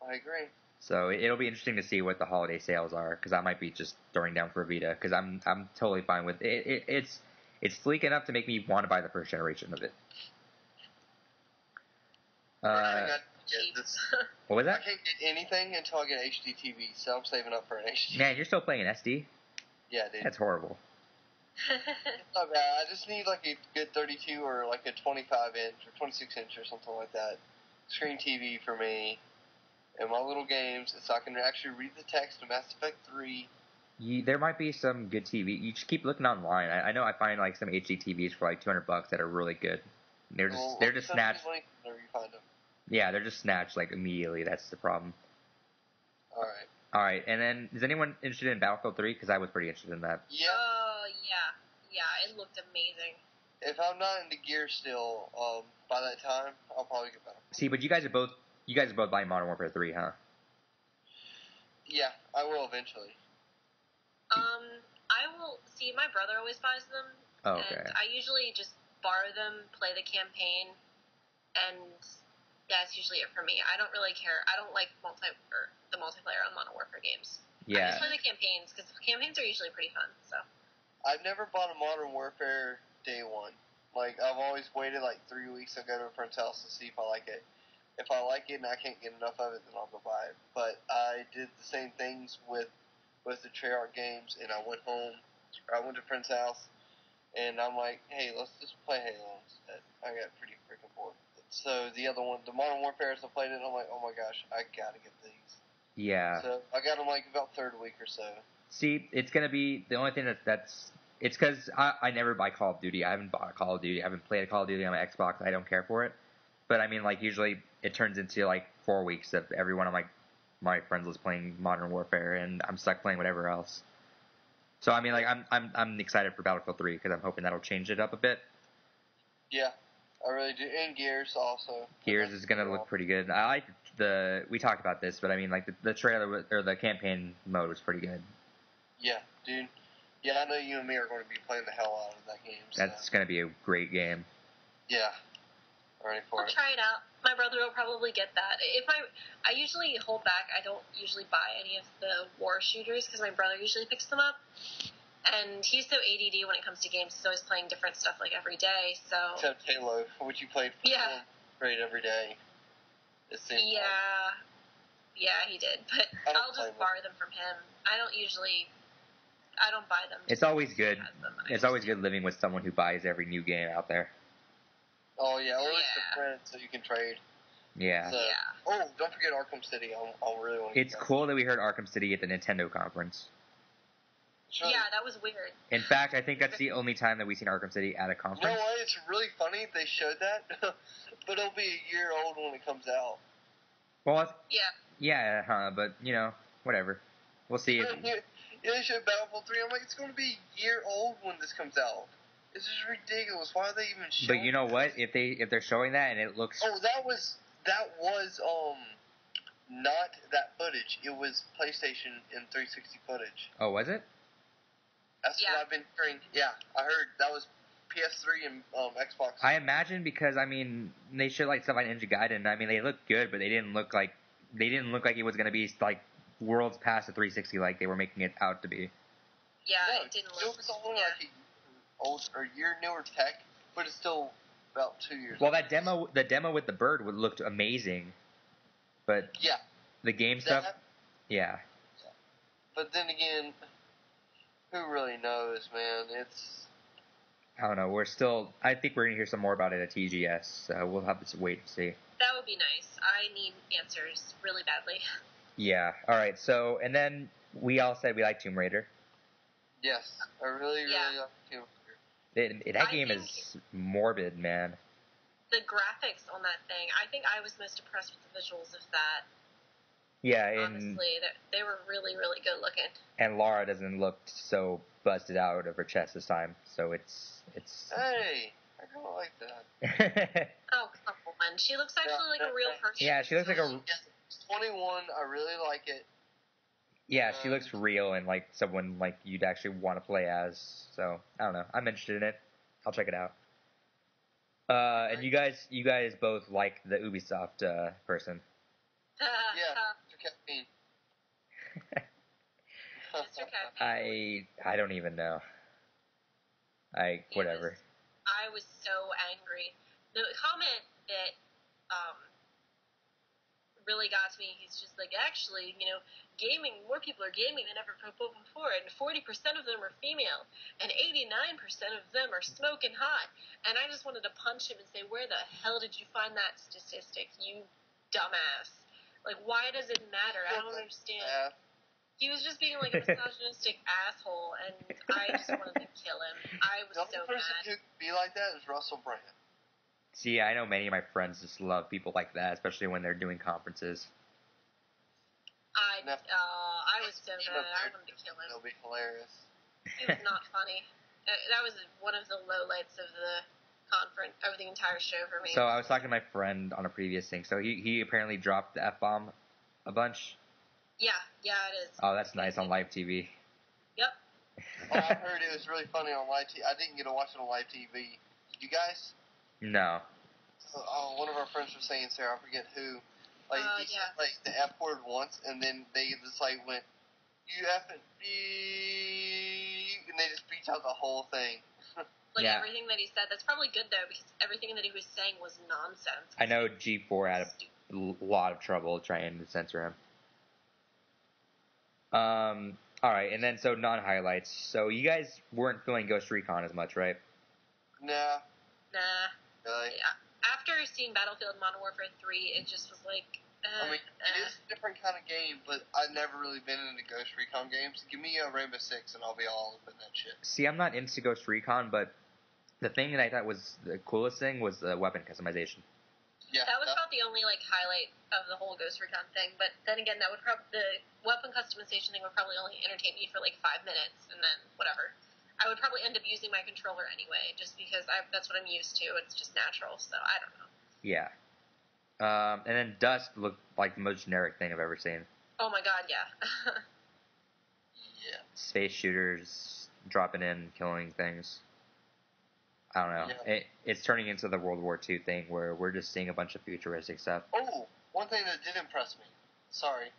I agree. So it'll be interesting to see what the holiday sales are, because I might be just throwing down for Vita, because I'm totally fine with it. It's sleek enough to make me want to buy the first generation of it. What was that? I can't get anything until I get an HD TV, so I'm saving up for an HD. Man, you're still playing an SD? Yeah, dude. That's horrible. It's not bad. I just need like a good 32 or like a 25 inch or 26 inch or something like that. Screen TV for me and my little games, so I can actually read the text of Mass Effect 3. There might be some good TV. You just keep looking online. I know I find like some HD TVs for like $200 that are really good. They're just snatched. Whenever you find them. Yeah, they're just snatched like immediately. That's the problem. All right. And then, is anyone interested in Battlefield 3? Because I was pretty interested in that. Yeah. Yeah, it looked amazing. If I'm not into gear still, by that time, I'll probably get Battlefield. See, but you guys are both buying Modern Warfare 3, huh? Yeah, I will eventually. I will see. My brother always buys them. Oh, okay. And I usually just borrow them, play the campaign, and that's usually it for me. I don't really care. I don't like the multiplayer on Modern Warfare games. Yeah. I just play the campaigns, because campaigns are usually pretty fun. So. I've never bought a Modern Warfare day one. Like, I've always waited like 3 weeks to go to a friend's house to see if I like it. If I like it and I can't get enough of it, then I'll go buy it. But I did the same things with the Treyarch games, and I went home, or I went to a friend's house, and I'm like, hey, let's just play Halo instead. I got pretty freaking bored. So the other one, the Modern Warfare, I played it, and I'm like, oh my gosh, I gotta get these. Yeah. So I got them like about third week or so. See, it's gonna be the only thing that's it's because I never buy Call of Duty. I haven't bought a Call of Duty. I haven't played a Call of Duty on my Xbox. I don't care for it. But I mean, like, usually it turns into like 4 weeks of every one of my friends was playing Modern Warfare, and I'm stuck playing whatever else. So I mean, like, I'm excited for Battlefield 3 because I'm hoping that'll change it up a bit. Yeah, I really do. And Gears also. Gears is gonna look pretty good. I like we talked about this, but I mean, like, the trailer or the campaign mode was pretty good. Yeah, dude. Yeah, I know you and me are going to be playing the hell out of that game. So. That's going to be a great game. Yeah. Ready for it. I'll try it out. My brother will probably get that. I usually hold back. I don't usually buy any of the war shooters because my brother usually picks them up. And he's so ADD when it comes to games. He's always playing different stuff like every day. So. Except Halo, which you played great every day. Yeah, he did. But I'll just borrow them from him. I don't buy them. It's always good. It's always good living with someone who buys every new game out there. Oh yeah, or at least a friend so you can trade. Yeah. So, oh, don't forget Arkham City. I really want to. It's cool that we heard Arkham City at the Nintendo conference. Really, yeah, that was weird. In fact, I think that's the only time that we've seen Arkham City at a conference. You know what? It's really funny they showed that, but it'll be a year old when it comes out. Well, yeah, but whatever. We'll see. They showed Battlefield 3. I'm like, it's going to be a year old when this comes out. This is ridiculous. Why are they even showing? But you know what? If they're showing that and it looks. Oh, that was not that footage. It was PlayStation and 360 footage. Oh, was it? That's what I've been hearing. Yeah, I heard that was PS3 and Xbox. I imagine because I mean they showed like stuff like Ninja Gaiden. I mean they looked good, but they didn't look like it was going to be like worlds past the 360 like they were making it out to be. Yeah, it didn't look. It was only like old or year newer tech, but it's still about 2 years. Well, the demo with the bird looked amazing, but the game stuff, yeah. But then again, who really knows, man? I don't know. I think we're gonna hear some more about it at TGS. So we'll have to wait and see. That would be nice. I need answers really badly. Yeah. All right. So, and then we all said we like Tomb Raider. Yes, I really like Tomb Raider. That game is morbid, man. The graphics on that thing, I think I was most impressed with the visuals of that. Yeah, honestly, they were really, really good looking. And Lara doesn't look so busted out of her chest this time, so it's. Hey, I kind of like that. Oh, come on! She looks actually like a real person. Yeah, she looks like a. 21. I really like it. Yeah, she looks real and like someone like you'd actually want to play as. So I don't know. I'm interested in it. I'll check it out. And you guys both like the Ubisoft person. Mr. Caffeine. I don't even know. Whatever. I was so angry. The comment that really got to me, he's just like, actually, more people are gaming than ever before, and 40% of them are female, and 89% of them are smoking hot. And I just wanted to punch him and say, where the hell did you find that statistic, you dumbass? Like, why does it matter? I don't understand. He was just being like a misogynistic asshole, and I just wanted to kill him. I was so mad. The only person who could be like that is Russell Brand. See, I know many of my friends just love people like that, especially when they're doing conferences. I was so mad. I wanted to kill him. It'll be hilarious. He was not funny. That was one of the lowlights of the conference, of the entire show for me. So I was talking to my friend on a previous thing. So he apparently dropped the F-bomb a bunch. Yeah, it is. Oh, that's nice on live TV. Yep. I heard it was really funny on live TV. I didn't get to watch it on live TV. Did you guys? No. One of our friends was saying, Sarah, I forget who. He said, the F word once, and then they just, went, you effing and they just beat out the whole thing. Everything that he said. That's probably good, though, because everything that he was saying was nonsense. I know G4 had a lot of trouble trying to censor him. Alright, and then, so non-highlights. So you guys weren't feeling Ghost Recon as much, right? Nah. Really? Yeah. After seeing Battlefield Modern Warfare 3, it just was like, it is a different kind of game, but I've never really been into Ghost Recon games. Give me a Rainbow Six and I'll be all up in that shit. See, I'm not into Ghost Recon, but the thing that I thought was the coolest thing was the weapon customization. Yeah, that was about the only highlight of the whole Ghost Recon thing. But then again, that would the weapon customization thing would probably only entertain me for 5 minutes, and then whatever. I would probably end up using my controller anyway, just because that's what I'm used to. It's just natural, so I don't know. Yeah. And then Dust looked like the most generic thing I've ever seen. Oh my god, yeah. Yeah. Space shooters dropping in, killing things. I don't know. Yeah. It's turning into the World War II thing where we're just seeing a bunch of futuristic stuff. Oh, one thing that did impress me. Sorry.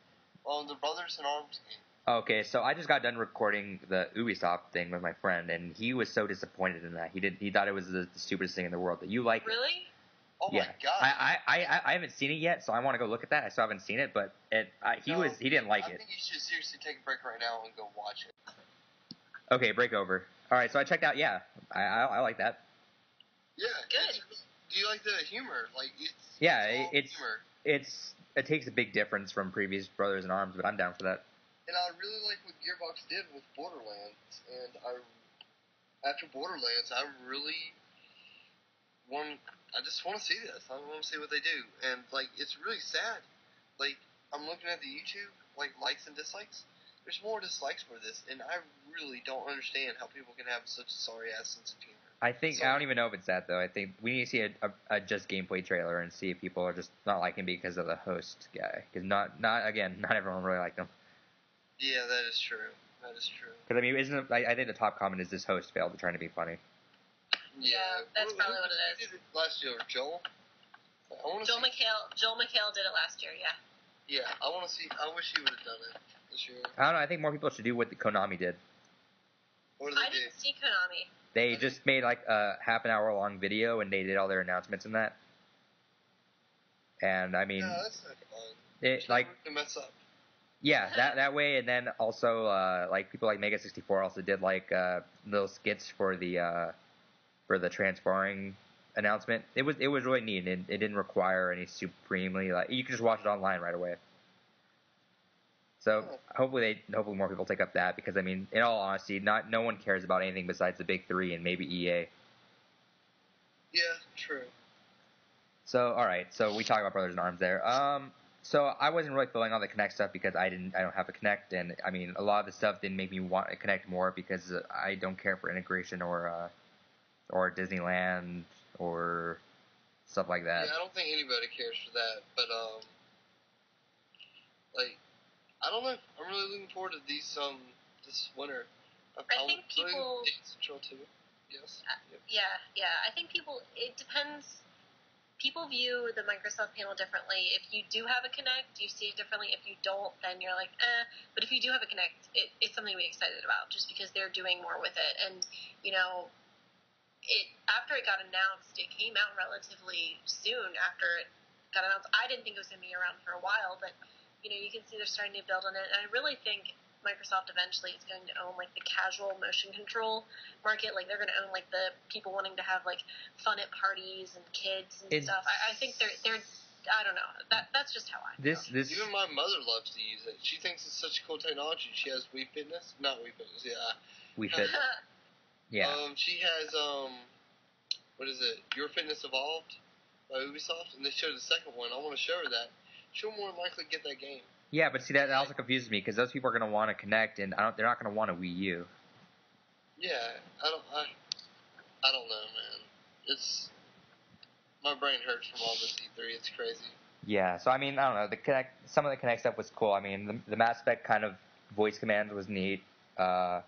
The Brothers in Arms game. Okay, so I just got done recording the Ubisoft thing with my friend, and he was so disappointed in that. He thought it was the stupidest thing in the world. That you like really? It. Oh my god! I haven't seen it yet, so I want to go look at that. I still haven't seen it, but he didn't like it. I think you should seriously take a break right now and go watch it. Okay, break over. All right, so I checked out. Yeah, I like that. Yeah, good. Do you like the humor? It takes a big difference from previous Brothers in Arms, but I'm down for that. And I really like what Gearbox did with Borderlands, and after Borderlands, I just want to see this. I want to see what they do, and it's really sad. I'm looking at the YouTube likes and dislikes. There's more dislikes for this, and I really don't understand how people can have such a sorry ass sense of humor. I don't even know if it's that though. I think we need to see a just gameplay trailer and see if people are just not liking because of the host guy. Because not everyone really liked him. Yeah, that is true. Because I think the top comment is this host failed at trying to be funny. Yeah, that's probably what it is. Who did it last year? Joel? Joel McHale did it last year, yeah. Yeah, I want to see. I wish he would have done it this year. I don't know. I think more people should do what Konami did. What did they do? I didn't see Konami. They just made a half an hour long video and they did all their announcements in that. And I mean, no, that's not fun. To mess up. Yeah, that way, and then also people like Mega 64 also did little skits for the transferring announcement. It was really neat. And it didn't require any supremely you can just watch it online right away. So hopefully more people take up that because I mean, in all honesty, no one cares about anything besides the big three and maybe EA. Yeah, true. So all right, so we talked about Brothers in Arms there. So I wasn't really feeling all the Kinect stuff because I don't have a Kinect, and I mean a lot of the stuff didn't make me want to Kinect more because I don't care for integration or Disneyland or stuff like that. Yeah, I don't think anybody cares for that, but I don't know. I'm really looking forward to these this winter. I think people. Central too. Yes. Yeah. I think people. It depends people view the Microsoft panel differently. If you do have a Kinect, you see it differently. If you don't, then you're like, eh. But if you do have a Kinect, it's something to be excited about, just because they're doing more with it. And, after it got announced, it came out relatively soon after it got announced. I didn't think it was going to be around for a while, but, you can see they're starting to build on it. And I really think Microsoft eventually is going to own, like, the casual motion control market. Like, they're going to own, like, the people wanting to have, like, fun at parties and kids and stuff. I think they're I don't know. That's just how I feel. Even my mother loves to use it. She thinks it's such cool technology. She has Wii Fitness. Not Wii Fitness, yeah. Wii Fit. Yeah. She has, what is it? Your Fitness Evolved by Ubisoft, and they showed the second one. I want to show her that. She'll more than likely get that game. Yeah, but see, that also confuses me, because those people are going to want to connect, and they're not going to want a Wii U. Yeah, I don't know, man. My brain hurts from all this E3. It's crazy. Yeah, so I mean, I don't know. Some of the Kinect stuff was cool. I mean, the Mass Effect kind of voice commands was neat. That's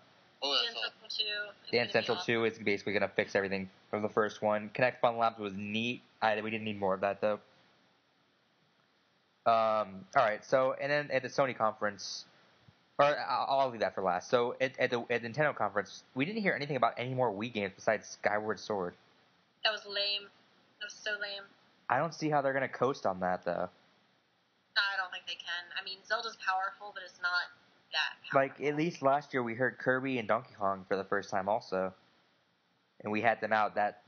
Dance Central 2 is basically going to fix everything from the first one. Kinect Fun Labs was neat. We didn't need more of that, though. All right, so, and then at the Sony conference, or I'll leave that for last. So at the Nintendo conference, we didn't hear anything about any more Wii games besides Skyward Sword. That was lame. That was so lame. I don't see how they're going to coast on that, though. I don't think they can. I mean, Zelda's powerful, but it's not that powerful. Like, at least last year we heard Kirby and Donkey Kong for the first time also. And we had them out that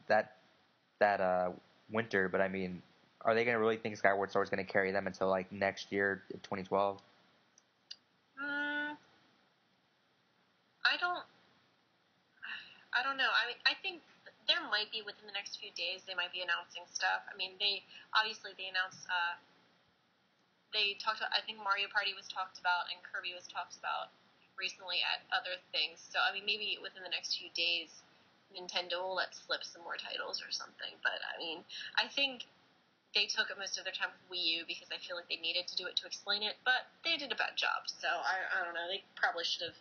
winter, but I mean, are they going to really think Skyward Sword is going to carry them until, like, next year, 2012? I don't know. I mean, I think there might be, within the next few days, they might be announcing stuff. I mean, they announced, they talked about, I think Mario Party was talked about and Kirby was talked about recently at other things. So, I mean, maybe within the next few days, Nintendo will let slip some more titles or something. But, I mean, I think they took most of their time with Wii U because I feel like they needed to do it to explain it, but they did a bad job. So, I don't know. They probably should have.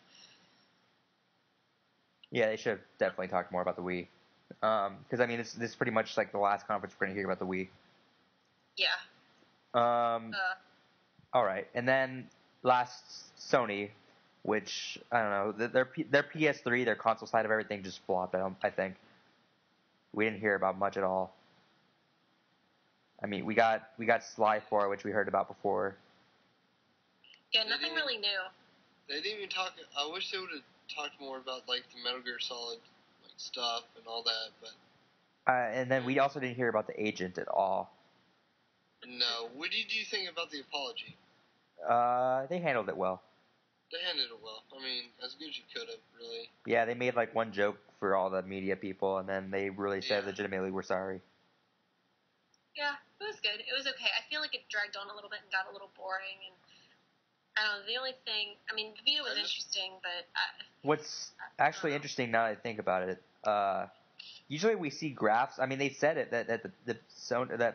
Yeah, they should have definitely talked more about the Wii. Because, I mean, this is pretty much like the last conference we're going to hear about the Wii. Yeah. All right. And then last, Sony, which, I don't know, their PS3, their console side of everything just flopped, I think. We didn't hear about much at all. I mean, we got Sly 4, which we heard about before. Yeah, nothing really new. They didn't even talk. I wish they would have talked more about, like, the Metal Gear Solid, like, stuff and all that, but. And then we also didn't hear about the agent at all. No. What did you think about the apology? They handled it well. They handled it well. I mean, as good as you could have, really. Yeah, they made, like, one joke for all the media people, and then they really said legitimately, we're sorry. Yeah, it was good. It was okay. I feel like it dragged on a little bit and got a little boring, and I don't know, the only thing, I mean, Vita was interesting, but... What's actually interesting now that I think about it, usually we see graphs, I mean, they said it, that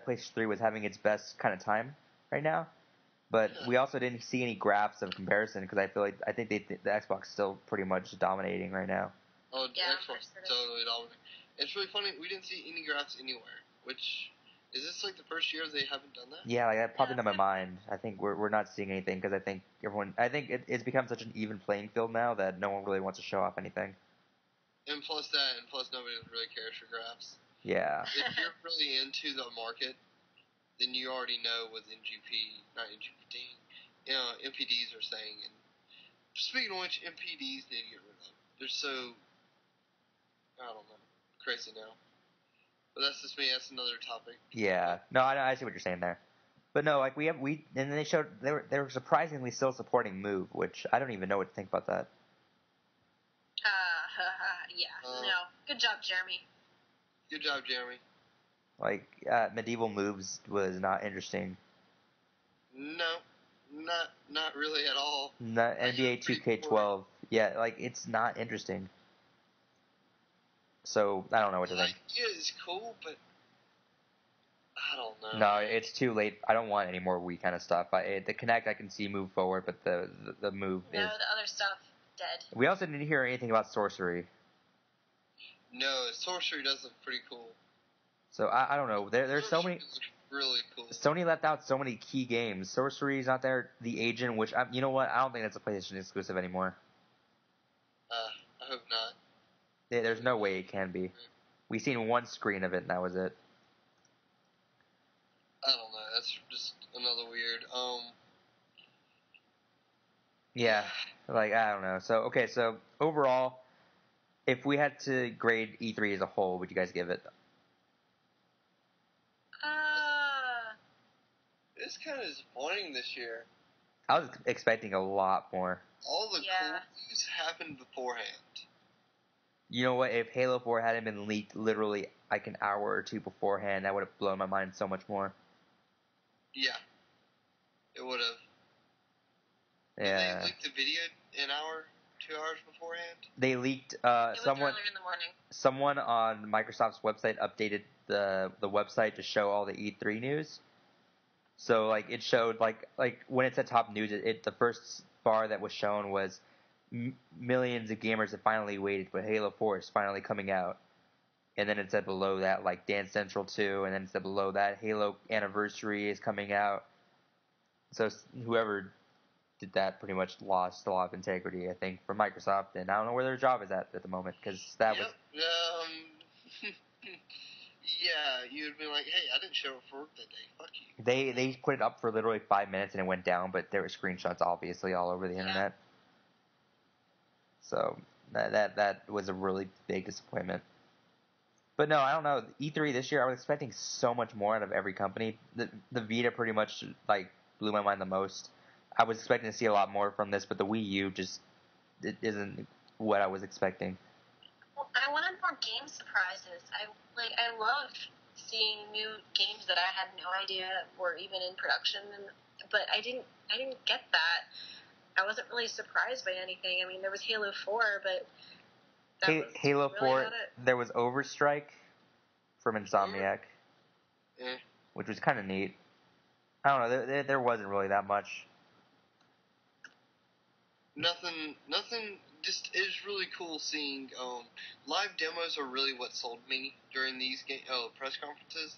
PlayStation 3 was having its best kind of time right now, but we also didn't see any graphs of comparison, because I think the Xbox is still pretty much dominating right now. Oh, the Xbox is totally dominating. It's really funny, we didn't see any graphs anywhere, which... Is this like the first year they haven't done that? Yeah, like that popped into my mind. I think we're not seeing anything because I think it's become such an even playing field now that no one really wants to show off anything. And plus nobody really cares for graphs. Yeah. If you're really into the market, then you already know what MPDs are saying. And speaking of which, MPDs need to get rid of. They're so, I don't know, crazy now. But that's just me. That's another topic. Yeah. No, I see what you're saying there. But no, like and then they showed they were surprisingly still supporting Move, which I don't even know what to think about that. No. Good job, Jeremy. Good job, Jeremy. Like, Medieval Moves was not interesting. No, not really at all. Not NBA 2K12. Yeah, like it's not interesting. So, I don't know what to think. The idea is cool, but I don't know. No, it's too late. I don't want any more Wii kind of stuff. The Kinect I can see move forward, but the Move is... No, the other stuff, dead. We also didn't hear anything about Sorcery. No, Sorcery does look pretty cool. So I don't know. There's so many. Really cool. Sony left out so many key games. Sorcery's not there. The Agent, which you know what? I don't think that's a PlayStation exclusive anymore. I hope not. There's no way it can be. We seen one screen of it, and that was it. I don't know. That's just another weird. Yeah, like I don't know. So okay, so overall, if we had to grade E3 as a whole, would you guys give it? It's kind of disappointing this year. I was expecting a lot more. All the cool news happened beforehand. You know what? If Halo 4 hadn't been leaked literally like an hour or two beforehand, that would have blown my mind so much more. Yeah. It would have. Yeah. Did they leak the video an hour, 2 hours beforehand? They leaked. It was earlier in the morning. Someone on Microsoft's website updated the website to show all the E3 news. So like it showed like when it said top news, the first bar that was shown was millions of gamers have finally waited, but Halo 4 is finally coming out. And then it said below that like Dance Central 2, and then it said below that Halo Anniversary is coming out. So whoever did that pretty much lost a lot of integrity, I think, for Microsoft, and I don't know where their job is at the moment, because that was... Yeah, you'd be like, hey, I didn't show up for work that day. Fuck you. They put it up for literally 5 minutes and it went down, but there were screenshots obviously all over the internet. So that was a really big disappointment. But no, I don't know. E3 this year, I was expecting so much more out of every company. The Vita pretty much like blew my mind the most. I was expecting to see a lot more from this, but the Wii U just it isn't what I was expecting. Well, I wanted more game surprises. I love seeing new games that I had no idea were even in production, but I didn't get that. I wasn't really surprised by anything. I mean, there was Halo 4, but Halo 4, there was Overstrike from Insomniac, which was kind of neat. I don't know, there wasn't really that much. Nothing, just it was really cool seeing, live demos are really what sold me during these press conferences.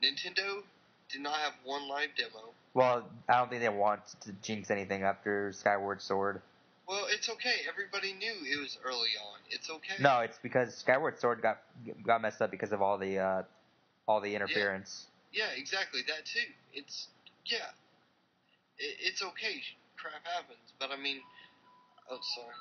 Nintendo did not have one live demo. Well, I don't think they want to jinx anything after Skyward Sword. Well, it's okay. Everybody knew it was early on. It's okay. No, it's because Skyward Sword got messed up because of all the interference. Yeah, exactly. That too. It's okay. Crap happens, but I mean, oh sorry.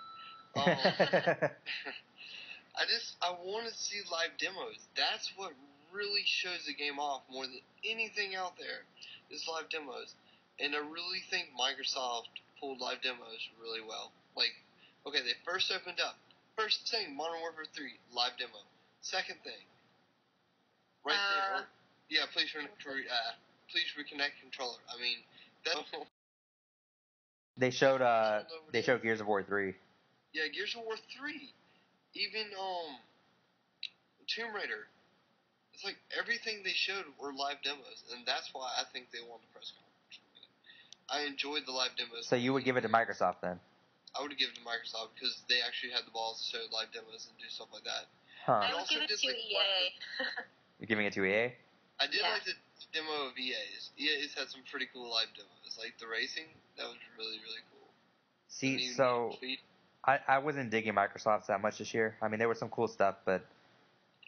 I want to see live demos. That's what really shows the game off more than anything out there is live demos. And I really think Microsoft pulled live demos really well. Like, okay, they first opened up. First thing, Modern Warfare 3, live demo. Second thing, right there. Yeah, please reconnect controller. I mean, that's... They showed Gears of War 3. Yeah, Gears of War 3. Even Tomb Raider. It's like everything they showed were live demos, and that's why I think they won the press conference for me. I enjoyed the live demos. So you would give it to Microsoft then? I would give it to Microsoft because they actually had the balls to show live demos and do stuff like that. Huh. I would give it to EA. You're giving it to EA? I did like the demo of EA's. EA's had some pretty cool live demos. Like the racing, that was really, really cool. See, so I wasn't digging Microsoft that much this year. I mean, there was some cool stuff, but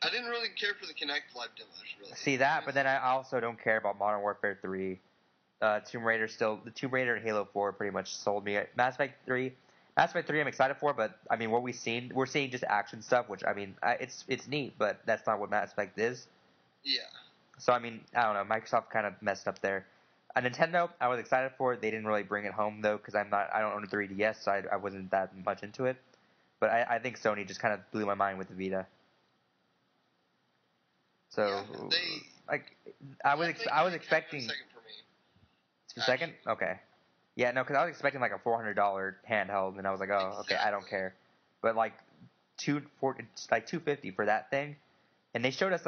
I didn't really care for the Kinect live demos, really. See that, but then I also don't care about Modern Warfare 3. Tomb Raider and Halo 4 pretty much sold me. Mass Effect 3 I'm excited for, but I mean, we're seeing just action stuff, which I mean, it's neat, but that's not what Mass Effect is. Yeah. So I mean, I don't know. Microsoft kind of messed up there. Nintendo, I was excited for it. They didn't really bring it home though, because I don't own a 3DS, so I wasn't that much into it. But I think Sony just kind of blew my mind with the Vita. So I was expecting. Second for me. It's second? Okay. Yeah, no, because I was expecting like a $400 handheld, and I was like, oh, okay, I don't care. But like $250 for that thing, and they showed us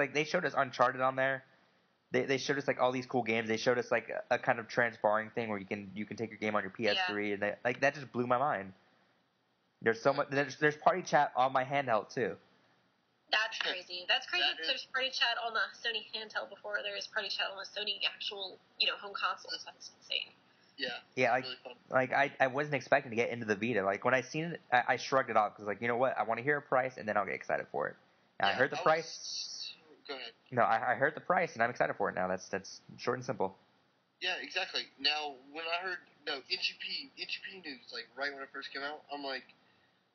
Uncharted on there. They showed us like all these cool games. They showed us like a kind of transbarring thing where you can take your game on your PS3, and that just blew my mind. There's so much. There's party chat on my handheld too. That's crazy. That's crazy that there's party chat on the Sony handheld before there is party chat on the Sony actual, home console. That's insane. Yeah. Yeah, really fun. I wasn't expecting to get into the Vita. Like, when I seen it, I shrugged it off, because, like, you know what? I want to hear a price, and then I'll get excited for it. And I heard the price. Go ahead. No, I heard the price, and I'm excited for it now. That's short and simple. Yeah, exactly. Now, when I heard, NGP news, like, right when it first came out, I'm like,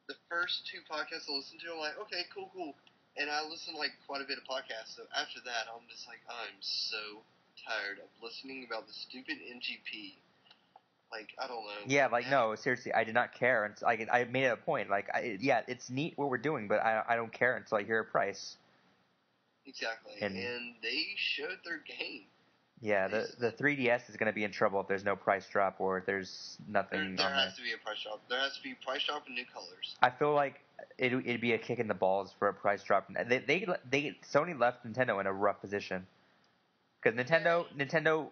the first 2 podcasts I listened to, I'm like, okay, cool. And I listened, like, quite a bit of podcasts, so after that, I'm just like, I'm so tired of listening about the stupid NGP. Like, I don't know. Yeah, like, no, seriously, I did not care. Until, I made it a point. Like, it's neat what we're doing, but I don't care until I hear a price. Exactly. And they showed their game. Yeah, the 3DS is going to be in trouble if there's no price drop or if there's nothing. There has to be a price drop. There has to be a price drop and new colors. I feel like it'd be a kick in the balls for a price drop. Sony left Nintendo in a rough position, because Nintendo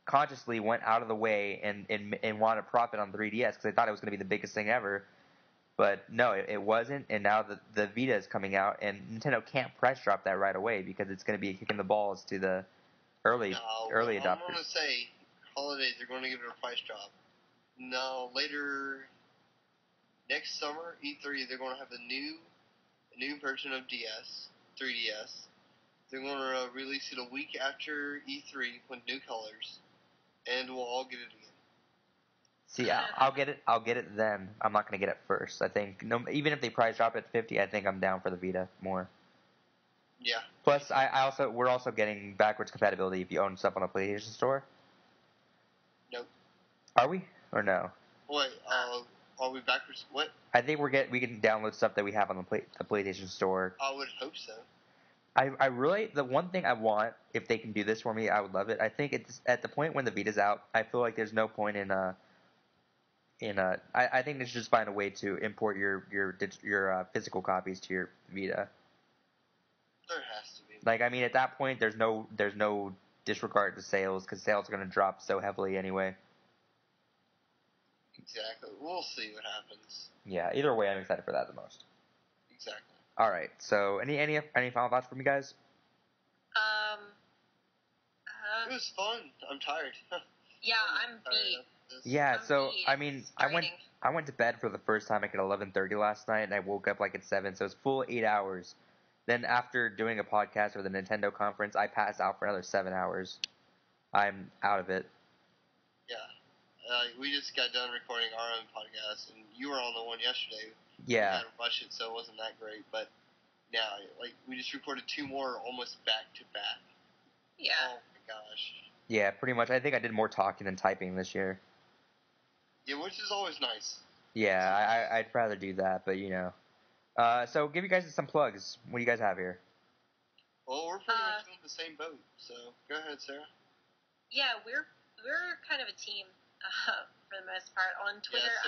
consciously went out of the way and wanted to profit on 3DS because they thought it was going to be the biggest thing ever. But no, it wasn't, and now the Vita is coming out, and Nintendo can't price drop that right away because it's going to be a kick in the balls to the early adopters. I'm going to say holidays they're going to give it a price drop. No, later next summer, E3, they're going to have a new version of 3DS. They're going to release it a week after E3 with new colors, and we'll all get it again. See, I'll get it then. I'm not going to get it first. I think even if they price drop it to $50, I think I'm down for the Vita more. Yeah. Plus, we're also getting backwards compatibility if you own stuff on a PlayStation Store. Nope. Are we or no? What? Are we backwards? What? I think we can download stuff that we have on the PlayStation Store. I would hope so. I really, the one thing I want, if they can do this for me, I would love it. I think it's at the point when the Vita's out, I feel like there's no point I think they should just find a way to import your physical copies to your Vita. There has to be. Like, I mean, at that point, there's no disregard to sales, because sales are going to drop so heavily anyway. Exactly. We'll see what happens. Yeah. Either way, I'm excited for that the most. Exactly. All right. So, any final thoughts from you guys? It was fun. I'm tired. Yeah, I'm beat. Yeah. So, I mean, I went to bed for the first time like at 11:30 last night, and I woke up like at 7, so it's full 8 hours. Then after doing a podcast for the Nintendo conference, I passed out for another 7 hours. I'm out of it. Yeah. We just got done recording our own podcast, and you were on the one yesterday. Yeah. We had to rush it, so it wasn't that great. But yeah, we just recorded 2 more almost back to back. Yeah. Oh my gosh. Yeah, pretty much. I think I did more talking than typing this year. Yeah, which is always nice. Yeah, I'd rather do that, but so give you guys some plugs. What do you guys have here? Well, we're pretty much in the same boat, so go ahead, Sarah. Yeah, we're kind of a team for the most part. On Twitter,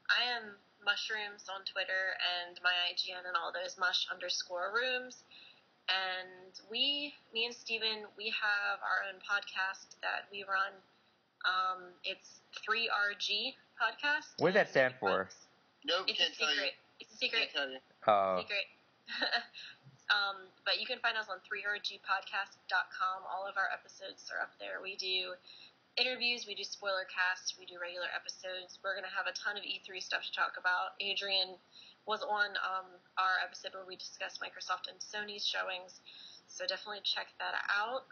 I am Mushrooms on Twitter, and my IGN and all those mush_rooms. And me and Steven, we have our own podcast that we run. It's 3RG podcast. What does that stand for? Nope, can't tell you. It's a secret. Can't tell you. Oh. Secret. But you can find us on 3rgpodcast.com. All of our episodes are up there. We do interviews, we do spoiler casts, we do regular episodes. We're going to have a ton of E3 stuff to talk about. Adrian was on our episode where we discussed Microsoft and Sony's showings, so definitely check that out.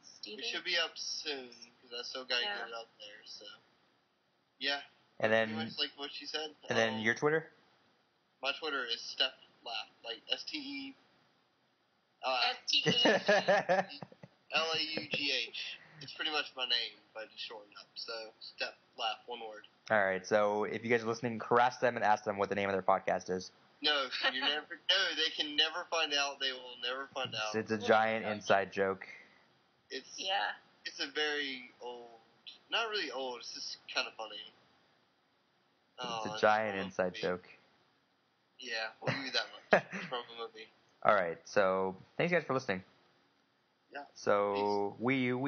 Steven? It should be up soon, because I still got to get it up there, so yeah. And then, pretty much like what she said. And then your Twitter? My Twitter is StepLaugh, like STE. LAUGH. It's pretty much my name, but it's shortened up. So StepLaugh, one word. All right. So if you guys are listening, harass them and ask them what the name of their podcast is. No, they can never find out. They will never find out. It's a giant inside joke. It's a very old, not really old. It's just kind of funny. It's a giant inside joke. Yeah, we'll give you that much. It's from a movie. All right, so thanks guys for listening. Yeah. So, Wii U.